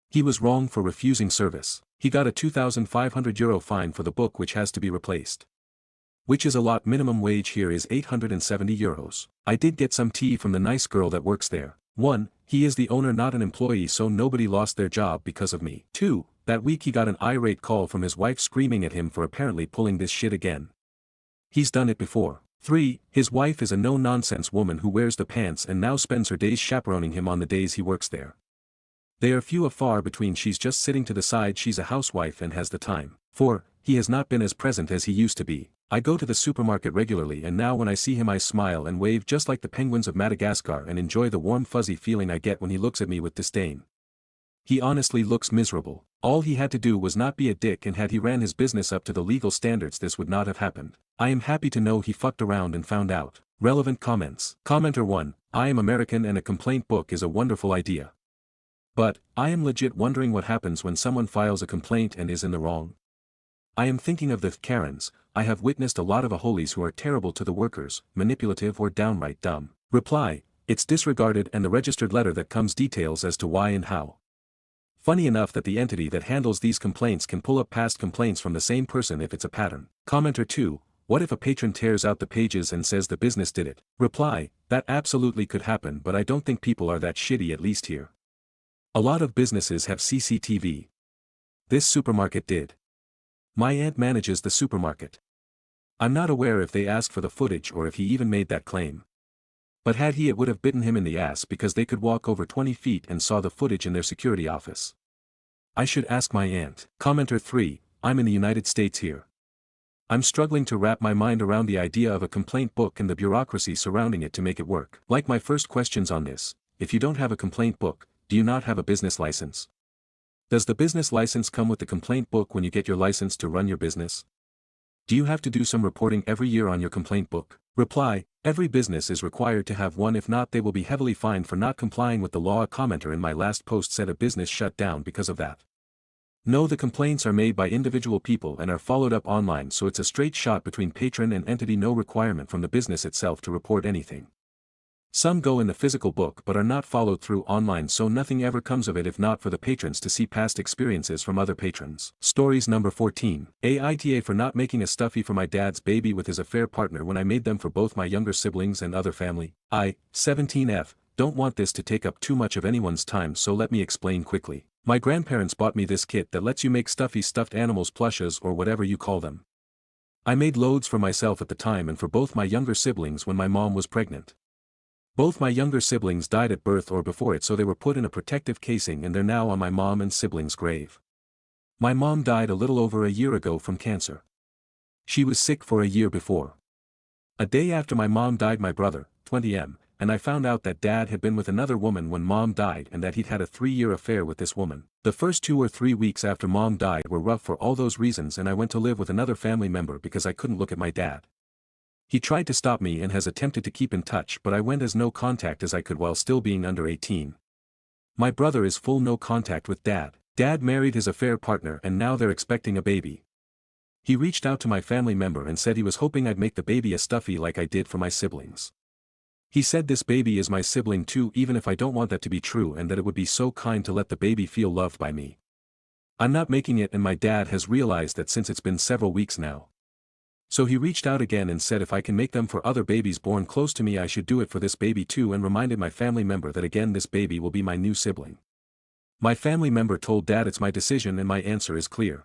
He was wrong for refusing service. He got a €2,500 fine for the book which has to be replaced. Which is a lot. Minimum wage here is €870. I did get some tea from the nice girl that works there. 1. He is the owner not an employee, so nobody lost their job because of me. 2. That week he got an irate call from his wife screaming at him for apparently pulling this shit again. He's done it before. 3. His wife is a no-nonsense woman who wears the pants and now spends her days chaperoning him on the days he works there. They are few and far between. She's just sitting to the side. She's a housewife and has the time. 4. He has not been as present as he used to be. I go to the supermarket regularly and now when I see him I smile and wave just like the penguins of Madagascar and enjoy the warm fuzzy feeling I get when he looks at me with disdain. He honestly looks miserable. All he had to do was not be a dick, and had he ran his business up to the legal standards this would not have happened. I am happy to know he fucked around and found out. Relevant comments. Commenter 1. I am American and a complaint book is a wonderful idea. But, I am legit wondering what happens when someone files a complaint and is in the wrong. I am thinking of the Karens. I have witnessed a lot of aholies who are terrible to the workers, manipulative or downright dumb. Reply: it's disregarded and the registered letter that comes details as to why and how. Funny enough that the entity that handles these complaints can pull up past complaints from the same person if it's a pattern. Commenter 2. What if a patron tears out the pages and says the business did it? Reply: that absolutely could happen, but I don't think people are that shitty, at least here. A lot of businesses have CCTV. This supermarket did. My aunt manages the supermarket. I'm not aware if they asked for the footage or if he even made that claim. But had he, it would have bitten him in the ass because they could walk over 20 feet and saw the footage in their security office. I should ask my aunt. Commenter 3. I'm in the United States here. I'm struggling to wrap my mind around the idea of a complaint book and the bureaucracy surrounding it to make it work. Like my first questions on this: if you don't have a complaint book, do you not have a business license? Does the business license come with the complaint book when you get your license to run your business? Do you have to do some reporting every year on your complaint book? Reply: every business is required to have one, if not they will be heavily fined for not complying with the law. A commenter in my last post said a business shut down because of that. No, the complaints are made by individual people and are followed up online, so it's a straight shot between patron and entity, no requirement from the business itself to report anything. Some go in the physical book but are not followed through online, so nothing ever comes of it if not for the patrons to see past experiences from other patrons. Stories number 14. Aita for not making a stuffy for my dad's baby with his affair partner when I made them for both my younger siblings and other family. 17F, don't want this to take up too much of anyone's time, so let me explain quickly. My grandparents bought me this kit that lets you make stuffy stuffed animals, plushes or whatever you call them. I made loads for myself at the time and for both my younger siblings when my mom was pregnant. Both my younger siblings died at birth or before it, so they were put in a protective casing and they're now on my mom and siblings' grave. My mom died a little over a year ago from cancer. She was sick for a year before. A day after my mom died, my brother, 20M, and I found out that dad had been with another woman when mom died and that he'd had a 3-year affair with this woman. The first 2 or 3 weeks after mom died were rough for all those reasons, and I went to live with another family member because I couldn't look at my dad. He tried to stop me and has attempted to keep in touch, but I went as no contact as I could while still being under 18. My brother is full no contact with dad. Dad married his affair partner and now they're expecting a baby. He reached out to my family member and said he was hoping I'd make the baby a stuffy like I did for my siblings. He said this baby is my sibling too, even if I don't want that to be true, and that it would be so kind to let the baby feel loved by me. I'm not making it, and my dad has realized that since it's been several weeks now. So he reached out again and said if I can make them for other babies born close to me I should do it for this baby too, and reminded my family member that again this baby will be my new sibling. My family member told dad it's my decision and my answer is clear.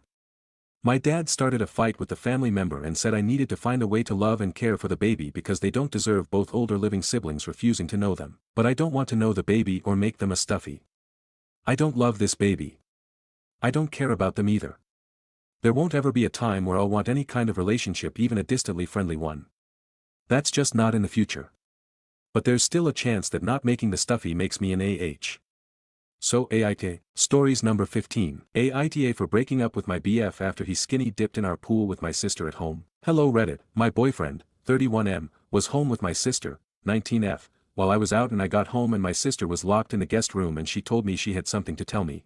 My dad started a fight with the family member and said I needed to find a way to love and care for the baby because they don't deserve both older living siblings refusing to know them. But I don't want to know the baby or make them a stuffy. I don't love this baby. I don't care about them either. There won't ever be a time where I'll want any kind of relationship, even a distantly friendly one. That's just not in the future. But there's still a chance that not making the stuffy makes me an AH. So Aita. Stories number 15. Aita for breaking up with my BF after he skinny dipped in our pool with my sister at home. Hello Reddit. My boyfriend, 31M, was home with my sister, 19F, while I was out and I got home and my sister was locked in the guest room and she told me she had something to tell me.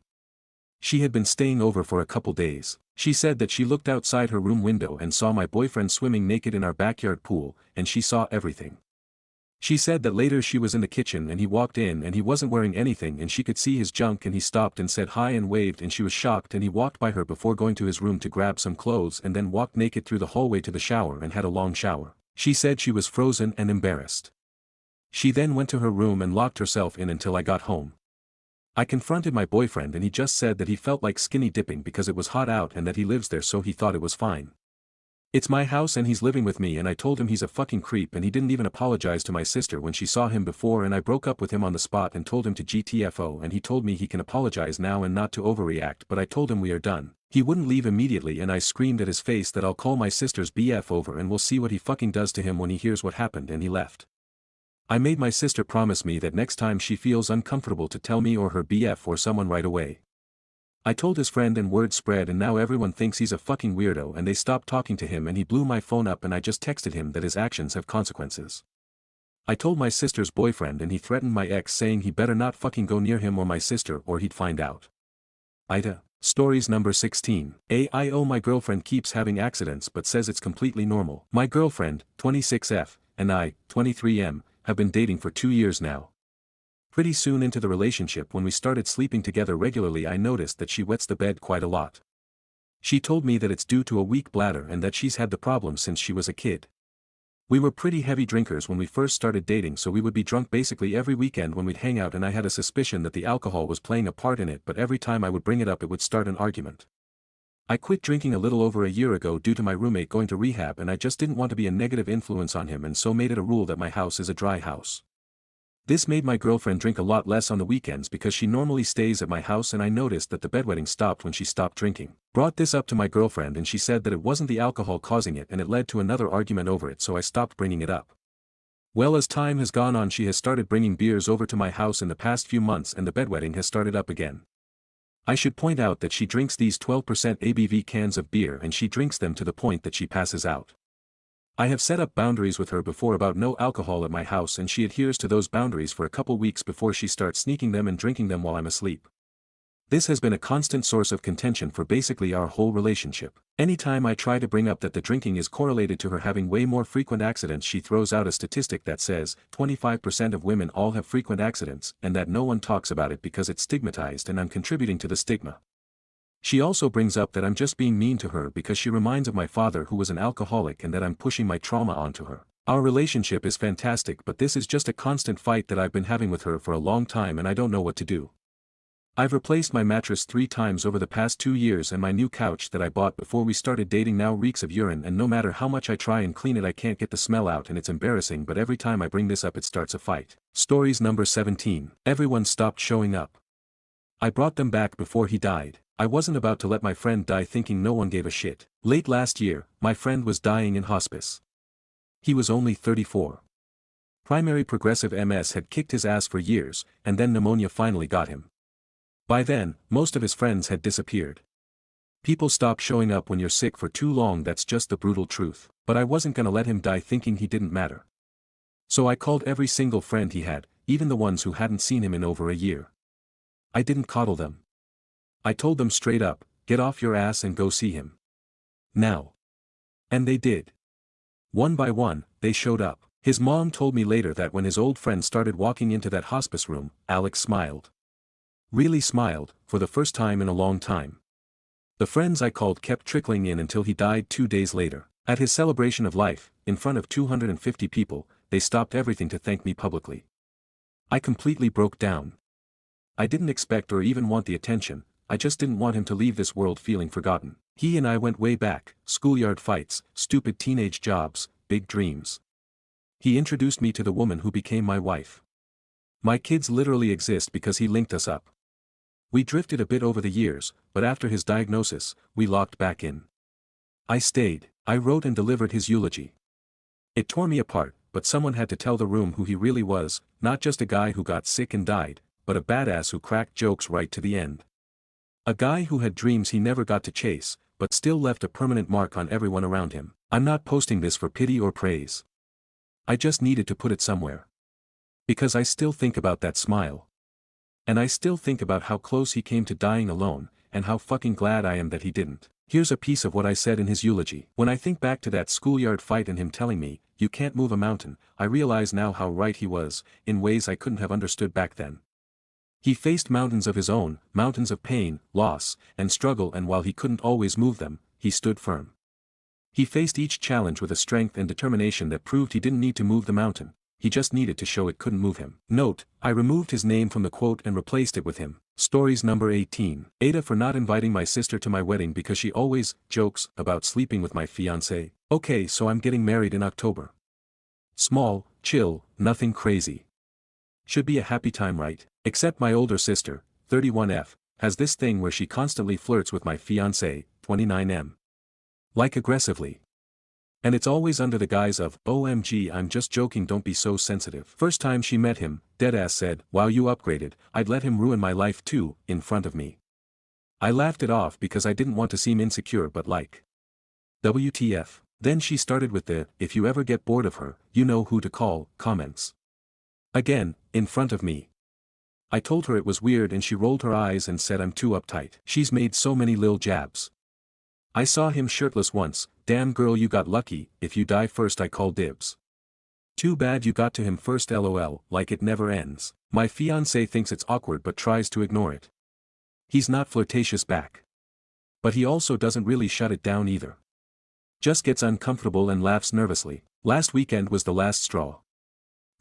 She had been staying over for a couple days. She said that she looked outside her room window and saw my boyfriend swimming naked in our backyard pool, and she saw everything. She said that later she was in the kitchen and he walked in and he wasn't wearing anything and she could see his junk and he stopped and said hi and waved and she was shocked and he walked by her before going to his room to grab some clothes and then walked naked through the hallway to the shower and had a long shower. She said she was frozen and embarrassed. She then went to her room and locked herself in until I got home. I confronted my boyfriend and he just said that he felt like skinny dipping because it was hot out and that he lives there so he thought it was fine. It's my house and he's living with me and I told him he's a fucking creep and he didn't even apologize to my sister when she saw him before and I broke up with him on the spot and told him to GTFO and he told me he can apologize now and not to overreact but I told him we are done. He wouldn't leave immediately and I screamed at his face that I'll call my sister's BF over and we'll see what he fucking does to him when he hears what happened and he left. I made my sister promise me that next time she feels uncomfortable to tell me or her BF or someone right away. I told his friend and word spread and now everyone thinks he's a fucking weirdo and they stopped talking to him and he blew my phone up and I just texted him that his actions have consequences. I told my sister's boyfriend and he threatened my ex saying he better not fucking go near him or my sister or he'd find out. Aita. Stories number 16. AIO My girlfriend keeps having accidents but says it's completely normal. My girlfriend, 26F, and I, 23M, have been dating for 2 years now. Pretty soon into the relationship when we started sleeping together regularly I noticed that she wets the bed quite a lot. She told me that it's due to a weak bladder and that she's had the problem since she was a kid. We were pretty heavy drinkers when we first started dating so we would be drunk basically every weekend when we'd hang out and I had a suspicion that the alcohol was playing a part in it but every time I would bring it up it would start an argument. I quit drinking a little over a year ago due to my roommate going to rehab and I just didn't want to be a negative influence on him and so made it a rule that my house is a dry house. This made my girlfriend drink a lot less on the weekends because she normally stays at my house and I noticed that the bedwetting stopped when she stopped drinking. Brought this up to my girlfriend and she said that it wasn't the alcohol causing it and it led to another argument over it so I stopped bringing it up. Well, as time has gone on she has started bringing beers over to my house in the past few months and the bedwetting has started up again. I should point out that she drinks these 12% ABV cans of beer and she drinks them to the point that she passes out. I have set up boundaries with her before about no alcohol at my house and she adheres to those boundaries for a couple weeks before she starts sneaking them and drinking them while I'm asleep. This has been a constant source of contention for basically our whole relationship. Anytime I try to bring up that the drinking is correlated to her having way more frequent accidents she throws out a statistic that says 25% of women all have frequent accidents and that no one talks about it because it's stigmatized and I'm contributing to the stigma. She also brings up that I'm just being mean to her because she reminds of my father who was an alcoholic and that I'm pushing my trauma onto her. Our relationship is fantastic but this is just a constant fight that I've been having with her for a long time and I don't know what to do. I've replaced my mattress 3 times over the past 2 years and my new couch that I bought before we started dating now reeks of urine and no matter how much I try and clean it I can't get the smell out and it's embarrassing but every time I bring this up it starts a fight. Stories number 17. Everyone stopped showing up. I brought them back before he died. I wasn't about to let my friend die thinking no one gave a shit. Late last year, my friend was dying in hospice. He was only 34. Primary progressive MS had kicked his ass for years, and then pneumonia finally got him. By then, most of his friends had disappeared. People stop showing up when you're sick for too long, that's just the brutal truth. But I wasn't gonna let him die thinking he didn't matter. So I called every single friend he had, even the ones who hadn't seen him in over a year. I didn't coddle them. I told them straight up, get off your ass and go see him. Now. And they did. One by one, they showed up. His mom told me later that when his old friend started walking into that hospice room, Alex smiled. Really smiled, for the first time in a long time. The friends I called kept trickling in until he died 2 days later. At his celebration of life, in front of 250 people, they stopped everything to thank me publicly. I completely broke down. I didn't expect or even want the attention, I just didn't want him to leave this world feeling forgotten. He and I went way back, schoolyard fights, stupid teenage jobs, big dreams. He introduced me to the woman who became my wife. My kids literally exist because he linked us up. We drifted a bit over the years, but after his diagnosis, we locked back in. I stayed. I wrote and delivered his eulogy. It tore me apart, but someone had to tell the room who he really was, not just a guy who got sick and died, but a badass who cracked jokes right to the end. A guy who had dreams he never got to chase, but still left a permanent mark on everyone around him. I'm not posting this for pity or praise. I just needed to put it somewhere. Because I still think about that smile. And I still think about how close he came to dying alone, and how fucking glad I am that he didn't. Here's a piece of what I said in his eulogy. When I think back to that schoolyard fight and him telling me, "You can't move a mountain," I realize now how right he was, in ways I couldn't have understood back then. He faced mountains of his own, mountains of pain, loss, and struggle, and while he couldn't always move them, he stood firm. He faced each challenge with a strength and determination that proved he didn't need to move the mountain, he just needed to show it couldn't move him. Note, I removed his name from the quote and replaced it with him. Stories number 18. Aita for not inviting my sister to my wedding because she always jokes about sleeping with my fiancé. Okay, so I'm getting married in October. Small, chill, nothing crazy. Should be a happy time, right? Except my older sister, 31F, has this thing where she constantly flirts with my fiancé, 29M. Like aggressively. And it's always under the guise of, "OMG, I'm just joking, don't be so sensitive." First time she met him, deadass said, "Wow, you upgraded, I'd let him ruin my life too," in front of me. I laughed it off because I didn't want to seem insecure, but like, WTF. Then she started with the, "If you ever get bored of her, you know who to call," comments. Again, in front of me. I told her it was weird and she rolled her eyes and said I'm too uptight. She's made so many lil jabs. I saw him shirtless once, "Damn girl, you got lucky, if you die first I call dibs. Too bad you got to him first, lol, like it never ends." My fiancé thinks it's awkward but tries to ignore it. He's not flirtatious back. But he also doesn't really shut it down either. Just gets uncomfortable and laughs nervously. Last weekend was the last straw.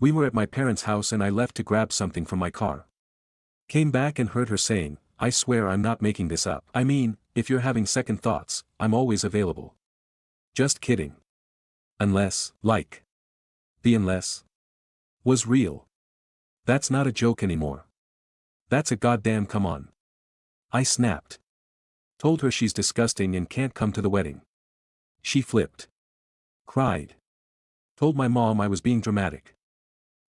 We were at my parents' house and I left to grab something from my car. Came back and heard her saying, "I swear I'm not making this up. I mean, if you're having second thoughts, I'm always available." Just kidding. Unless, like. The unless was real. That's not a joke anymore. That's a goddamn come on. I snapped. Told her she's disgusting and can't come to the wedding. She flipped. Cried. Told my mom I was being dramatic.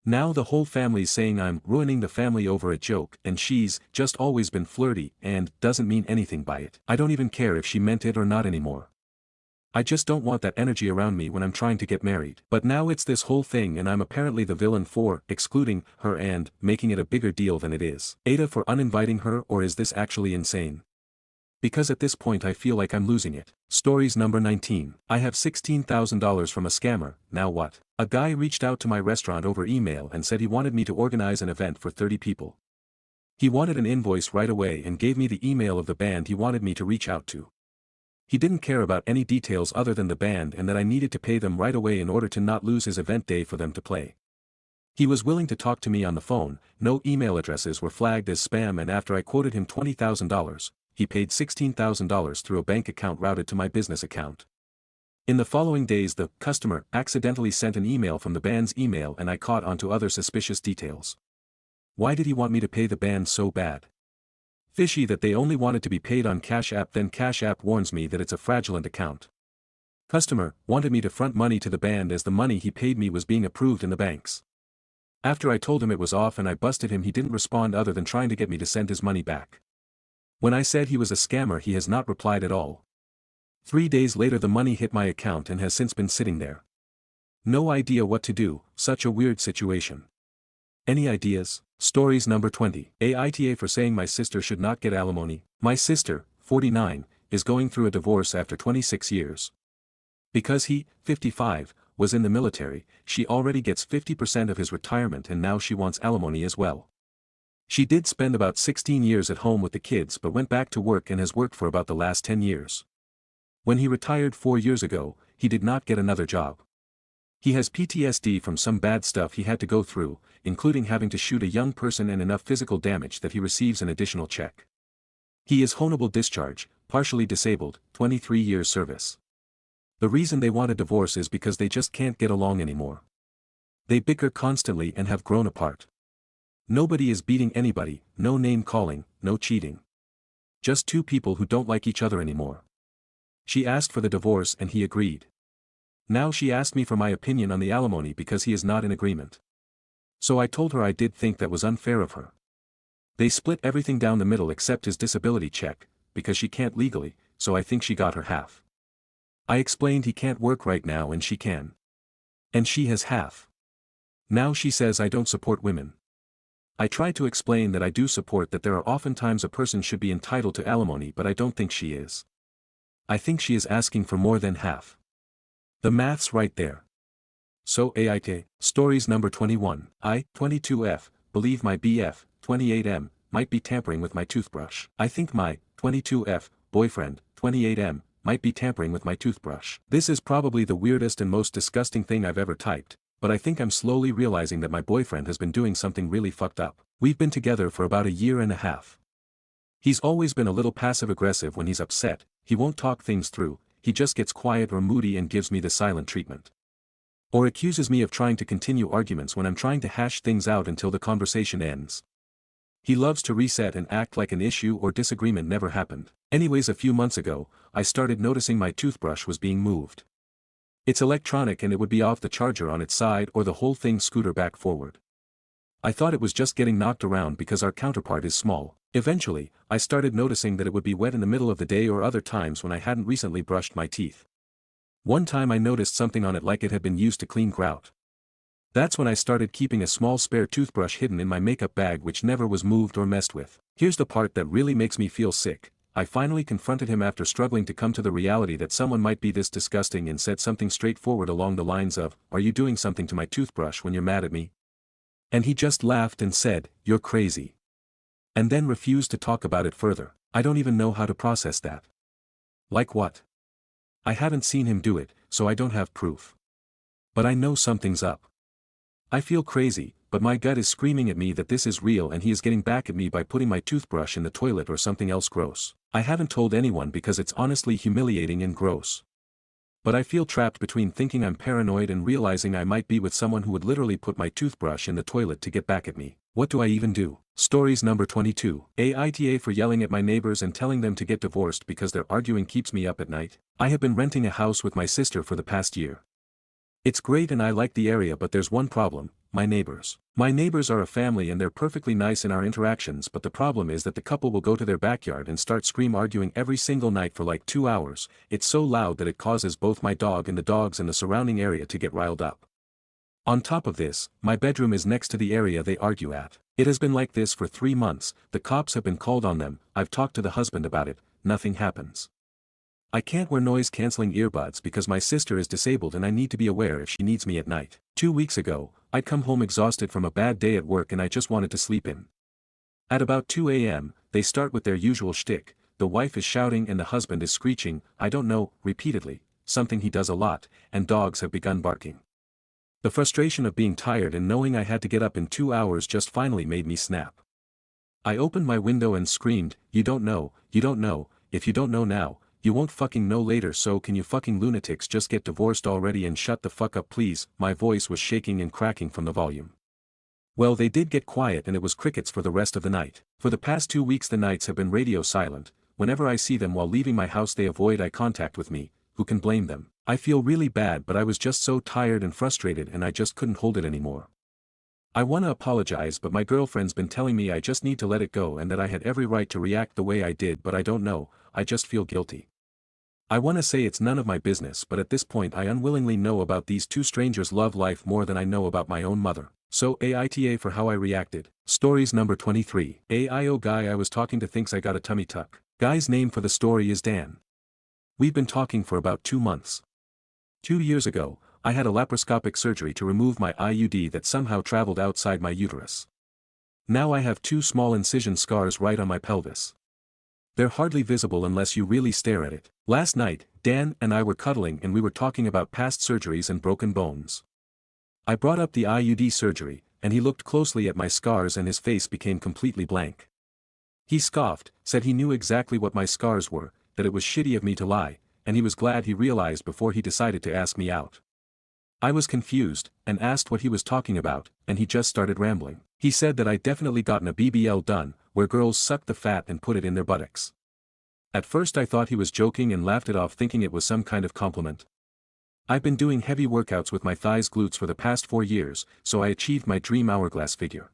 Now the whole family's saying I'm ruining the family over a joke, and she's just always been flirty and doesn't mean anything by it. I don't even care if she meant it or not anymore. I just don't want that energy around me when I'm trying to get married. But now it's this whole thing and I'm apparently the villain for excluding her and making it a bigger deal than it is. Aita for uninviting her, or is this actually insane? Because at this point I feel like I'm losing it. Stories number 19. I have $16,000 from a scammer, now what? A guy reached out to my restaurant over email and said he wanted me to organize an event for 30 people. He wanted an invoice right away and gave me the email of the band he wanted me to reach out to. He didn't care about any details other than the band and that I needed to pay them right away in order to not lose his event day for them to play. He was willing to talk to me on the phone, no email addresses were flagged as spam, and after I quoted him $20,000, he paid $16,000 through a bank account routed to my business account. In the following days the customer accidentally sent an email from the band's email and I caught onto other suspicious details. Why did he want me to pay the band so bad? Fishy that they only wanted to be paid on Cash App, then Cash App warns me that it's a fraudulent account. Customer wanted me to front money to the band as the money he paid me was being approved in the banks. After I told him it was off and I busted him, he didn't respond other than trying to get me to send his money back. When I said he was a scammer, he has not replied at all. 3 days later the money hit my account and has since been sitting there. No idea what to do, such a weird situation. Any ideas? Stories number 20. Aita for saying my sister should not get alimony. My sister, 49, is going through a divorce after 26 years. Because he, 55, was in the military, she already gets 50% of his retirement and now she wants alimony as well. She did spend about 16 years at home with the kids but went back to work and has worked for about the last 10 years. When he retired 4 years ago, he did not get another job. He has PTSD from some bad stuff he had to go through, including having to shoot a young person and enough physical damage that he receives an additional check. He is honorable discharge, partially disabled, 23 years service. The reason they want a divorce is because they just can't get along anymore. They bicker constantly and have grown apart. Nobody is beating anybody, no name calling, no cheating. Just two people who don't like each other anymore. She asked for the divorce and he agreed. Now she asked me for my opinion on the alimony because he is not in agreement. So I told her I did think that was unfair of her. They split everything down the middle except his disability check, because she can't legally, so I think she got her half. I explained he can't work right now and she can. And she has half. Now she says I don't support women. I tried to explain that I do support that there are oftentimes a person should be entitled to alimony, but I don't think she is. I think she is asking for more than half. The math's right there. So Aita, stories number 21, I, 22F, believe my BF, 28M, might be tampering with my toothbrush. I think my, 22F, boyfriend, 28M, might be tampering with my toothbrush. This is probably the weirdest and most disgusting thing I've ever typed, but I think I'm slowly realizing that my boyfriend has been doing something really fucked up. We've been together for about a year and a half. He's always been a little passive-aggressive when he's upset, he won't talk things through, he just gets quiet or moody and gives me the silent treatment. Or accuses me of trying to continue arguments when I'm trying to hash things out until the conversation ends. He loves to reset and act like an issue or disagreement never happened. Anyways, a few months ago, I started noticing my toothbrush was being moved. It's electronic and it would be off the charger on its side or the whole thing scooter back forward. I thought it was just getting knocked around because our counterpart is small. Eventually, I started noticing that it would be wet in the middle of the day or other times when I hadn't recently brushed my teeth. One time I noticed something on it like it had been used to clean grout. That's when I started keeping a small spare toothbrush hidden in my makeup bag which never was moved or messed with. Here's the part that really makes me feel sick. I finally confronted him after struggling to come to the reality that someone might be this disgusting and said something straightforward along the lines of, "Are you doing something to my toothbrush when you're mad at me?" And he just laughed and said, "You're crazy." And then refused to talk about it further. I don't even know how to process that. Like what? I haven't seen him do it, so I don't have proof. But I know something's up. I feel crazy, but my gut is screaming at me that this is real and he is getting back at me by putting my toothbrush in the toilet or something else gross. I haven't told anyone because it's honestly humiliating and gross. But I feel trapped between thinking I'm paranoid and realizing I might be with someone who would literally put my toothbrush in the toilet to get back at me. What do I even do? Stories number 22. Aita for yelling at my neighbors and telling them to get divorced because their arguing keeps me up at night. I have been renting a house with my sister for the past year. It's great and I like the area, but there's one problem: my neighbors. My neighbors are a family and they're perfectly nice in our interactions, but the problem is that the couple will go to their backyard and start scream arguing every single night for like 2 hours. It's so loud that it causes both my dog and the dogs in the surrounding area to get riled up. On top of this, my bedroom is next to the area they argue at. It has been like this for 3 months, the cops have been called on them, I've talked to the husband about it, nothing happens. I can't wear noise-canceling earbuds because my sister is disabled and I need to be aware if she needs me at night. 2 weeks ago, I'd come home exhausted from a bad day at work and I just wanted to sleep in. At about 2 a.m., they start with their usual shtick, the wife is shouting and the husband is screeching, I don't know, repeatedly, something he does a lot, and dogs have begun barking. The frustration of being tired and knowing I had to get up in 2 hours just finally made me snap. I opened my window and screamed, you don't know, if you don't know now, you won't fucking know later, so can you fucking lunatics just get divorced already and shut the fuck up please. My voice was shaking and cracking from the volume. Well, they did get quiet and it was crickets for the rest of the night. For the past 2 weeks the nights have been radio silent. Whenever I see them while leaving my house they avoid eye contact with me. Who can blame them? I feel really bad, but I was just so tired and frustrated and I just couldn't hold it anymore. I wanna apologize, but my girlfriend's been telling me I just need to let it go and that I had every right to react the way I did, but I don't know, I just feel guilty. I wanna say it's none of my business, but at this point I unwillingly know about these two strangers' love life more than I know about my own mother. So Aita for how I reacted. Stories number 23. Aio guy I was talking to thinks I got a tummy tuck. Guy's name for the story is Dan. We've been talking for about 2 months. 2 years ago, I had a laparoscopic surgery to remove my IUD that somehow traveled outside my uterus. Now I have 2 small incision scars right on my pelvis. They're hardly visible unless you really stare at it. Last night, Dan and I were cuddling and we were talking about past surgeries and broken bones. I brought up the IUD surgery, and he looked closely at my scars and his face became completely blank. He scoffed, said he knew exactly what my scars were, that it was shitty of me to lie, and he was glad he realized before he decided to ask me out. I was confused, and asked what he was talking about, and he just started rambling. He said that I'd definitely gotten a BBL done, where girls sucked the fat and put it in their buttocks. At first I thought he was joking and laughed it off thinking it was some kind of compliment. I've been doing heavy workouts with my thighs glutes for the past 4 years, so I achieved my dream hourglass figure.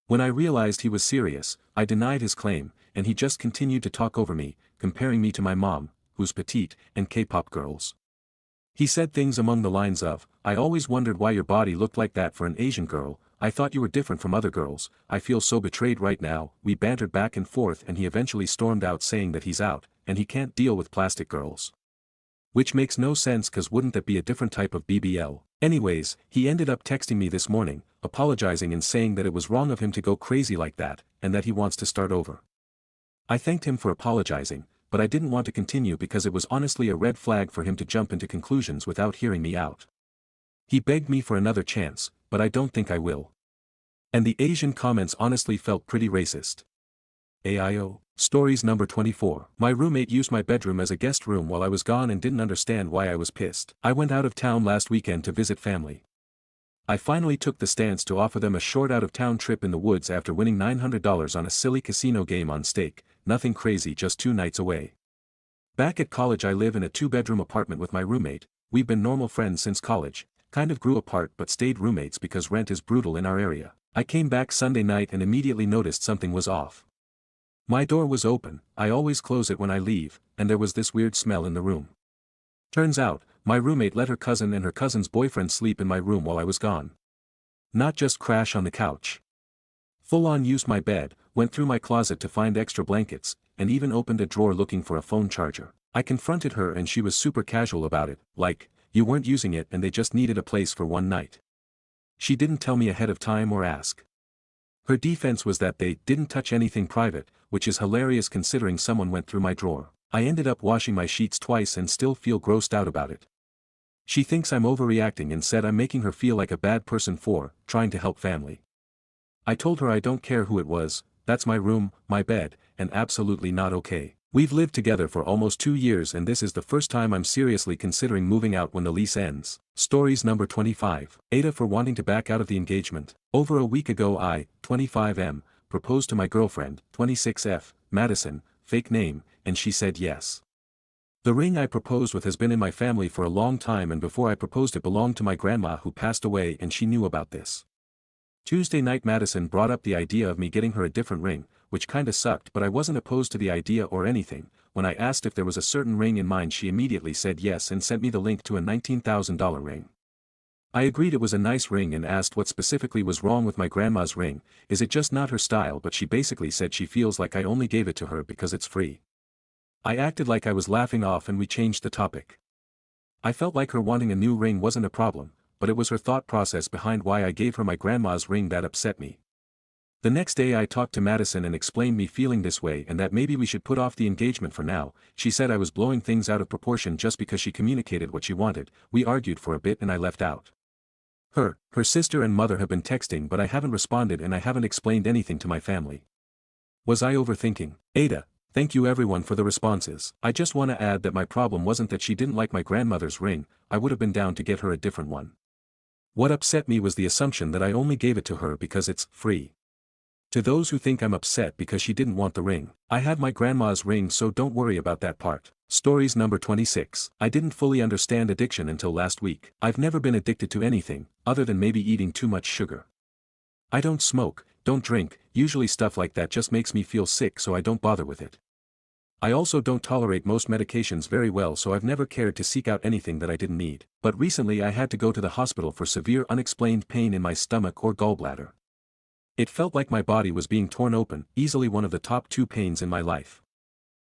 When I realized he was serious, I denied his claim, and he just continued to talk over me, comparing me to my mom, who's petite, and K-pop girls. He said things along the lines of, "I always wondered why your body looked like that for an Asian girl, I thought you were different from other girls, I feel so betrayed right now." We bantered back and forth and he eventually stormed out saying that he's out, and he can't deal with plastic girls. Which makes no sense cause wouldn't that be a different type of BBL? Anyways, he ended up texting me this morning, apologizing and saying that it was wrong of him to go crazy like that, and that he wants to start over. I thanked him for apologizing, but I didn't want to continue because it was honestly a red flag for him to jump into conclusions without hearing me out. He begged me for another chance, but I don't think I will. And the Asian comments honestly felt pretty racist. AIO. Stories number 24. My roommate used my bedroom as a guest room while I was gone and didn't understand why I was pissed. I went out of town last weekend to visit family. I finally took the stance to offer them a short out-of-town trip in the woods after winning $900 on a silly casino game on stake, nothing crazy, just 2 nights away. Back at college I live in a 2-bedroom apartment with my roommate, we've been normal friends since college, kind of grew apart but stayed roommates because rent is brutal in our area. I came back Sunday night and immediately noticed something was off. My door was open, I always close it when I leave, and there was this weird smell in the room. Turns out, my roommate let her cousin and her cousin's boyfriend sleep in my room while I was gone. Not just crash on the couch. Full-on used my bed, went through my closet to find extra blankets, and even opened a drawer looking for a phone charger. I confronted her and she was super casual about it, like, you weren't using it and they just needed a place for one night. She didn't tell me ahead of time or ask. Her defense was that they didn't touch anything private, which is hilarious considering someone went through my drawer. I ended up washing my sheets twice and still feel grossed out about it. She thinks I'm overreacting and said I'm making her feel like a bad person for trying to help family. I told her I don't care who it was, that's my room, my bed, and absolutely not okay. We've lived together for almost 2 years and this is the first time I'm seriously considering moving out when the lease ends. Stories number 25. Aita for wanting to back out of the engagement. Over a week ago I, 25M, proposed to my girlfriend, 26F, Madison, fake name, and she said yes. The ring I proposed with has been in my family for a long time and before I proposed it belonged to my grandma who passed away and she knew about this. Tuesday night Madison brought up the idea of me getting her a different ring, which kinda sucked but I wasn't opposed to the idea or anything. When I asked if there was a certain ring in mind she immediately said yes and sent me the link to a $19,000 ring. I agreed it was a nice ring and asked what specifically was wrong with my grandma's ring, is it just not her style, but she basically said she feels like I only gave it to her because it's free. I acted like I was laughing off and we changed the topic. I felt like her wanting a new ring wasn't a problem, but it was her thought process behind why I gave her my grandma's ring that upset me. The next day I talked to Madison and explained me feeling this way and that maybe we should put off the engagement for now. She said I was blowing things out of proportion just because she communicated what she wanted. We argued for a bit and I left out. Her sister and mother have been texting but I haven't responded and I haven't explained anything to my family. Was I overthinking? Aita, thank you everyone for the responses. I just want to add that my problem wasn't that she didn't like my grandmother's ring, I would have been down to get her a different one. What upset me was the assumption that I only gave it to her because it's free. To those who think I'm upset because she didn't want the ring, I have my grandma's ring so don't worry about that part. Stories number 26. I didn't fully understand addiction until last week. I've never been addicted to anything, other than maybe eating too much sugar. I don't smoke, don't drink, usually stuff like that just makes me feel sick so I don't bother with it. I also don't tolerate most medications very well so I've never cared to seek out anything that I didn't need. But recently I had to go to the hospital for severe unexplained pain in my stomach or gallbladder. It felt like my body was being torn open, easily one of the top 2 pains in my life.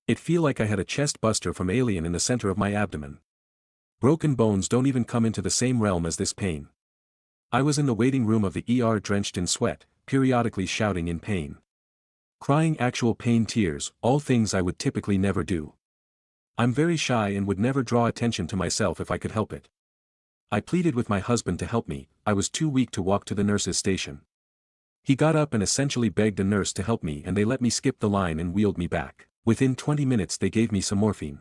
It felt like I had a chest buster from Alien in the center of my abdomen. Broken bones don't even come into the same realm as this pain. I was in the waiting room of the ER drenched in sweat, periodically shouting in pain. Crying actual pain tears, all things I would typically never do. I'm very shy and would never draw attention to myself if I could help it. I pleaded with my husband to help me, I was too weak to walk to the nurse's station. He got up and essentially begged a nurse to help me and they let me skip the line and wheeled me back. Within 20 minutes they gave me some morphine.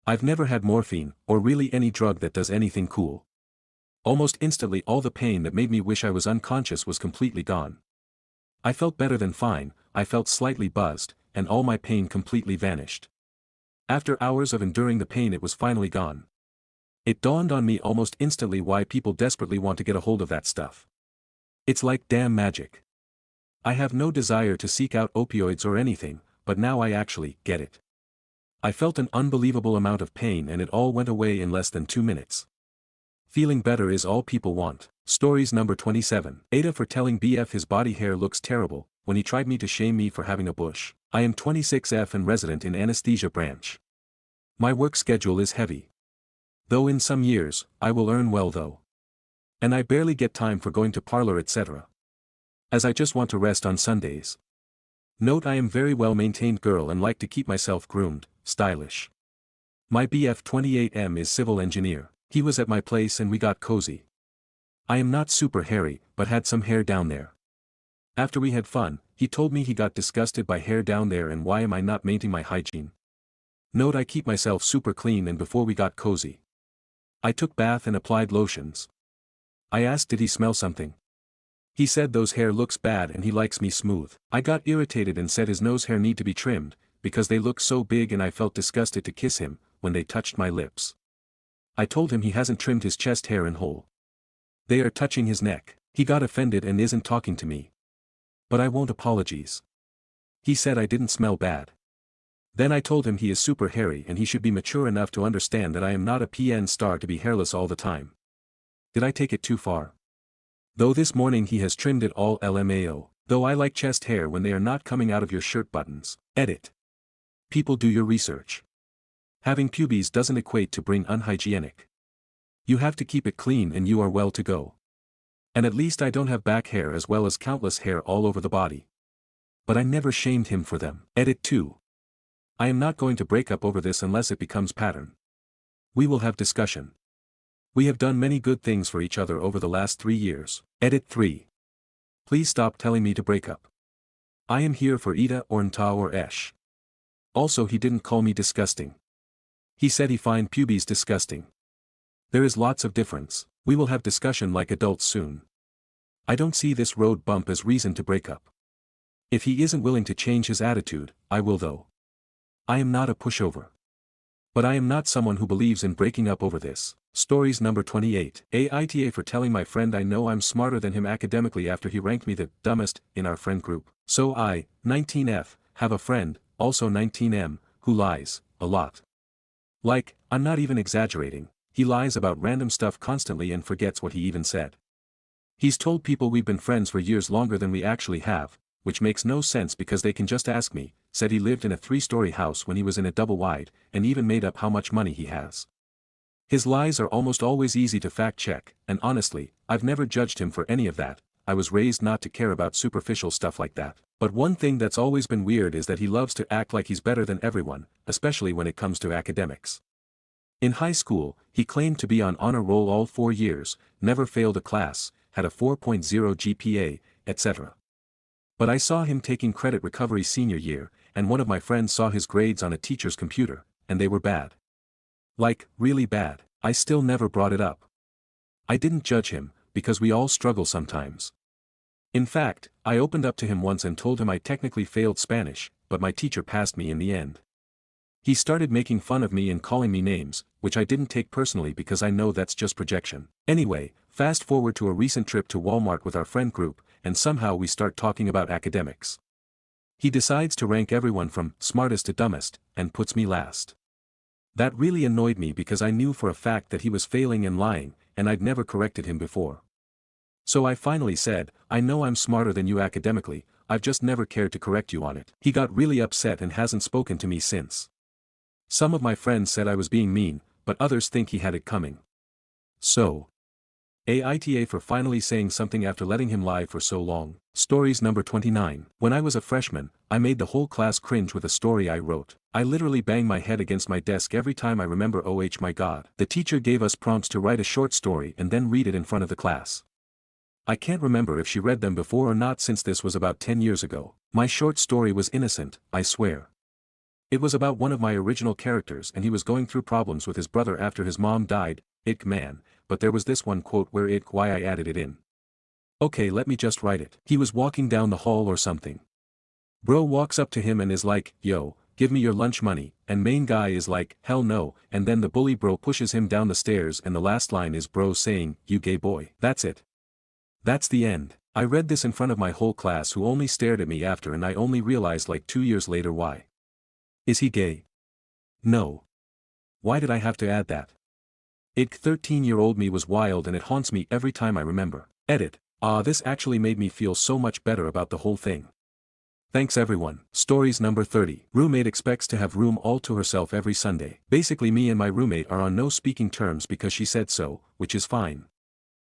I've never had morphine, or really any drug that does anything cool. Almost instantly all the pain that made me wish I was unconscious was completely gone. I felt better than fine, I felt slightly buzzed, and all my pain completely vanished. After hours of enduring the pain it was finally gone. It dawned on me almost instantly why people desperately want to get a hold of that stuff. It's like damn magic. I have no desire to seek out opioids or anything, but now I actually get it. I felt an unbelievable amount of pain and it all went away in less than 2 minutes. Feeling better is all people want. Stories number 27. Aita for telling BF his body hair looks terrible, when he tried me to shame me for having a bush. I am 26F and resident in anesthesia branch. My work schedule is heavy. Though in some years, I will earn well though. And I barely get time for going to parlor etc. As I just want to rest on Sundays. Note I am very well maintained girl and like to keep myself groomed, stylish. My BF 28M is civil engineer. He was at my place and we got cozy. I am not super hairy, but had some hair down there. After we had fun, he told me he got disgusted by hair down there and why am I not maintaining my hygiene. Note I keep myself super clean and before we got cozy. I took bath and applied lotions. I asked did he smell something. He said those hair looks bad and he likes me smooth. I got irritated and said his nose hair need to be trimmed, because they look so big and I felt disgusted to kiss him, when they touched my lips. I told him he hasn't trimmed his chest hair in whole. They are touching his neck. He got offended and isn't talking to me. But I won't apologize. He said I didn't smell bad. Then I told him he is super hairy and he should be mature enough to understand that I am not a PN star to be hairless all the time. Did I take it too far? Though this morning he has trimmed it all LMAO, though I like chest hair when they are not coming out of your shirt buttons. Edit. People do your research. Having pubes doesn't equate to being unhygienic. You have to keep it clean and you are well to go. And at least I don't have back hair as well as countless hair all over the body. But I never shamed him for them. Edit 2. I am not going to break up over this unless it becomes pattern. We will have discussion. We have done many good things for each other over the last 3 years. Edit 3. Please stop telling me to break up. I am here for Ida or Nta or Esh. Also he didn't call me disgusting. He said he find pubes disgusting. There is lots of difference. We will have discussion like adults soon. I don't see this road bump as reason to break up. If he isn't willing to change his attitude, I will though. I am not a pushover. But I am not someone who believes in breaking up over this. Stories number 28. Aita for telling my friend I know I'm smarter than him academically after he ranked me the dumbest in our friend group. So I, 19F, have a friend, also 19M, who lies, a lot. Like, I'm not even exaggerating, he lies about random stuff constantly and forgets what he even said. He's told people we've been friends for years longer than we actually have, which makes no sense because they can just ask me, said he lived in a 3-story house when he was in a double wide, and even made up how much money he has. His lies are almost always easy to fact check, and honestly, I've never judged him for any of that. I was raised not to care about superficial stuff like that. But one thing that's always been weird is that he loves to act like he's better than everyone, especially when it comes to academics. In high school, he claimed to be on honor roll all 4 years, never failed a class, had a 4.0 GPA, etc. But I saw him taking credit recovery senior year, and one of my friends saw his grades on a teacher's computer, and they were bad. Like, really bad. I still never brought it up. I didn't judge him, because we all struggle sometimes. In fact, I opened up to him once and told him I technically failed Spanish, but my teacher passed me in the end. He started making fun of me and calling me names, which I didn't take personally because I know that's just projection. Anyway, fast forward to a recent trip to Walmart with our friend group, and somehow we start talking about academics. He decides to rank everyone from smartest to dumbest, and puts me last. That really annoyed me because I knew for a fact that he was failing and lying, and I'd never corrected him before. So I finally said, I know I'm smarter than you academically, I've just never cared to correct you on it. He got really upset and hasn't spoken to me since. Some of my friends said I was being mean, but others think he had it coming. So. Aita for finally saying something after letting him lie for so long. Stories number 29. When I was a freshman, I made the whole class cringe with a story I wrote. I literally bang my head against my desk every time I remember my god. The teacher gave us prompts to write a short story and then read it in front of the class. I can't remember if she read them before or not since this was about 10 years ago. My short story was innocent, I swear. It was about one of my original characters and he was going through problems with his brother after his mom died, ick man, but there was this one quote where ick why I added it in. Okay, let me just write it. He was walking down the hall or something. Bro walks up to him and is like, yo, give me your lunch money, and main guy is like, hell no, and then the bully bro pushes him down the stairs and the last line is bro saying, you gay boy. That's it. That's the end. I read this in front of my whole class who only stared at me after and I only realized like 2 years later why. Is he gay? No. Why did I have to add that? 13-year-old me was wild and it haunts me every time I remember. Edit. This actually made me feel so much better about the whole thing. Thanks everyone. Stories number 30. Roommate expects to have room all to herself every Sunday. Basically me and my roommate are on no speaking terms because she said so, which is fine.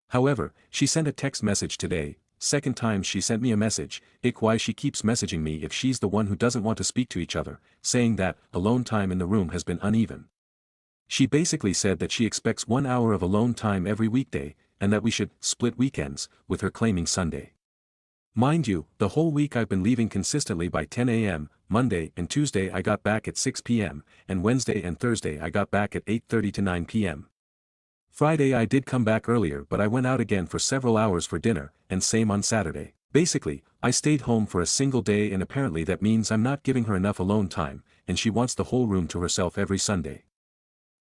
However, she sent a text message today, second time she sent me a message, why she keeps messaging me if she's the one who doesn't want to speak to each other, saying that, alone time in the room has been uneven. She basically said that she expects 1 hour of alone time every weekday, and that we should split weekends, with her claiming Sunday. Mind you, the whole week I've been leaving consistently by 10 a.m., Monday and Tuesday I got back at 6 p.m., and Wednesday and Thursday I got back at 8:30 to 9 p.m. Friday I did come back earlier but I went out again for several hours for dinner, and same on Saturday. Basically, I stayed home for a single day and apparently that means I'm not giving her enough alone time, and she wants the whole room to herself every Sunday.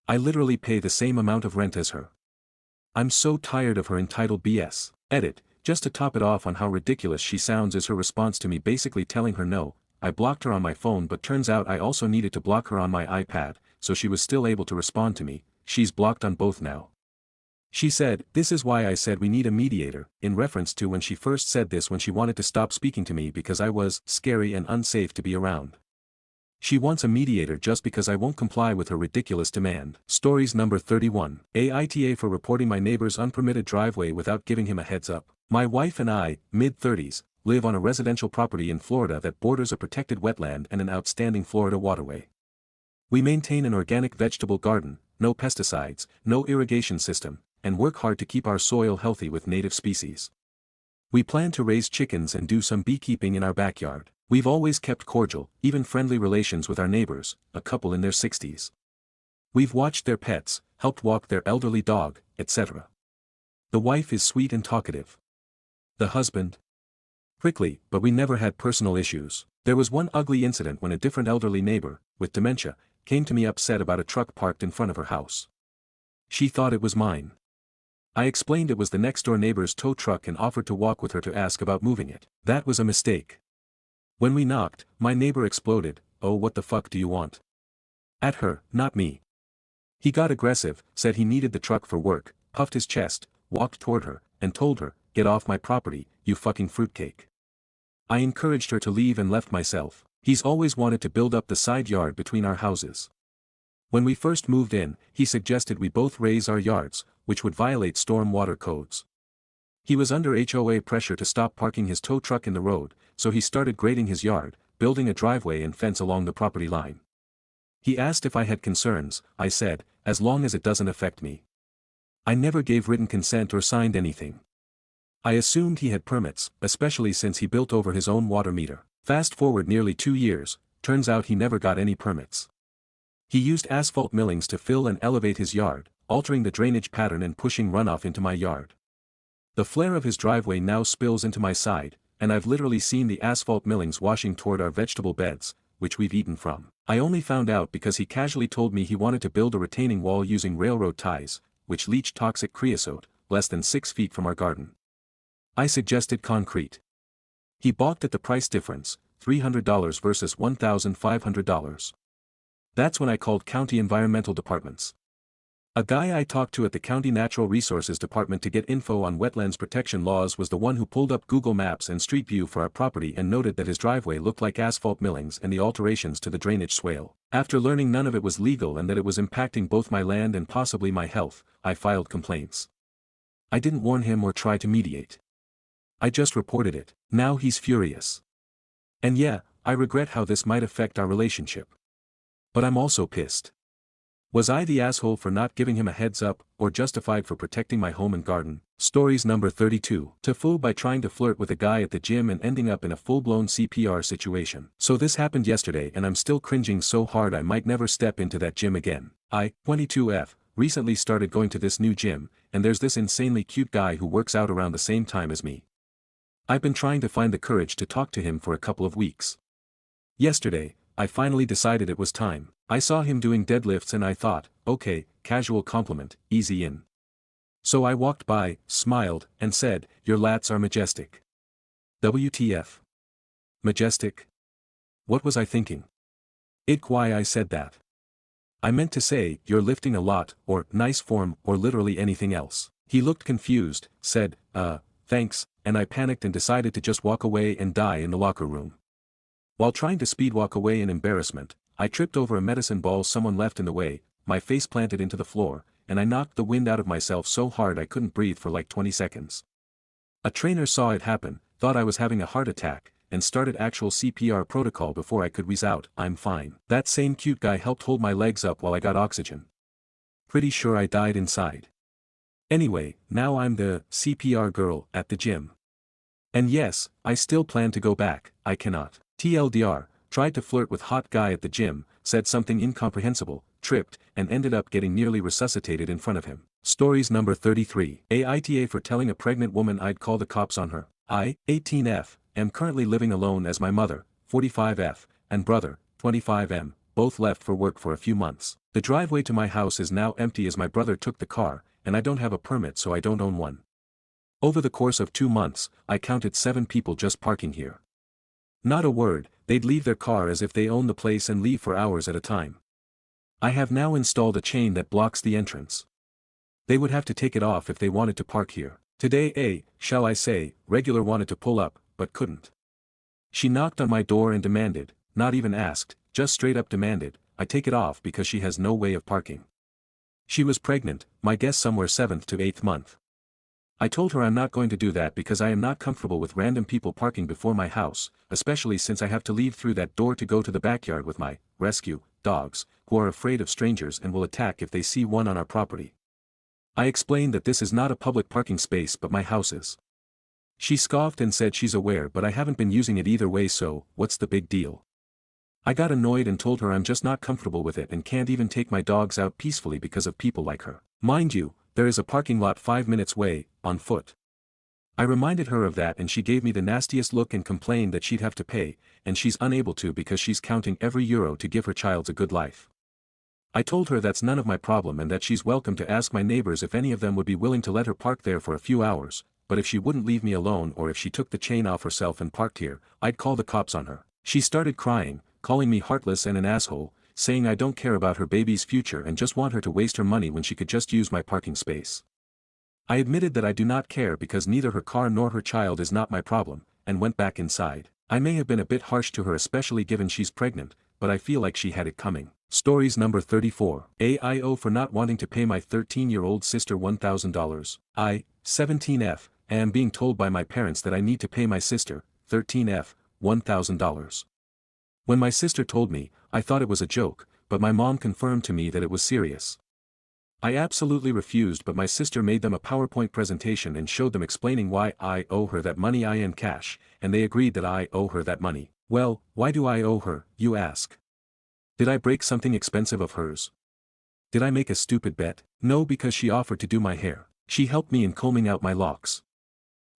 I literally pay the same amount of rent as her. I'm so tired of her entitled BS. Edit. Just to top it off on how ridiculous she sounds is her response to me basically telling her no. I blocked her on my phone but turns out I also needed to block her on my iPad, so she was still able to respond to me. She's blocked on both now. She said, this is why I said we need a mediator, in reference to when she first said this when she wanted to stop speaking to me because I was scary and unsafe to be around. She wants a mediator just because I won't comply with her ridiculous demand. Stories number 31. Aita for reporting my neighbor's unpermitted driveway without giving him a heads up. My wife and I, mid-30s, live on a residential property in Florida that borders a protected wetland and an outstanding Florida waterway. We maintain an organic vegetable garden, no pesticides, no irrigation system, and work hard to keep our soil healthy with native species. We plan to raise chickens and do some beekeeping in our backyard. We've always kept cordial, even friendly relations with our neighbors, a couple in their 60s. We've watched their pets, helped walk their elderly dog, etc. The wife is sweet and talkative. The husband? Prickly, but we never had personal issues. There was one ugly incident when a different elderly neighbor, with dementia, came to me upset about a truck parked in front of her house. She thought it was mine. I explained it was the next-door neighbor's tow truck and offered to walk with her to ask about moving it. That was a mistake. When we knocked, my neighbor exploded, "Oh, what the fuck do you want?" At her, not me. He got aggressive, said he needed the truck for work, puffed his chest, walked toward her, and told her, "Get off my property, you fucking fruitcake." I encouraged her to leave and left myself. He's always wanted to build up the side yard between our houses. When we first moved in, he suggested we both raise our yards, which would violate storm water codes. He was under HOA pressure to stop parking his tow truck in the road, so he started grading his yard, building a driveway and fence along the property line. He asked if I had concerns. I said, as long as it doesn't affect me. I never gave written consent or signed anything. I assumed he had permits, especially since he built over his own water meter. Fast forward nearly 2 years, turns out he never got any permits. He used asphalt millings to fill and elevate his yard, altering the drainage pattern and pushing runoff into my yard. The flare of his driveway now spills into my side, and I've literally seen the asphalt millings washing toward our vegetable beds, which we've eaten from. I only found out because he casually told me he wanted to build a retaining wall using railroad ties, which leach toxic creosote, less than 6 feet from our garden. I suggested concrete. He balked at the price difference, $300 versus $1,500. That's when I called county environmental departments. A guy I talked to at the County Natural Resources Department to get info on wetlands protection laws was the one who pulled up Google Maps and Street View for our property and noted that his driveway looked like asphalt millings and the alterations to the drainage swale. After learning none of it was legal and that it was impacting both my land and possibly my health, I filed complaints. I didn't warn him or try to mediate. I just reported it. Now he's furious. And yeah, I regret how this might affect our relationship. But I'm also pissed. Was I the asshole for not giving him a heads up, or justified for protecting my home and garden? Stories number 32. To fool by trying to flirt with a guy at the gym and ending up in a full-blown CPR situation. So this happened yesterday and I'm still cringing so hard I might never step into that gym again. I, 22F, recently started going to this new gym, and there's this insanely cute guy who works out around the same time as me. I've been trying to find the courage to talk to him for a couple of weeks. Yesterday, I finally decided it was time. I saw him doing deadlifts and I thought, okay, casual compliment, easy in. So I walked by, smiled, and said, "Your lats are majestic." WTF? Majestic? What was I thinking? Why I said that. I meant to say, "You're lifting a lot," or "nice form," or literally anything else. He looked confused, said, thanks, and I panicked and decided to just walk away and die in the locker room. While trying to speed walk away in embarrassment, I tripped over a medicine ball someone left in the way, my face planted into the floor, and I knocked the wind out of myself so hard I couldn't breathe for like 20 seconds. A trainer saw it happen, thought I was having a heart attack, and started actual CPR protocol before I could wheeze out, "I'm fine." That same cute guy helped hold my legs up while I got oxygen. Pretty sure I died inside. Anyway, now I'm the CPR girl at the gym. And yes, I still plan to go back. I cannot. TLDR, tried to flirt with hot guy at the gym, said something incomprehensible, tripped, and ended up getting nearly resuscitated in front of him. Stories number 33. AITA for telling a pregnant woman I'd call the cops on her. I, 18F, am currently living alone as my mother, 45F, and brother, 25M, both left for work for a few months. The driveway to my house is now empty as my brother took the car, and I don't have a permit so I don't own one. Over the course of 2 months, I counted 7 people just parking here. Not a word, they'd leave their car as if they own the place and leave for hours at a time. I have now installed a chain that blocks the entrance. They would have to take it off if they wanted to park here. Today shall I say, regular wanted to pull up, but couldn't. She knocked on my door and demanded, not even asked, just straight up demanded, I take it off because she has no way of parking. She was pregnant, my guess somewhere 7th to 8th month. I told her I'm not going to do that because I am not comfortable with random people parking before my house, especially since I have to leave through that door to go to the backyard with my rescue dogs, who are afraid of strangers and will attack if they see one on our property. I explained that this is not a public parking space but my house is. She scoffed and said she's aware but I haven't been using it either way so, what's the big deal? I got annoyed and told her I'm just not comfortable with it and can't even take my dogs out peacefully because of people like her. Mind you, there is a parking lot 5 minutes away, on foot. I reminded her of that and she gave me the nastiest look and complained that she'd have to pay, and she's unable to because she's counting every euro to give her child a good life. I told her that's none of my problem and that she's welcome to ask my neighbors if any of them would be willing to let her park there for a few hours, but if she wouldn't leave me alone or if she took the chain off herself and parked here, I'd call the cops on her. She started crying, calling me heartless and an asshole, saying I don't care about her baby's future and just want her to waste her money when she could just use my parking space. I admitted that I do not care because neither her car nor her child is not my problem, and went back inside. I may have been a bit harsh to her especially given she's pregnant, but I feel like she had it coming. Stories number 34. AIO for not wanting to pay my 13-year-old sister $1,000. I, 17F, am being told by my parents that I need to pay my sister, 13F, $1,000. When my sister told me, I thought it was a joke, but my mom confirmed to me that it was serious. I absolutely refused but my sister made them a PowerPoint presentation and showed them explaining why I owe her that money in cash, and they agreed that I owe her that money. Well, why do I owe her, you ask? Did I break something expensive of hers? Did I make a stupid bet? No, because she offered to do my hair. She helped me in combing out my locks.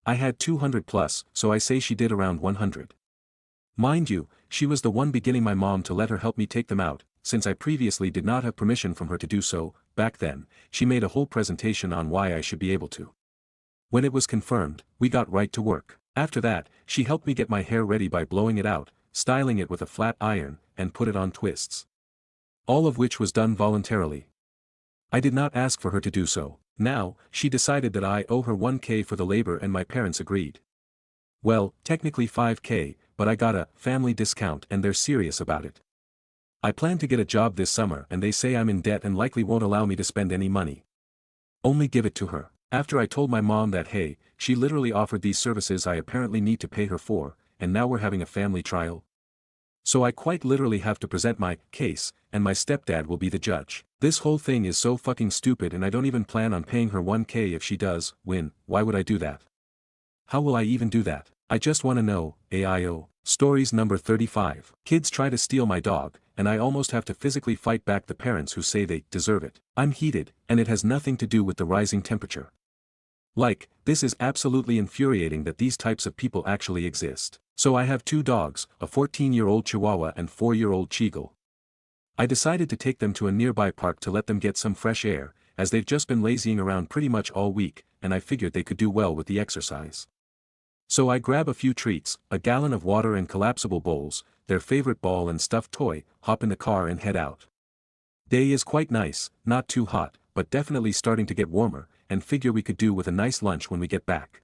I had 200 plus, so I say she did around 100. Mind you, she was the one beginning my mom to let her help me take them out, since I previously did not have permission from her to do so. Back then, she made a whole presentation on why I should be able to. When it was confirmed, we got right to work. After that, she helped me get my hair ready by blowing it out, styling it with a flat iron, and put it on twists. All of which was done voluntarily. I did not ask for her to do so. Now, she decided that I owe her 1K for the labor and my parents agreed. Well, technically 5K, but I got a family discount and they're serious about it. I plan to get a job this summer and they say I'm in debt and likely won't allow me to spend any money. Only give it to her. After I told my mom that hey, she literally offered these services I apparently need to pay her for, and now we're having a family trial. So I quite literally have to present my case, and my stepdad will be the judge. This whole thing is so fucking stupid and I don't even plan on paying her 1K if she does win. Why would I do that? How will I even do that? I just wanna know, AIO. Stories number 35. Kids try to steal my dog, and I almost have to physically fight back the parents who say they deserve it. I'm heated, and it has nothing to do with the rising temperature. Like, this is absolutely infuriating that these types of people actually exist. So I have two dogs, a 14-year-old Chihuahua and 4-year-old Cheagle. I decided to take them to a nearby park to let them get some fresh air, as they've just been lazying around pretty much all week, and I figured they could do well with the exercise. So I grab a few treats, a gallon of water and collapsible bowls, their favorite ball and stuffed toy, hop in the car and head out. Day is quite nice, not too hot, but definitely starting to get warmer, and figure we could do with a nice lunch when we get back.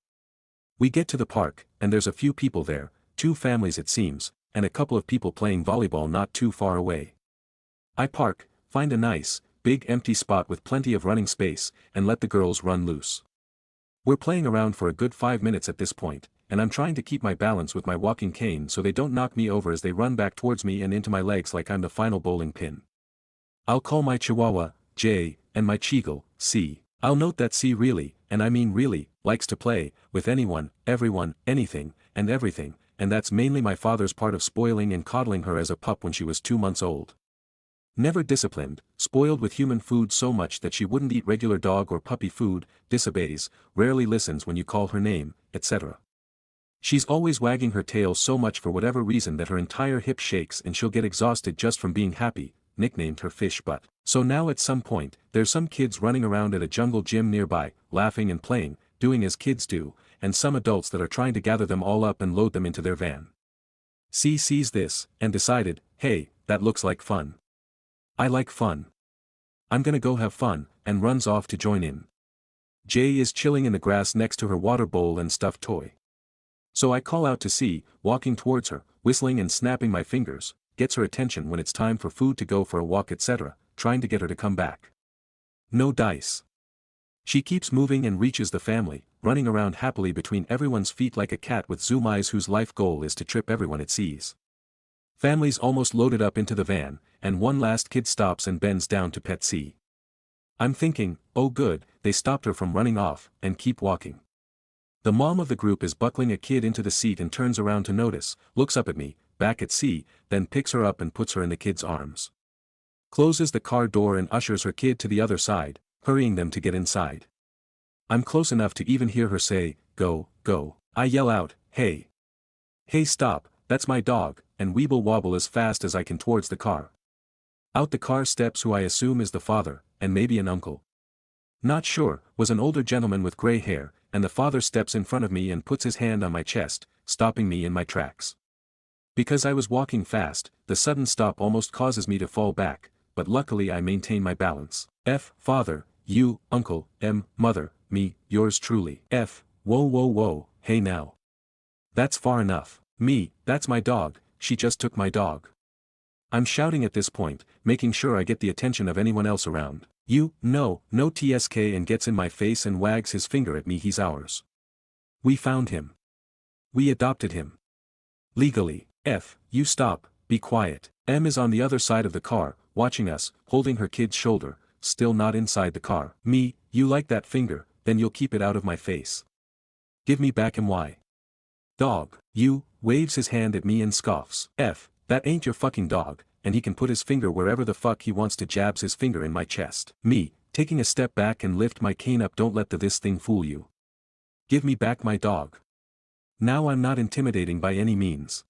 We get to the park, and there's a few people there, 2 families it seems, and a couple of people playing volleyball not too far away. I park, find a nice, big empty spot with plenty of running space, and let the girls run loose. We're playing around for a good 5 minutes at this point, and I'm trying to keep my balance with my walking cane so they don't knock me over as they run back towards me and into my legs like I'm the final bowling pin. I'll call my Chihuahua, J, and my Cheagle, C. I'll note that C really, and I mean really, likes to play, with anyone, everyone, anything, and everything, and that's mainly my father's part of spoiling and coddling her as a pup when she was 2 months old. Never disciplined, spoiled with human food so much that she wouldn't eat regular dog or puppy food, disobeys, rarely listens when you call her name, etc. She's always wagging her tail so much for whatever reason that her entire hip shakes and she'll get exhausted just from being happy, nicknamed her fish butt. So now at some point, there's some kids running around at a jungle gym nearby, laughing and playing, doing as kids do, and some adults that are trying to gather them all up and load them into their van. C sees this, and decided, hey, that looks like fun. I like fun. I'm gonna go have fun, and runs off to join in. J is chilling in the grass next to her water bowl and stuffed toy. So I call out to C, walking towards her, whistling and snapping my fingers, gets her attention when it's time for food to go for a walk etc., trying to get her to come back. No dice. She keeps moving and reaches the family, running around happily between everyone's feet like a cat with zoom eyes whose life goal is to trip everyone it sees. Family's almost loaded up into the van, and one last kid stops and bends down to pet C. I'm thinking, oh good, they stopped her from running off, and keep walking. The mom of the group is buckling a kid into the seat and turns around to notice, looks up at me, back at C, then picks her up and puts her in the kid's arms. Closes the car door and ushers her kid to the other side, hurrying them to get inside. I'm close enough to even hear her say, go, go. I yell out, hey. Hey stop, that's my dog, and weeble wobble as fast as I can towards the car. Out the car steps who I assume is the father, and maybe an uncle. Not sure, was an older gentleman with gray hair, and the father steps in front of me and puts his hand on my chest, stopping me in my tracks. Because I was walking fast, the sudden stop almost causes me to fall back, but luckily I maintain my balance. F, father, you, uncle, M, mother, me, yours truly. F, whoa whoa whoa, hey now. That's far enough. Me, that's my dog, she just took my dog. I'm shouting at this point, making sure I get the attention of anyone else around. You, no TSK and gets in my face and wags his finger at me. He's ours. We found him. We adopted him. Legally. F, you stop, be quiet. M is on the other side of the car, watching us, holding her kid's shoulder, still not inside the car. Me, you like that finger, then you'll keep it out of my face. Give me back MY. Dog, you, waves his hand at me and scoffs. F, that ain't your fucking dog, and he can put his finger wherever the fuck he wants to. Jabs his finger in my chest. Me, taking a step back and lift my cane up. Don't let this thing fool you. Give me back my dog. Now I'm not intimidating by any means.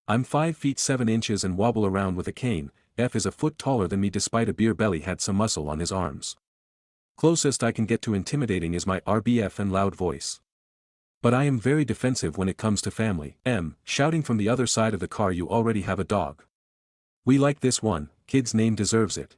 I'm 5 feet 7 inches and wobble around with a cane. F is a foot taller than me despite a beer belly. Had some muscle on his arms. Closest I can get to intimidating is my RBF and loud voice. But I am very defensive when it comes to family. M, shouting from the other side of the car, you already have a dog. We like this one, kid's name deserves it.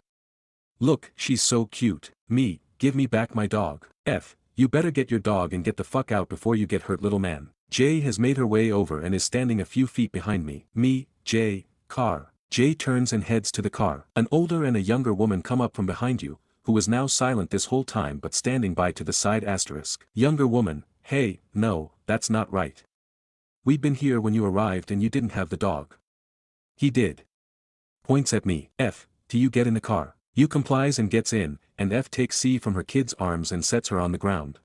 Look, she's so cute. Me, give me back my dog. F, you better get your dog and get the fuck out before you get hurt, little man. J has made her way over and is standing a few feet behind me. Me, J, car. J turns and heads to the car. An older and a younger woman come up from behind you, who was now silent this whole time but standing by to the side. Asterisk. Younger woman, hey, no, that's not right. We'd been here when you arrived and you didn't have the dog. He did. Points at me. F, do you get in the car? U complies and gets in, and F takes C from her kid's arms and sets her on the ground.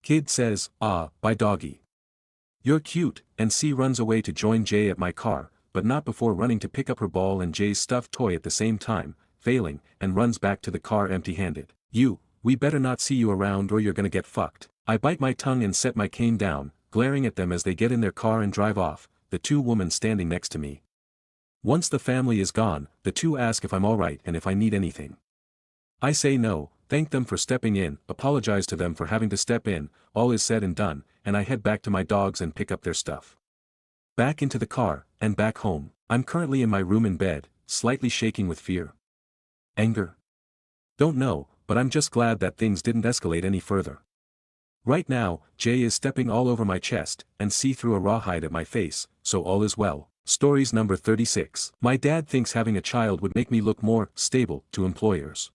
Kid says, "Ah, bye doggy. You're cute," and C runs away to join J at my car, but not before running to pick up her ball and J's stuffed toy at the same time, failing, and runs back to the car empty-handed. We better not see you around or you're gonna get fucked. I bite my tongue and set my cane down, glaring at them as they get in their car and drive off, the two women standing next to me. Once the family is gone, the two ask if I'm alright and if I need anything. I say no, thank them for stepping in, apologize to them for having to step in, all is said and done, and I head back to my dogs and pick up their stuff. Back into the car, and back home. I'm currently in my room in bed, slightly shaking with fear. Anger? Don't know, but I'm just glad that things didn't escalate any further. Right now, Jay is stepping all over my chest, and C threw a rawhide at my face, so all is well. Stories number 36. My dad thinks having a child would make me look more stable to employers.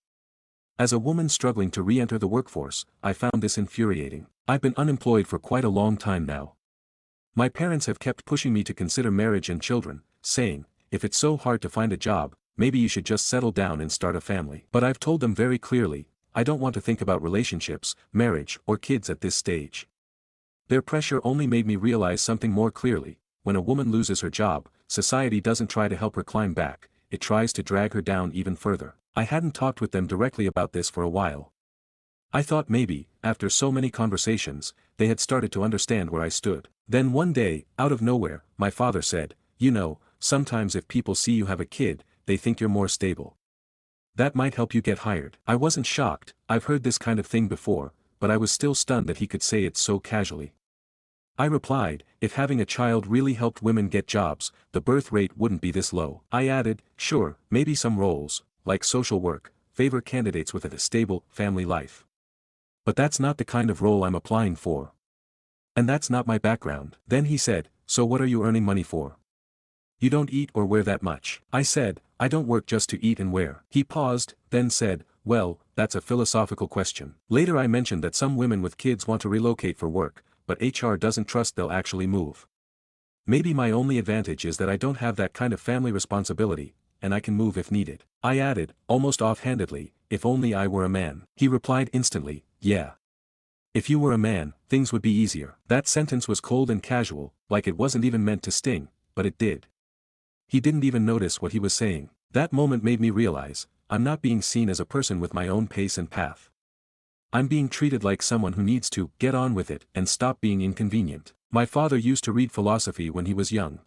As a woman struggling to re-enter the workforce, I found this infuriating. I've been unemployed for quite a long time now. My parents have kept pushing me to consider marriage and children, saying, if it's so hard to find a job, maybe you should just settle down and start a family. But I've told them very clearly, I don't want to think about relationships, marriage, or kids at this stage. Their pressure only made me realize something more clearly. When a woman loses her job, society doesn't try to help her climb back, it tries to drag her down even further. I hadn't talked with them directly about this for a while. I thought maybe, after so many conversations, they had started to understand where I stood. Then one day, out of nowhere, my father said, sometimes if people see you have a kid, they think you're more stable. That might help you get hired. I wasn't shocked, I've heard this kind of thing before, but I was still stunned that he could say it so casually. I replied, if having a child really helped women get jobs, the birth rate wouldn't be this low. I added, sure, maybe some roles, like social work, favor candidates with a stable family life. But that's not the kind of role I'm applying for. And that's not my background. Then he said, so what are you earning money for? You don't eat or wear that much. I said, I don't work just to eat and wear. He paused, then said, well, that's a philosophical question. Later I mentioned that some women with kids want to relocate for work, but HR doesn't trust they'll actually move. Maybe my only advantage is that I don't have that kind of family responsibility, and I can move if needed. I added, almost offhandedly, if only I were a man. He replied instantly, yeah. If you were a man, things would be easier. That sentence was cold and casual, like it wasn't even meant to sting, but it did. He didn't even notice what he was saying. That moment made me realize, I'm not being seen as a person with my own pace and path. I'm being treated like someone who needs to get on with it and stop being inconvenient. My father used to read philosophy when he was young.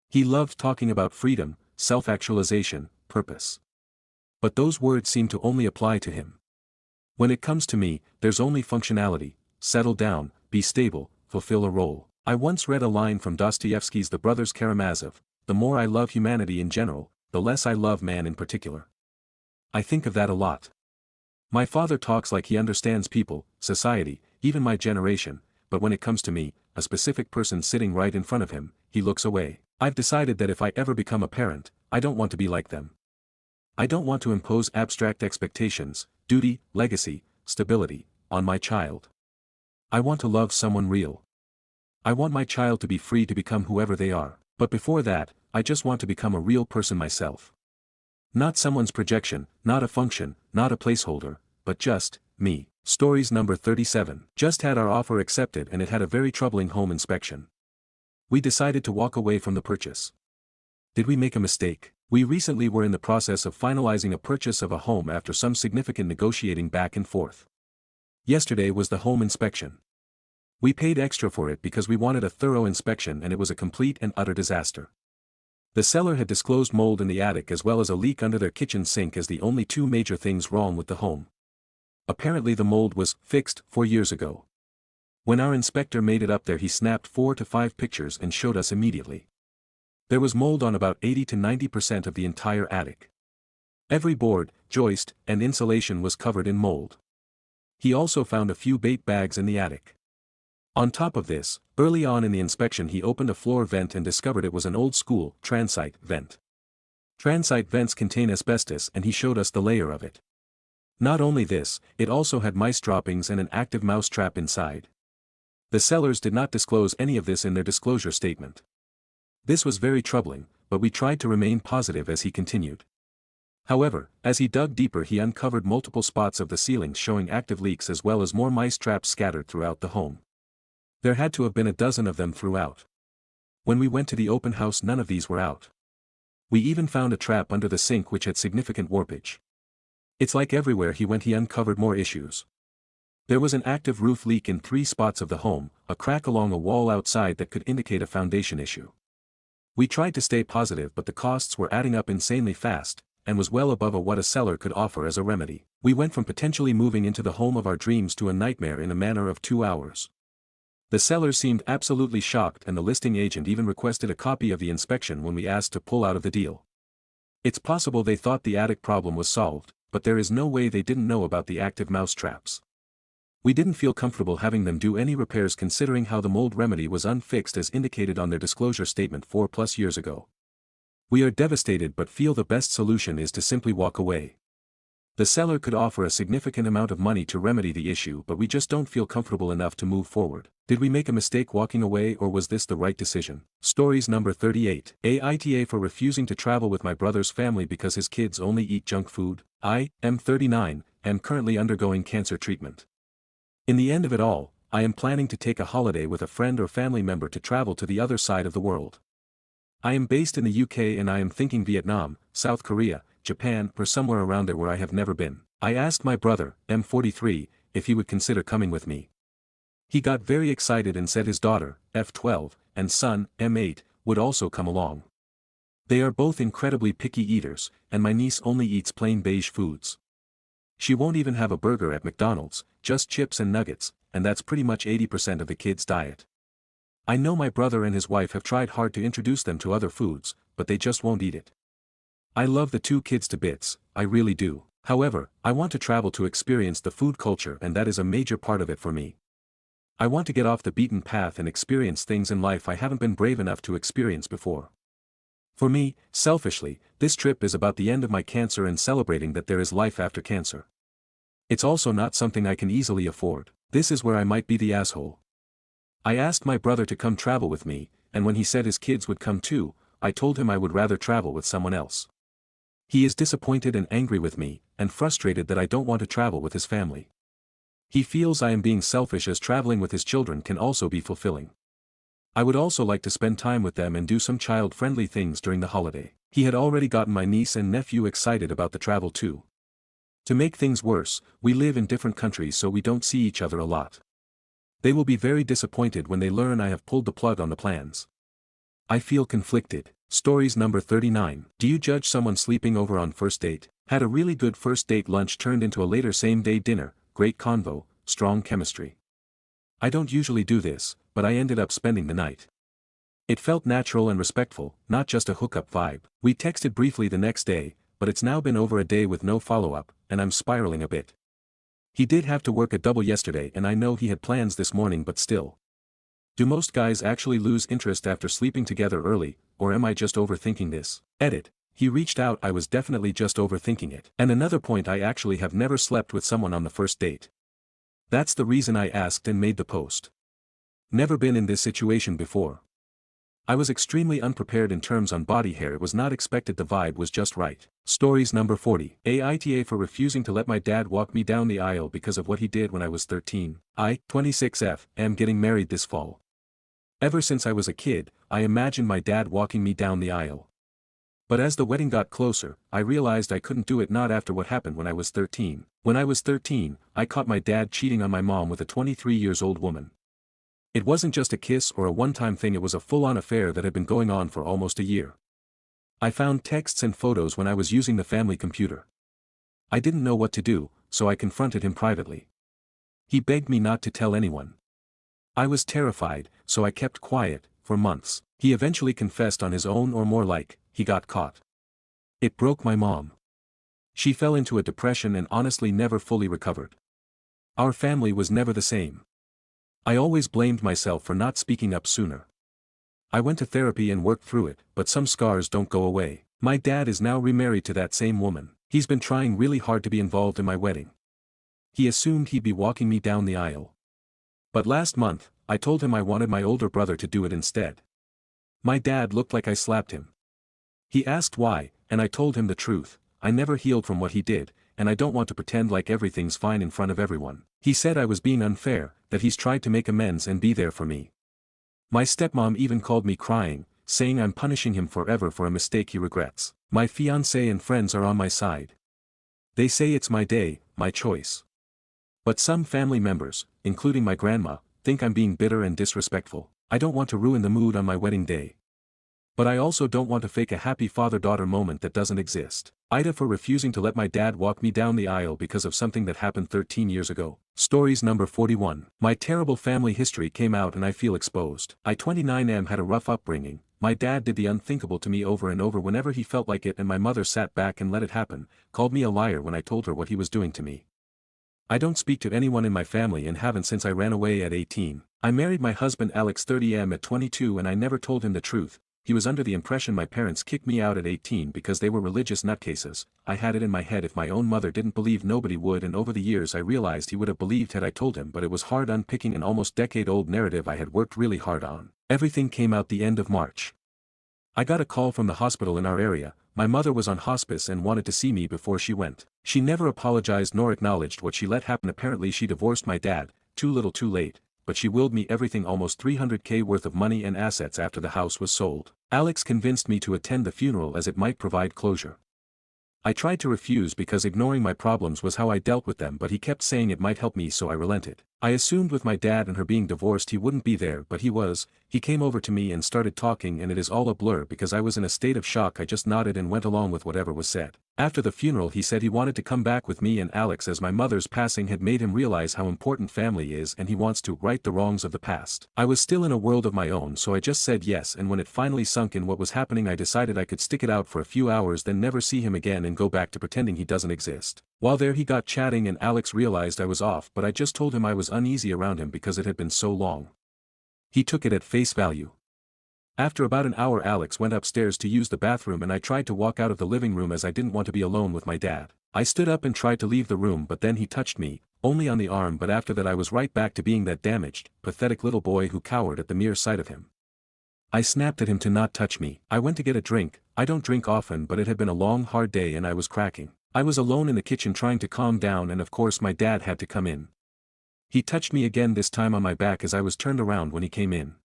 He loved talking about freedom, self-actualization, purpose. But those words seem to only apply to him. When it comes to me, there's only functionality, settle down, be stable, fulfill a role. I once read a line from Dostoevsky's The Brothers Karamazov, the more I love humanity in general, the less I love man in particular. I think of that a lot. My father talks like he understands people, society, even my generation, but when it comes to me, a specific person sitting right in front of him, he looks away. I've decided that if I ever become a parent, I don't want to be like them. I don't want to impose abstract expectations, duty, legacy, stability, on my child. I want to love someone real. I want my child to be free to become whoever they are, but before that, I just want to become a real person myself. Not someone's projection, not a function, not a placeholder, but just me. Stories number 37. Just had our offer accepted and it had a very troubling home inspection. We decided to walk away from the purchase. Did we make a mistake? We recently were in the process of finalizing a purchase of a home after some significant negotiating back and forth. Yesterday was the home inspection. We paid extra for it because we wanted a thorough inspection and it was a complete and utter disaster. The seller had disclosed mold in the attic as well as a leak under their kitchen sink as the only two major things wrong with the home. Apparently the mold was fixed 4 years ago. When our inspector made it up there he snapped 4 to 5 pictures and showed us immediately. There was mold on about 80 to 90% of the entire attic. Every board, joist, and insulation was covered in mold. He also found a few bait bags in the attic. On top of this, early on in the inspection he opened a floor vent and discovered it was an old-school, transite vent. Transite vents contain asbestos and he showed us the layer of it. Not only this, it also had mice droppings and an active mouse trap inside. The sellers did not disclose any of this in their disclosure statement. This was very troubling, but we tried to remain positive as he continued. However, as he dug deeper he uncovered multiple spots of the ceilings showing active leaks as well as more mice traps scattered throughout the home. There had to have been a dozen of them throughout. When we went to the open house none of these were out. We even found a trap under the sink which had significant warpage. It's like everywhere he went he uncovered more issues. There was an active roof leak in 3 spots of the home, a crack along a wall outside that could indicate a foundation issue. We tried to stay positive but the costs were adding up insanely fast, and was well above what a seller could offer as a remedy. We went from potentially moving into the home of our dreams to a nightmare in a matter of 2 hours. The seller seemed absolutely shocked and the listing agent even requested a copy of the inspection when we asked to pull out of the deal. It's possible they thought the attic problem was solved, but there is no way they didn't know about the active mouse traps. We didn't feel comfortable having them do any repairs considering how the mold remedy was unfixed as indicated on their disclosure statement 4+ years ago. We are devastated but feel the best solution is to simply walk away. The seller could offer a significant amount of money to remedy the issue but we just don't feel comfortable enough to move forward. Did we make a mistake walking away or was this the right decision? Stories number 38. Aita for refusing to travel with my brother's family because his kids only eat junk food. I am 39, am currently undergoing cancer treatment. In the end of it all, I am planning to take a holiday with a friend or family member to travel to the other side of the world. I am based in the UK and I am thinking Vietnam, South Korea, Japan or somewhere around there where I have never been. I asked my brother, M43, if he would consider coming with me. He got very excited and said his daughter, F12, and son, M8, would also come along. They are both incredibly picky eaters, and my niece only eats plain beige foods. She won't even have a burger at McDonald's, just chips and nuggets, and that's pretty much 80% of the kids' diet. I know my brother and his wife have tried hard to introduce them to other foods, but they just won't eat it. I love the 2 kids to bits, I really do. However, I want to travel to experience the food culture and that is a major part of it for me. I want to get off the beaten path and experience things in life I haven't been brave enough to experience before. For me, selfishly, this trip is about the end of my cancer and celebrating that there is life after cancer. It's also not something I can easily afford. This is where I might be the asshole. I asked my brother to come travel with me, and when he said his kids would come too, I told him I would rather travel with someone else. He is disappointed and angry with me, and frustrated that I don't want to travel with his family. He feels I am being selfish as traveling with his children can also be fulfilling. I would also like to spend time with them and do some child-friendly things during the holiday. He had already gotten my niece and nephew excited about the travel too. To make things worse, we live in different countries so we don't see each other a lot. They will be very disappointed when they learn I have pulled the plug on the plans. I feel conflicted. Stories number 39. Do you judge someone sleeping over on first date? Had a really good first date lunch turned into a later same-day dinner, great convo, strong chemistry. I don't usually do this, but I ended up spending the night. It felt natural and respectful, not just a hookup vibe. We texted briefly the next day, but it's now been over a day with no follow-up, and I'm spiraling a bit. He did have to work a double yesterday and I know he had plans this morning but still. Do most guys actually lose interest after sleeping together early, or am I just overthinking this? Edit. He reached out I was definitely just overthinking it. And another point I actually have never slept with someone on the first date. That's the reason I asked and made the post. Never been in this situation before. I was extremely unprepared in terms on body hair. It was not expected, the vibe was just right. Stories number 40. Aita for refusing to let my dad walk me down the aisle because of what he did when I was 13. I, 26F, am getting married this fall. Ever since I was a kid, I imagined my dad walking me down the aisle. But as the wedding got closer, I realized I couldn't do it, not after what happened when I was 13. When I was 13, I caught my dad cheating on my mom with a 23-year-old woman. It wasn't just a kiss or a one-time thing, it was a full-on affair that had been going on for almost a year. I found texts and photos when I was using the family computer. I didn't know what to do, so I confronted him privately. He begged me not to tell anyone. I was terrified, so I kept quiet, for months. He eventually confessed on his own, or more like, he got caught. It broke my mom. She fell into a depression and honestly never fully recovered. Our family was never the same. I always blamed myself for not speaking up sooner. I went to therapy and worked through it, but some scars don't go away. My dad is now remarried to that same woman. He's been trying really hard to be involved in my wedding. He assumed he'd be walking me down the aisle. But last month, I told him I wanted my older brother to do it instead. My dad looked like I slapped him. He asked why, and I told him the truth. I never healed from what he did, and I don't want to pretend like everything's fine in front of everyone. He said I was being unfair, that he's tried to make amends and be there for me. My stepmom even called me crying, saying I'm punishing him forever for a mistake he regrets. My fiancé and friends are on my side. They say it's my day, my choice. But some family members, including my grandma, think I'm being bitter and disrespectful. I don't want to ruin the mood on my wedding day. But I also don't want to fake a happy father-daughter moment that doesn't exist. Aita for refusing to let my dad walk me down the aisle because of something that happened 13 years ago. Stories number 41. My terrible family history came out and I feel exposed. I 29am had a rough upbringing. My dad did the unthinkable to me over and over whenever he felt like it, and my mother sat back and let it happen, called me a liar when I told her what he was doing to me. I don't speak to anyone in my family and haven't since I ran away at 18. I married my husband Alex 30am at 22 and I never told him the truth. He was under the impression my parents kicked me out at 18 because they were religious nutcases. I had it in my head if my own mother didn't believe nobody would, and over the years I realized he would have believed had I told him, but it was hard unpicking an almost decade-old narrative I had worked really hard on. Everything came out the end of March. I got a call from the hospital in our area. My mother was on hospice and wanted to see me before she went. She never apologized nor acknowledged what she let happen. Apparently she divorced my dad, too little too late, but she willed me everything, almost $300K worth of money and assets after the house was sold. Alex convinced me to attend the funeral as it might provide closure. I tried to refuse because ignoring my problems was how I dealt with them, but he kept saying it might help me, so I relented. I assumed with my dad and her being divorced he wouldn't be there, but he was. He came over to me and started talking, and it is all a blur because I was in a state of shock. I just nodded and went along with whatever was said. After the funeral he said he wanted to come back with me and Alex as my mother's passing had made him realize how important family is and he wants to right the wrongs of the past. I was still in a world of my own, so I just said yes, and when it finally sunk in what was happening I decided I could stick it out for a few hours, then never see him again and go back to pretending he doesn't exist. While there he got chatting and Alex realized I was off, but I just told him I was uneasy around him because it had been so long. He took it at face value. After about an hour Alex went upstairs to use the bathroom and I tried to walk out of the living room as I didn't want to be alone with my dad. I stood up and tried to leave the room, but then he touched me, only on the arm, but after that I was right back to being that damaged, pathetic little boy who cowered at the mere sight of him. I snapped at him to not touch me. I went to get a drink. I don't drink often, but it had been a long hard day and I was cracking. I was alone in the kitchen trying to calm down, and of course my dad had to come in. He touched me again, this time on my back as I was turned around when he came in.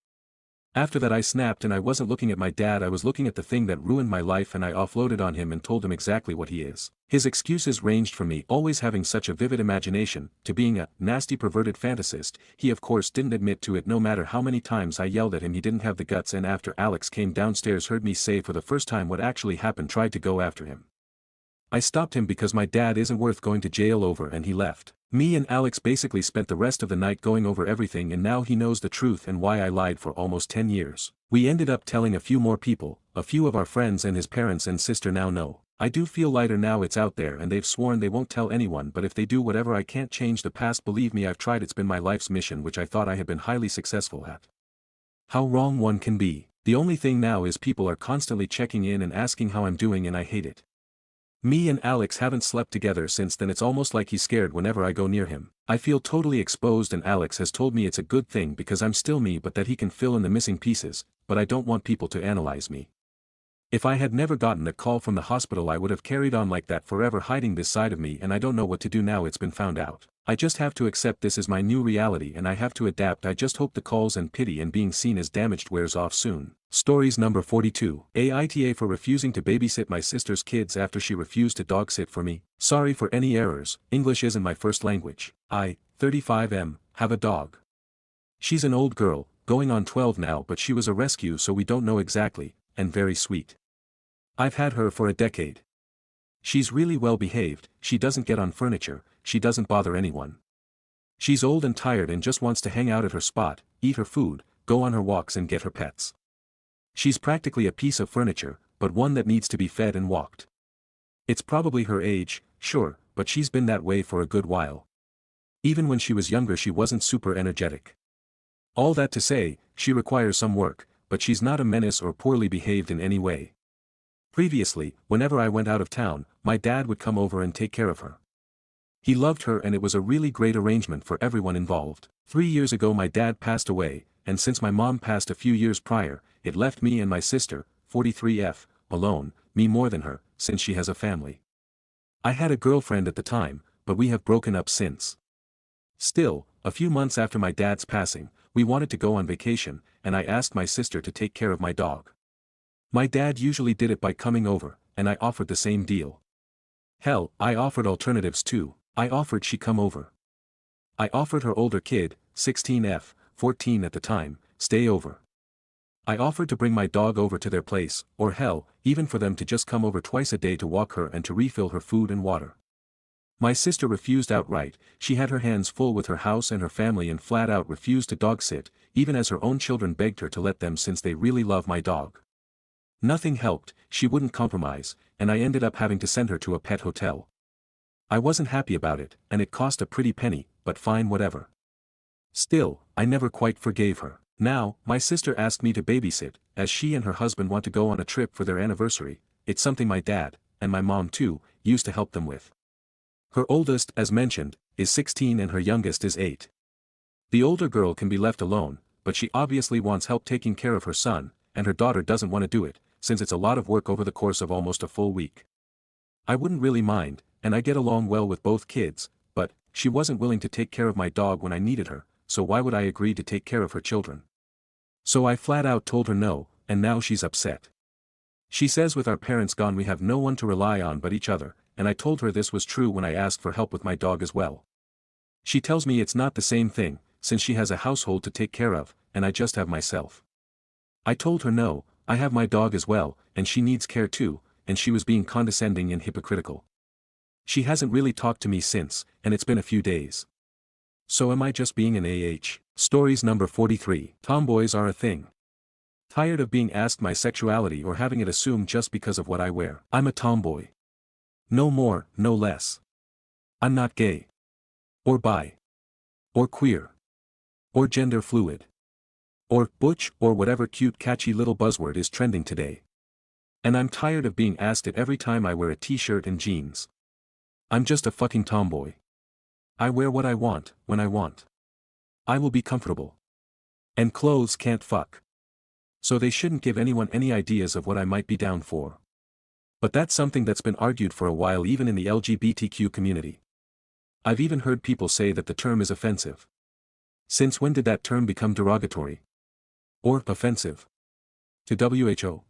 After that I snapped and I wasn't looking at my dad, I was looking at the thing that ruined my life, and I offloaded on him and told him exactly what he is. His excuses ranged from me always having such a vivid imagination, to being a nasty perverted fantasist. He of course didn't admit to it no matter how many times I yelled at him. He didn't have the guts, and after Alex came downstairs, heard me say for the first time what actually happened, tried to go after him. I stopped him because my dad isn't worth going to jail over, and he left. Me and Alex basically spent the rest of the night going over everything, and now he knows the truth and why I lied for almost 10 years. We ended up telling a few more people, a few of our friends, and his parents and sister now know. I do feel lighter now it's out there and they've sworn they won't tell anyone, but if they do, whatever, I can't change the past. Believe me, I've tried. It's been my life's mission, which I thought I had been highly successful at. How wrong one can be. The only thing now is people are constantly checking in and asking how I'm doing, and I hate it. Me and Alex haven't slept together since then. It's almost like he's scared whenever I go near him. I feel totally exposed, and Alex has told me it's a good thing because I'm still me, but that he can fill in the missing pieces, but I don't want people to analyze me. If I had never gotten a call from the hospital I would have carried on like that forever, hiding this side of me, and I don't know what to do now it's been found out. I just have to accept this is my new reality and I have to adapt. I just hope the calls and pity and being seen as damaged wears off soon. Stories number 42. Aita for refusing to babysit my sister's kids after she refused to dog sit for me. Sorry for any errors, English isn't my first language. I, 35M, have a dog. She's an old girl, going on 12 now, but she was a rescue so we don't know exactly, and very sweet. I've had her for a decade. She's really well behaved, she doesn't get on furniture, she doesn't bother anyone. She's old and tired and just wants to hang out at her spot, eat her food, go on her walks and get her pets. She's practically a piece of furniture, but one that needs to be fed and walked. It's probably her age, sure, but she's been that way for a good while. Even when she was younger she wasn't super energetic. All that to say, she requires some work, but she's not a menace or poorly behaved in any way. Previously, whenever I went out of town, my dad would come over and take care of her. He loved her and it was a really great arrangement for everyone involved. 3 years ago my dad passed away, and since my mom passed a few years prior, it left me and my sister, 43F, alone, me more than her, since she has a family. I had a girlfriend at the time, but we have broken up since. Still, a few months after my dad's passing, we wanted to go on vacation, and I asked my sister to take care of my dog. My dad usually did it by coming over, and I offered the same deal. Hell, I offered alternatives too. I offered she come over. I offered her older kid, 16F, 14 at the time, stay over. I offered to bring my dog over to their place, or hell, even for them to just come over twice a day to walk her and to refill her food and water. My sister refused outright. She had her hands full with her house and her family and flat out refused to dog sit, even as her own children begged her to let them since they really love my dog. Nothing helped, she wouldn't compromise, and I ended up having to send her to a pet hotel. I wasn't happy about it, and it cost a pretty penny, but fine whatever. Still, I never quite forgave her. Now, my sister asked me to babysit, as she and her husband want to go on a trip for their anniversary. It's something my dad, and my mom too, used to help them with. Her oldest, as mentioned, is 16 and her youngest is 8. The older girl can be left alone, but she obviously wants help taking care of her son, and her daughter doesn't want to do it, since it's a lot of work over the course of almost a full week. I wouldn't really mind, and I get along well with both kids, but she wasn't willing to take care of my dog when I needed her, so why would I agree to take care of her children? So I flat out told her no, and now she's upset. She says with our parents gone we have no one to rely on but each other, and I told her this was true when I asked for help with my dog as well. She tells me it's not the same thing, since she has a household to take care of, and I just have myself. I told her no, I have my dog as well, and she needs care too, and she was being condescending and hypocritical. She hasn't really talked to me since, and it's been a few days. So am I just being an AH? Stories number 43. Tomboys are a thing. Tired of being asked my sexuality or having it assumed just because of what I wear. I'm a tomboy. No more, no less. I'm not gay. Or bi. Or queer. Or gender fluid. Or butch or whatever cute catchy little buzzword is trending today. And I'm tired of being asked it every time I wear a t-shirt and jeans. I'm just a fucking tomboy. I wear what I want, when I want. I will be comfortable. And clothes can't fuck. So they shouldn't give anyone any ideas of what I might be down for. But that's something that's been argued for a while even in the LGBTQ community. I've even heard people say that the term is offensive. Since when did that term become derogatory? Or offensive? To WHO?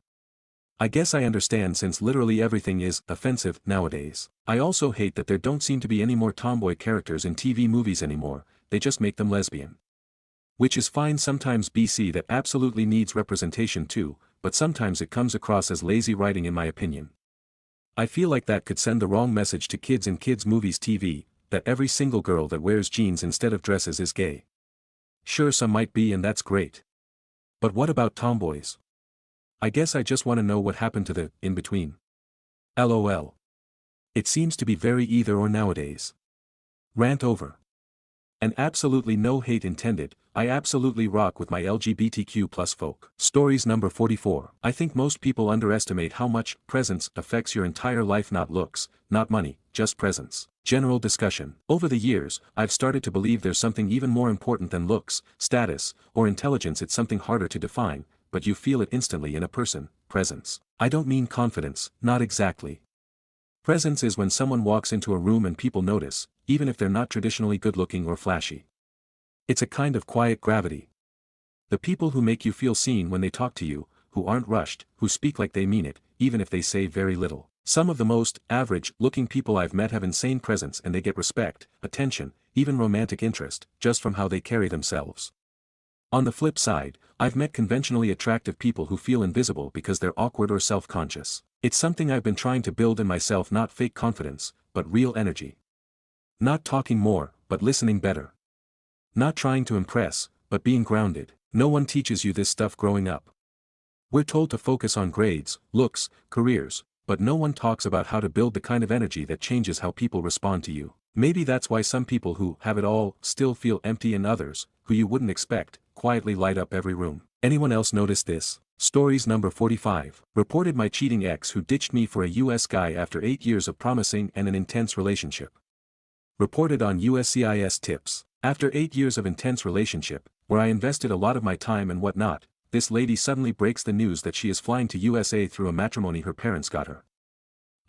I guess I understand since literally everything is offensive nowadays. I also hate that there don't seem to be any more tomboy characters in TV movies anymore, they just make them lesbian. Which is fine sometimes BC that absolutely needs representation too, but sometimes it comes across as lazy writing in my opinion. I feel like that could send the wrong message to kids in kids movies TV, that every single girl that wears jeans instead of dresses is gay. Sure some might be and that's great. But what about tomboys? I guess I just want to know what happened to the in-between. LOL. It seems to be very either or nowadays. Rant over. And absolutely no hate intended, I absolutely rock with my LGBTQ+ folk. Stories number 44. I think most people underestimate how much presence affects your entire life, not looks, not money, just presence. General discussion. Over the years, I've started to believe there's something even more important than looks, status, or intelligence. It's something harder to define, but you feel it instantly in a person, presence. I don't mean confidence, not exactly. Presence is when someone walks into a room and people notice, even if they're not traditionally good-looking or flashy. It's a kind of quiet gravity. The people who make you feel seen when they talk to you, who aren't rushed, who speak like they mean it, even if they say very little. Some of the most average-looking people I've met have insane presence and they get respect, attention, even romantic interest, just from how they carry themselves. On the flip side, I've met conventionally attractive people who feel invisible because they're awkward or self-conscious. It's something I've been trying to build in myself, not fake confidence, but real energy. Not talking more, but listening better. Not trying to impress, but being grounded. No one teaches you this stuff growing up. We're told to focus on grades, looks, careers, but no one talks about how to build the kind of energy that changes how people respond to you. Maybe that's why some people who have it all still feel empty and others, who you wouldn't expect, quietly light up every room. Anyone else notice this? Stories number 45. Reported my cheating ex who ditched me for a US guy after 8 years of promising and an intense relationship. Reported on USCIS tips. After 8 years of intense relationship, where I invested a lot of my time and whatnot, this lady suddenly breaks the news that she is flying to USA through a matrimony her parents got her.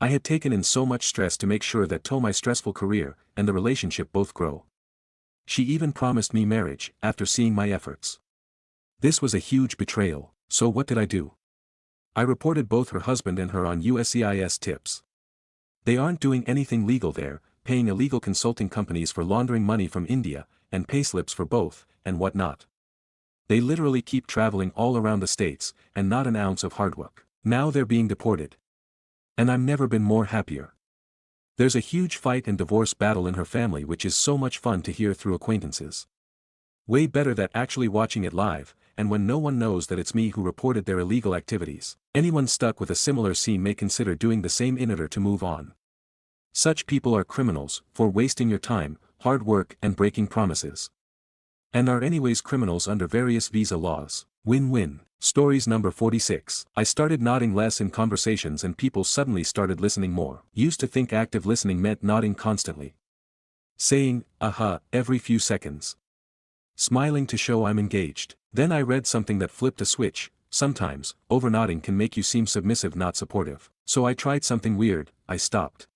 I had taken in so much stress to make sure that my stressful career and the relationship both grow. She even promised me marriage after seeing my efforts. This was a huge betrayal, so what did I do? I reported both her husband and her on USCIS tips. They aren't doing anything legal there, paying illegal consulting companies for laundering money from India, and payslips for both, and whatnot. They literally keep traveling all around the states, and not an ounce of hard work. Now they're being deported. And I've never been more happier. There's a huge fight and divorce battle in her family which is so much fun to hear through acquaintances. Way better than actually watching it live, and when no one knows that it's me who reported their illegal activities. Anyone stuck with a similar scene may consider doing the same in order to move on. Such people are criminals, for wasting your time, hard work and breaking promises. And are anyways criminals under various visa laws. Win-win. Stories number 46. I started nodding less in conversations and people suddenly started listening more. Used to think active listening meant nodding constantly. Saying, every few seconds. Smiling to show I'm engaged. Then I read something that flipped a switch. Sometimes, over-nodding can make you seem submissive not supportive. So I tried something weird. I stopped.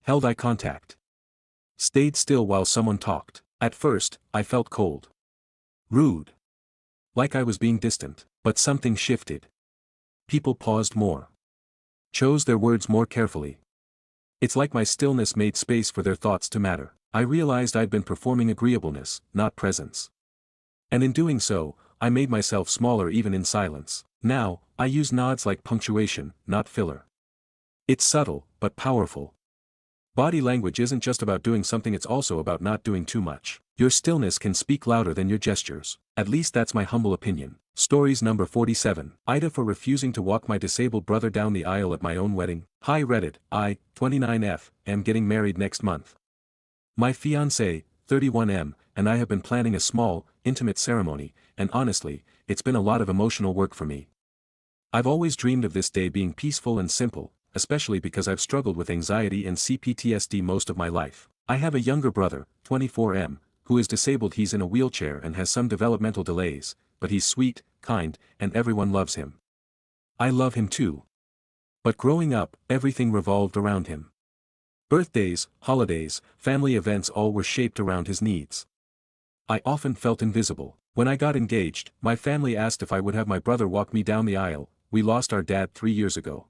Held eye contact. Stayed still while someone talked. At first, I felt cold. Rude. Like I was being distant. But something shifted. People paused more. Chose their words more carefully. It's like my stillness made space for their thoughts to matter. I realized I'd been performing agreeableness, not presence. And in doing so, I made myself smaller even in silence. Now, I use nods like punctuation, not filler. It's subtle, but powerful. Body language isn't just about doing something, it's also about not doing too much. Your stillness can speak louder than your gestures. At least that's my humble opinion. Stories number 47. Aita for refusing to walk my disabled brother down the aisle at my own wedding. Hi Reddit, I, 29F, am getting married next month. My fiancé, 31M, and I have been planning a small, intimate ceremony, and honestly, it's been a lot of emotional work for me. I've always dreamed of this day being peaceful and simple, especially because I've struggled with anxiety and CPTSD most of my life. I have a younger brother, 24M, who is disabled. He's in a wheelchair and has some developmental delays, but he's sweet, kind, and everyone loves him. I love him too. But growing up, everything revolved around him. Birthdays, holidays, family events all were shaped around his needs. I often felt invisible. When I got engaged, my family asked if I would have my brother walk me down the aisle. We lost our dad 3 years ago.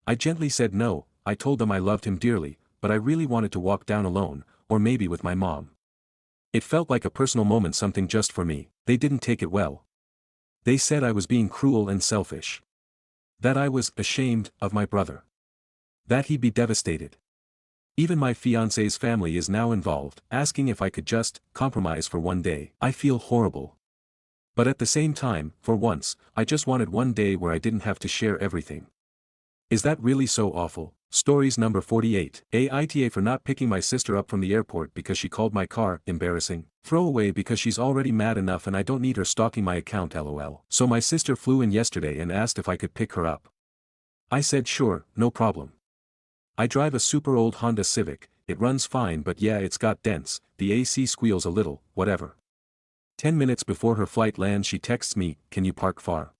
I gently said no. I told them I loved him dearly, but I really wanted to walk down alone, or maybe with my mom. It felt like a personal moment, something just for me. They didn't take it well. They said I was being cruel and selfish. That I was ashamed of my brother. That he'd be devastated. Even my fiancé's family is now involved, asking if I could just compromise for one day. I feel horrible. But at the same time, for once, I just wanted one day where I didn't have to share everything. Is that really so awful? Stories number 48. Aita for not picking my sister up from the airport because she called my car embarrassing. Throwaway because she's already mad enough and I don't need her stalking my account, lol. So my sister flew in yesterday and asked if I could pick her up. I said sure, no problem. I drive a super old Honda Civic. It runs fine, but yeah, it's got dents, the AC squeals a little, whatever. 10 minutes before her flight lands she texts me, can you park far?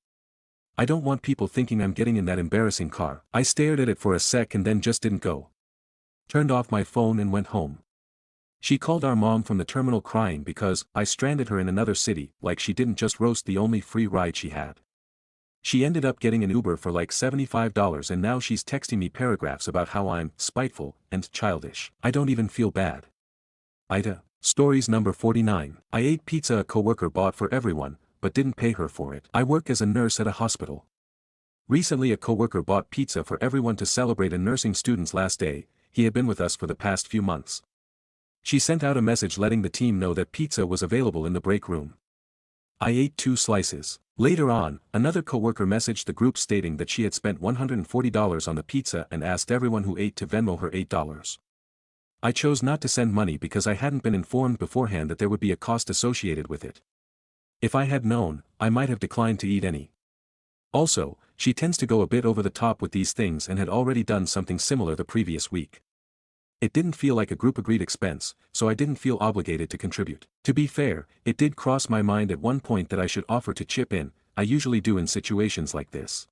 I don't want people thinking I'm getting in that embarrassing car. I stared at it for a sec and then just didn't go. Turned off my phone and went home. She called our mom from the terminal crying because I stranded her in another city, like she didn't just roast the only free ride she had. She ended up getting an Uber for like $75 and now she's texting me paragraphs about how I'm spiteful and childish. I don't even feel bad. Aita. Stories number 49. I ate pizza a coworker bought for everyone, but didn't pay her for it. I work as a nurse at a hospital. Recently a coworker bought pizza for everyone to celebrate a nursing student's last day. He had been with us for the past few months. She sent out a message letting the team know that pizza was available in the break room. I ate 2 slices. Later on, another coworker messaged the group stating that she had spent $140 on the pizza and asked everyone who ate to Venmo her $8. I chose not to send money because I hadn't been informed beforehand that there would be a cost associated with it. If I had known, I might have declined to eat any. Also, she tends to go a bit over the top with these things and had already done something similar the previous week. It didn't feel like a group-agreed expense, so I didn't feel obligated to contribute. To be fair, it did cross my mind at one point that I should offer to chip in, I usually do in situations like this.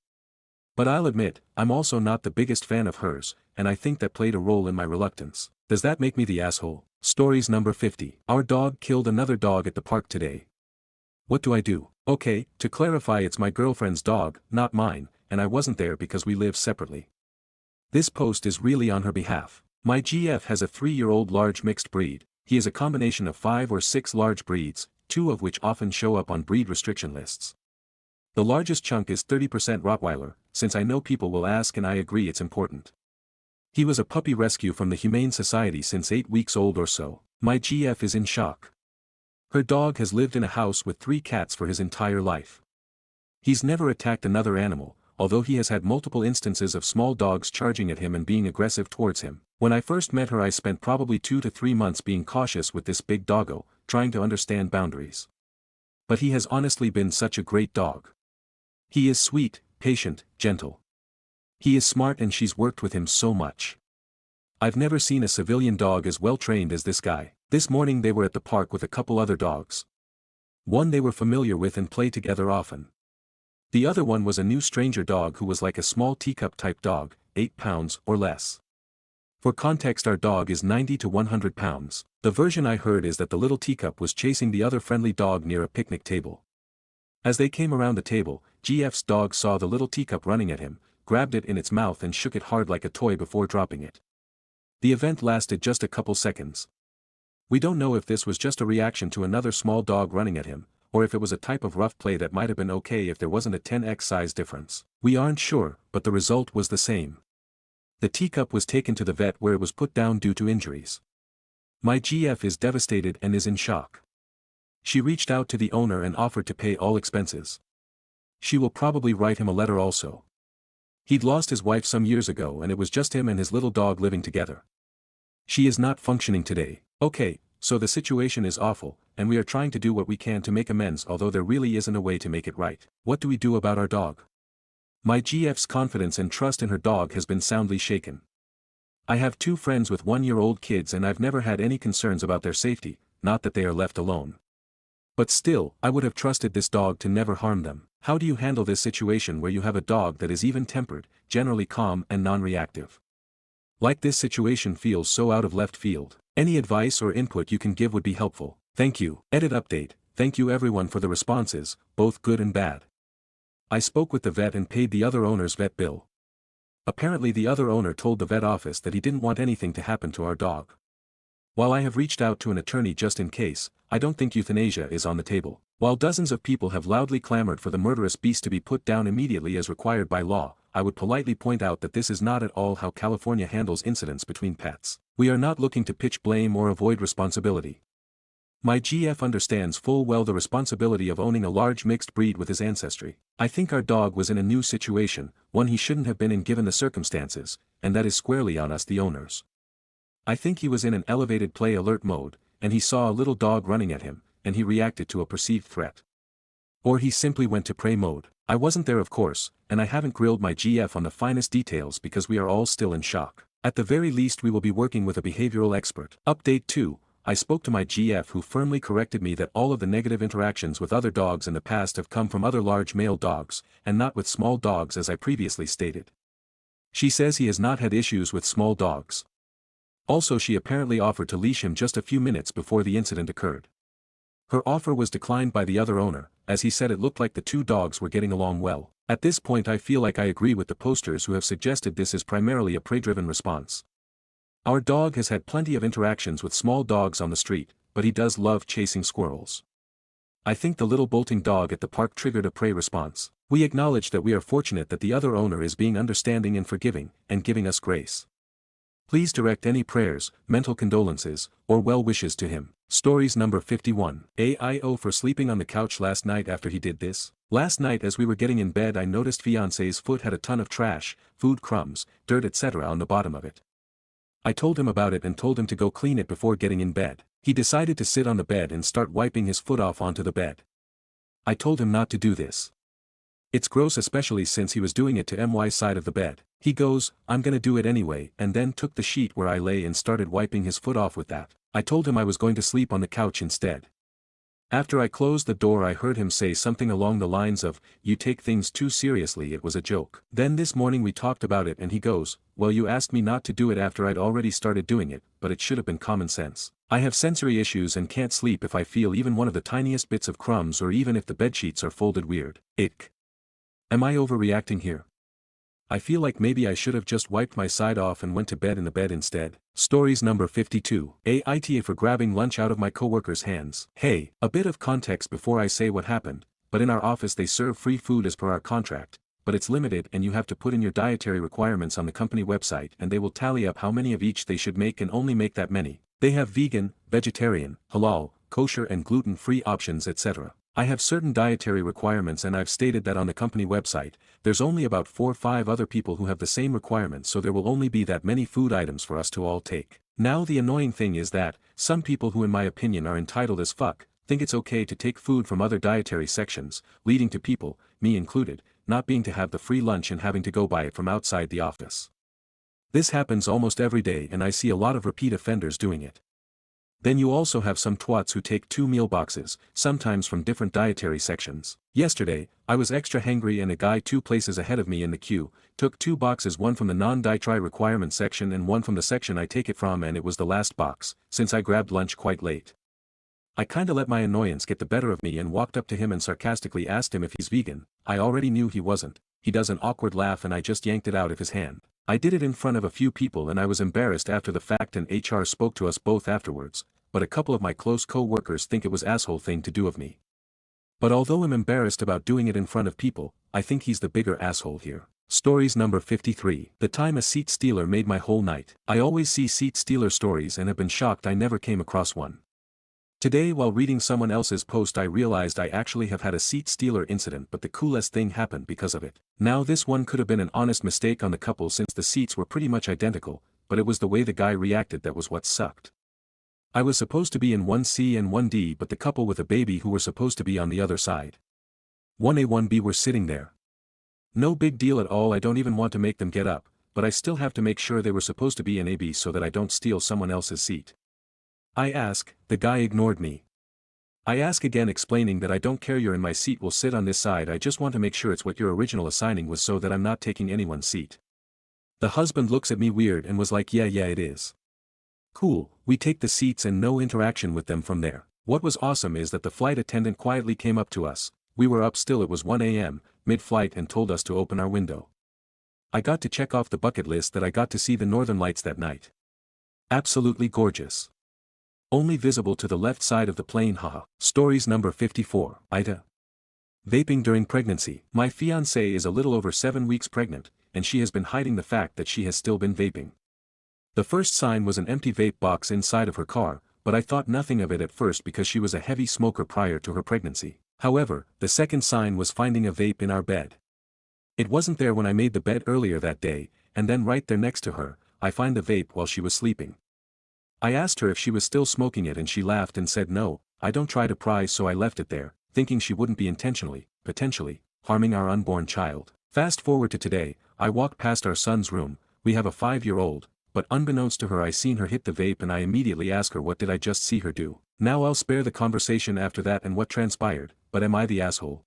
But I'll admit, I'm also not the biggest fan of hers, and I think that played a role in my reluctance. Does that make me the asshole? Stories number 50. Our dog killed another dog at the park today. What do I do? Okay, to clarify, it's my girlfriend's dog, not mine, and I wasn't there because we live separately. This post is really on her behalf. My GF has a 3-year-old large mixed breed. He is a combination of 5 or 6 large breeds, 2 of which often show up on breed restriction lists. The largest chunk is 30% Rottweiler, since I know people will ask and I agree it's important. He was a puppy rescue from the Humane Society since 8 weeks old or so. My GF is in shock. Her dog has lived in a house with 3 cats for his entire life. He's never attacked another animal, although he has had multiple instances of small dogs charging at him and being aggressive towards him. When I first met her, I spent probably 2 to 3 months being cautious with this big doggo, trying to understand boundaries. But he has honestly been such a great dog. He is sweet, patient, gentle. He is smart and she's worked with him so much. I've never seen a civilian dog as well trained as this guy. This morning they were at the park with a couple other dogs. One they were familiar with and play together often. The other one was a new stranger dog who was like a small teacup type dog, 8 pounds or less. For context, our dog is 90 to 100 pounds. The version I heard is that the little teacup was chasing the other friendly dog near a picnic table. As they came around the table, GF's dog saw the little teacup running at him, grabbed it in its mouth and shook it hard like a toy before dropping it. The event lasted just a couple seconds. We don't know if this was just a reaction to another small dog running at him, or if it was a type of rough play that might have been okay if there wasn't a 10x size difference. We aren't sure, but the result was the same. The teacup was taken to the vet where it was put down due to injuries. My GF is devastated and is in shock. She reached out to the owner and offered to pay all expenses. She will probably write him a letter also. He'd lost his wife some years ago and it was just him and his little dog living together. She is not functioning today. Okay, so the situation is awful, and we are trying to do what we can to make amends, although there really isn't a way to make it right. What do we do about our dog? My GF's confidence and trust in her dog has been soundly shaken. I have 2 friends with 1-year-old kids and I've never had any concerns about their safety, not that they are left alone. But still, I would have trusted this dog to never harm them. How do you handle this situation where you have a dog that is even-tempered, generally calm and non-reactive? Like, this situation feels so out of left field. Any advice or input you can give would be helpful. Thank you. Edit update. Thank you everyone for the responses, both good and bad. I spoke with the vet and paid the other owner's vet bill. Apparently the other owner told the vet office that he didn't want anything to happen to our dog. While I have reached out to an attorney just in case, I don't think euthanasia is on the table. While dozens of people have loudly clamored for the murderous beast to be put down immediately as required by law, I would politely point out that this is not at all how California handles incidents between pets. We are not looking to pitch blame or avoid responsibility. My GF understands full well the responsibility of owning a large mixed breed with his ancestry. I think our dog was in a new situation, one he shouldn't have been in given the circumstances, and that is squarely on us, the owners. I think he was in an elevated play alert mode, and he saw a little dog running at him, and he reacted to a perceived threat. Or he simply went to prey mode. I wasn't there of course, and I haven't grilled my GF on the finest details because we are all still in shock. At the very least we will be working with a behavioral expert. Update 2. I spoke to my GF who firmly corrected me that all of the negative interactions with other dogs in the past have come from other large male dogs, and not with small dogs as I previously stated. She says he has not had issues with small dogs. Also, she apparently offered to leash him just a few minutes before the incident occurred. Her offer was declined by the other owner, as he said it looked like the 2 dogs were getting along well. At this point I feel like I agree with the posters who have suggested this is primarily a prey-driven response. Our dog has had plenty of interactions with small dogs on the street, but he does love chasing squirrels. I think the little bolting dog at the park triggered a prey response. We acknowledge that we are fortunate that the other owner is being understanding and forgiving, and giving us grace. Please direct any prayers, mental condolences, or well wishes to him. Stories number 51. AIO for sleeping on the couch last night after he did this. Last night as we were getting in bed I noticed fiance's foot had a ton of trash, food crumbs, dirt etc. on the bottom of it. I told him about it and told him to go clean it before getting in bed. He decided to sit on the bed and start wiping his foot off onto the bed. I told him not to do this. It's gross, especially since he was doing it to my side of the bed. He goes, "I'm gonna do it anyway," and then took the sheet where I lay and started wiping his foot off with that. I told him I was going to sleep on the couch instead. After I closed the door I heard him say something along the lines of, "You take things too seriously, it was a joke." Then this morning we talked about it and he goes, "Well, you asked me not to do it after I'd already started doing it, but it should have been common sense. I have sensory issues and can't sleep if I feel even one of the tiniest bits of crumbs or even if the bedsheets are folded weird. Ick. Am I overreacting here? I feel like maybe I should have just wiped my side off and went to bed in the bed instead." Stories number 52. Aita for grabbing lunch out of my coworker's hands. Hey, a bit of context before I say what happened, but in our office they serve free food as per our contract, but it's limited and you have to put in your dietary requirements on the company website and they will tally up how many of each they should make and only make that many. They have vegan, vegetarian, halal, kosher and gluten-free options etc. I have certain dietary requirements and I've stated that on the company website. There's only about 4 or 5 other people who have the same requirements, so there will only be that many food items for us to all take. Now the annoying thing is that, some people who in my opinion are entitled as fuck, think it's okay to take food from other dietary sections, leading to people, me included, not being to have the free lunch and having to go buy it from outside the office. This happens almost every day and I see a lot of repeat offenders doing it. Then you also have some twats who take 2 meal boxes, sometimes from different dietary sections. Yesterday, I was extra hangry and a guy 2 places ahead of me in the queue, took 2 boxes, one from the non-dietary requirement section and one from the section I take it from, and it was the last box, since I grabbed lunch quite late. I kinda let my annoyance get the better of me and walked up to him and sarcastically asked him if he's vegan. I already knew he wasn't. He does an awkward laugh and I just yanked it out of his hand. I did it in front of a few people and I was embarrassed after the fact, and HR spoke to us both afterwards, but a couple of my close co-workers think it was asshole thing to do of me. But although I'm embarrassed about doing it in front of people, I think he's the bigger asshole here. Stories number 53. The time a seat stealer made my whole night. I always see seat stealer stories and have been shocked I never came across one. Today while reading someone else's post I realized I actually have had a seat stealer incident, but the coolest thing happened because of it. Now this one could have been an honest mistake on the couple since the seats were pretty much identical, but it was the way the guy reacted that was what sucked. I was supposed to be in 1C and 1D, but the couple with a baby who were supposed to be on the other side. 1A 1B were sitting there. No big deal at all, I don't even want to make them get up, but I still have to make sure they were supposed to be in AB so that I don't steal someone else's seat. I ask, the guy ignored me. I ask again explaining that I don't care, you're in my seat, will sit on this side, I just want to make sure it's what your original assigning was so that I'm not taking anyone's seat. The husband looks at me weird and was like, yeah it is. Cool, we take the seats and no interaction with them from there. What was awesome is that the flight attendant quietly came up to us, we were up still, it was 1 a.m., mid-flight, and told us to open our window. I got to check off the bucket list that I got to see the northern lights that night. Absolutely gorgeous. Only visible to the left side of the plane, haha. Stories number 54. Aita. Vaping during pregnancy. My fiancée is a little over 7 weeks pregnant, and she has been hiding the fact that she has still been vaping. The first sign was an empty vape box inside of her car, but I thought nothing of it at first because she was a heavy smoker prior to her pregnancy. However, the second sign was finding a vape in our bed. It wasn't there when I made the bed earlier that day, and then right there next to her, I find the vape while she was sleeping. I asked her if she was still smoking it and she laughed and said no, I don't try to pry, so I left it there, thinking she wouldn't be intentionally, potentially, harming our unborn child. Fast forward to today, I walked past our son's room, we have a 5-year-old, but unbeknownst to her I seen her hit the vape and I immediately ask her what did I just see her do. Now I'll spare the conversation after that and what transpired, but am I the asshole?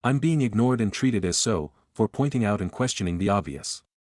I'm being ignored and treated as so, for pointing out and questioning the obvious.